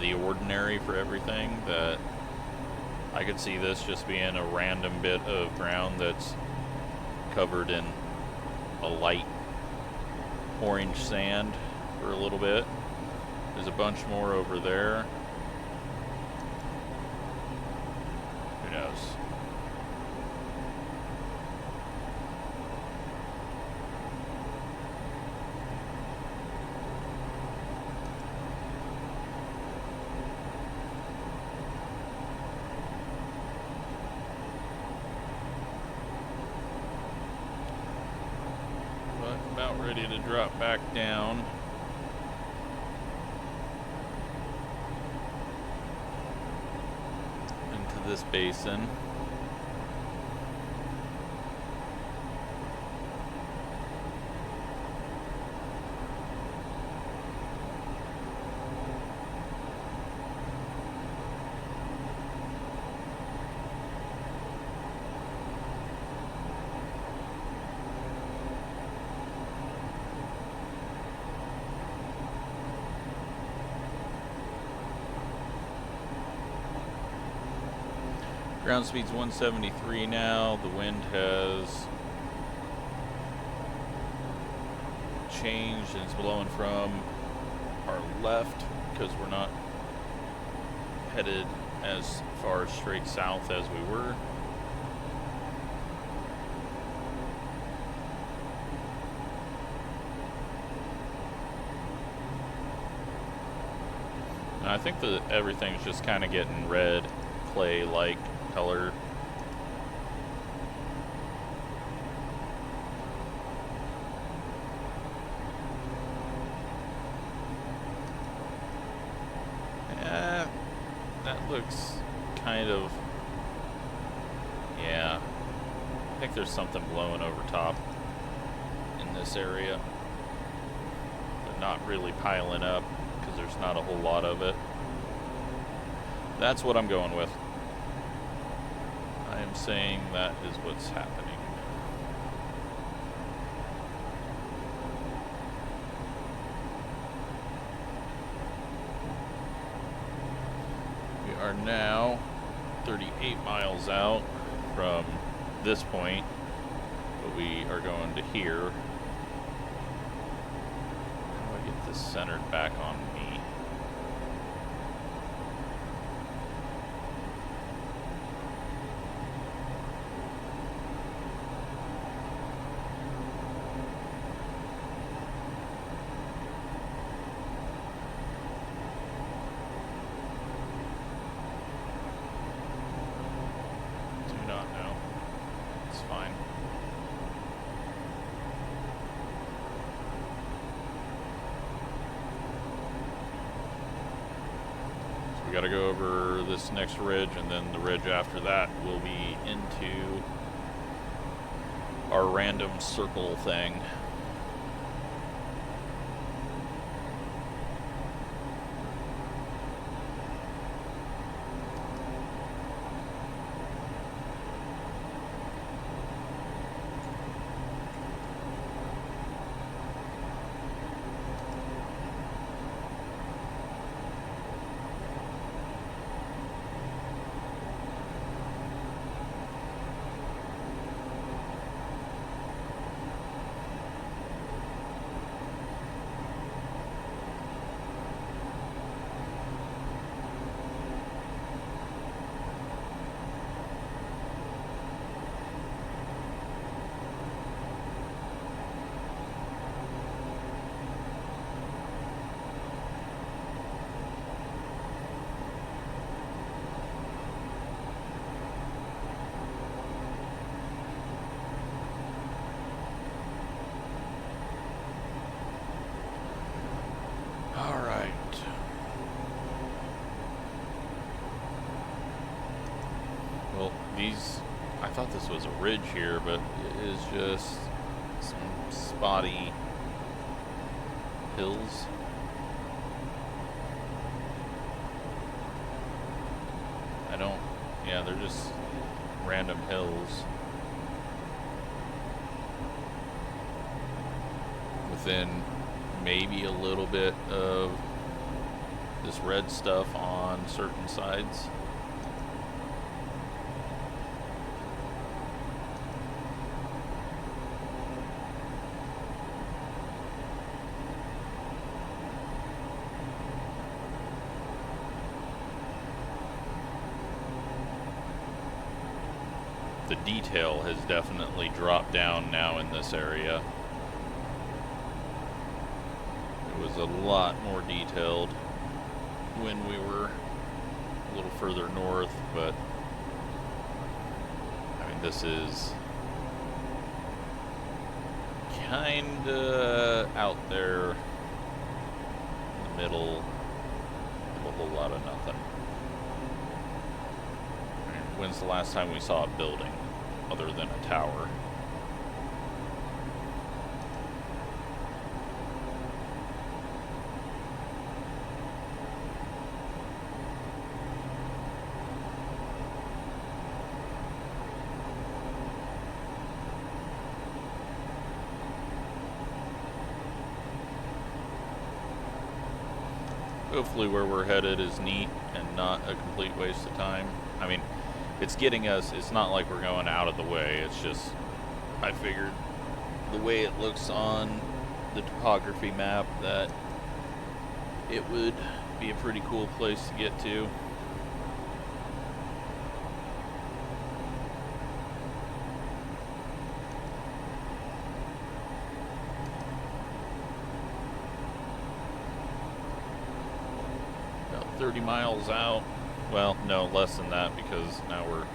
Speaker 1: the ordinary for everything that I could see this just being a random bit of ground that's covered in a light orange sand for a little bit. There's a bunch more over there. Who knows? But about ready to drop back down. This basin. Ground speed's 173 now. The wind has changed and it's blowing from our left because we're not headed as far straight south as we were. And I think that everything's just kind of getting red clay-like color. looks kind of, yeah, I think there's something blowing over top in this area, but not really piling up because there's not a whole lot of it. That's what I'm going with. I am saying that is what's happening. We are now 38 miles out from this point, but we are going to here. How do I get this centered back on me? We got to go over this next ridge, and then the ridge after that will be into our random circle thing. I thought this was a ridge here, but it is just some spotty hills. Yeah, they're just random hills within maybe a little bit of this red stuff on certain sides. The detail has definitely dropped down now in this area. It was a lot more detailed when we were a little further north, but I mean, this is kinda out there in the middle of a whole lot of nothing. When's the last time we saw a building other than a tower? Hopefully where we're headed is neat and not a complete waste of time. I mean, it's getting us, it's not like we're going out of the way, it's just, I figured the way it looks on the topography map that it would be a pretty cool place to get to. About 30 miles out. Well, no, less than that, because now we're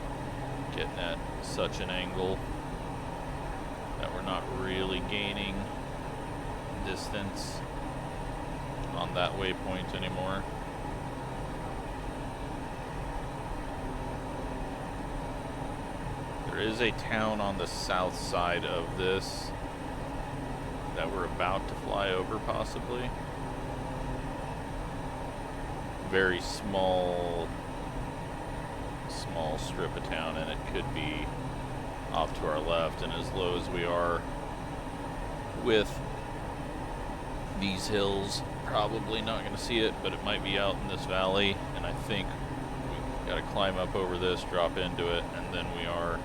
Speaker 1: getting at such an angle that we're not really gaining distance on that waypoint anymore. There is a town on the south side of this that we're about to fly over, possibly. Very small strip of town, and it could be off to our left. And as low as we are with these hills, probably not going to see it, but it might be out in this valley. And I think we got to climb up over this, drop into it, and then we are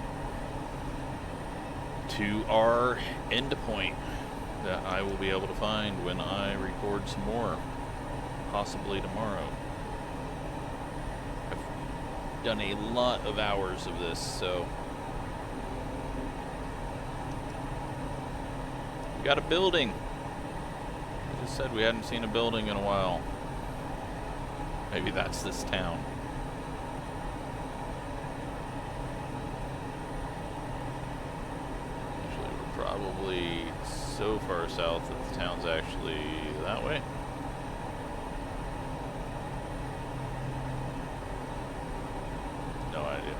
Speaker 1: to our end point that I will be able to find when I record some more, possibly tomorrow. I've done a lot of hours of this, so we got a building. I just said we hadn't seen a building in a while. Maybe that's this town. Actually, we're probably so far south that the town's actually that way. No idea.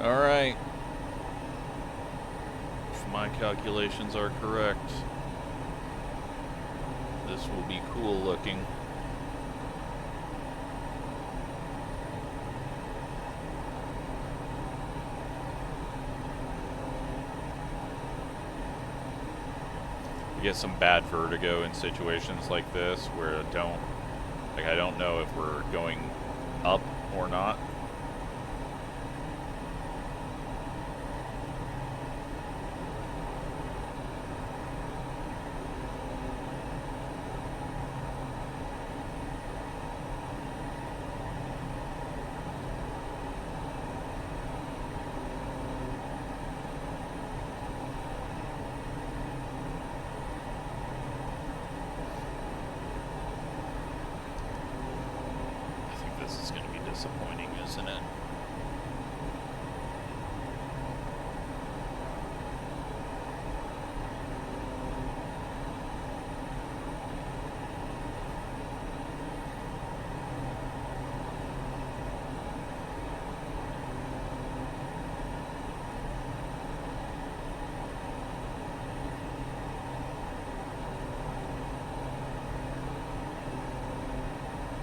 Speaker 1: Alright. If my calculations are correct, this will be cool looking. You get some bad vertigo in situations like this where I don't know if we're going up or not. Disappointing, isn't it?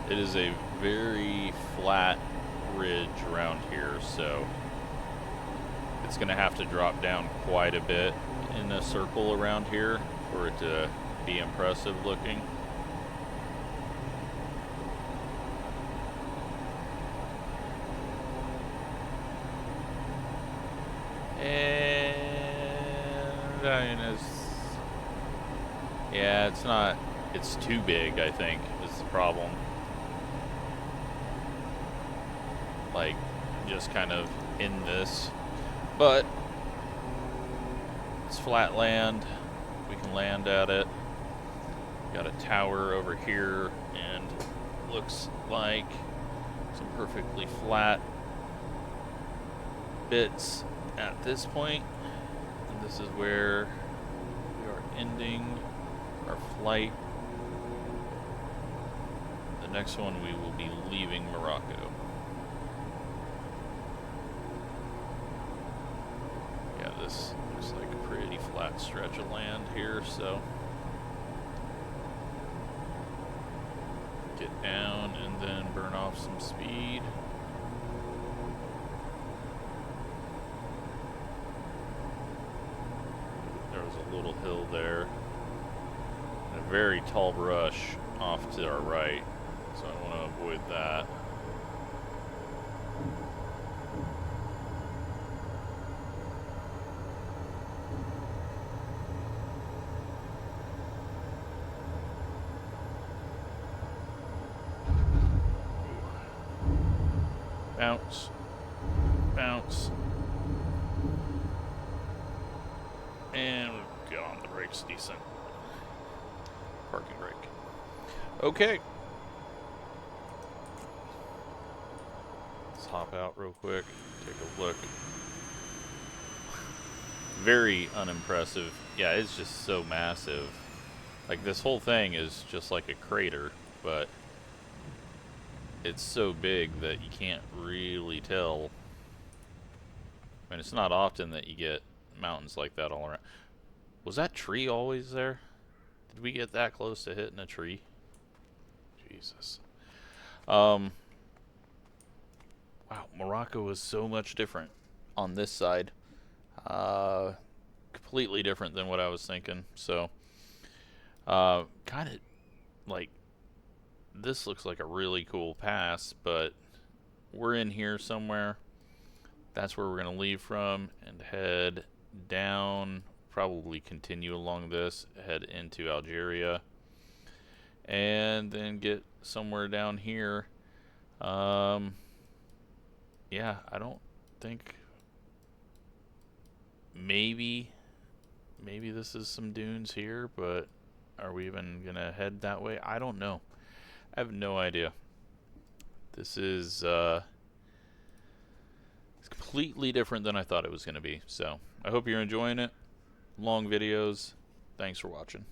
Speaker 1: It is a very flat ridge around here, so it's going to have to drop down quite a bit in a circle around here for it to be impressive looking. And I mean, yeah, it's too big, I think, is the problem. Like, just kind of in this, but it's flat land. We can land at it. Got a tower over here, and looks like some perfectly flat bits at this point. And this is where we are ending our flight. The next one we will be leaving Morocco. This looks like a pretty flat stretch of land here, so get down and then burn off some speed. There was a little hill there, and a very tall brush off to our right, so I want to avoid that. Bounce, bounce, and we'll get on the brakes decent. Parking brake. Okay. Let's hop out real quick, take a look. Very unimpressive. Yeah, it's just so massive. Like, this whole thing is just like a crater, but it's so big that you can't really tell. I mean, it's not often that you get mountains like that all around. Was that tree always there? Did we get that close to hitting a tree? Jesus. Wow, Morocco is so much different on this side. Completely different than what I was thinking. So, kind of like, this looks like a really cool pass, but we're in here somewhere. That's where we're going to leave from and head down, probably continue along this, head into Algeria, and then get somewhere down here. Yeah, I don't think, maybe this is some dunes here, but are we even going to head that way? I don't know. I have no idea. This is it's completely different than I thought it was going to be. So I hope you're enjoying it. Long videos. Thanks for watching.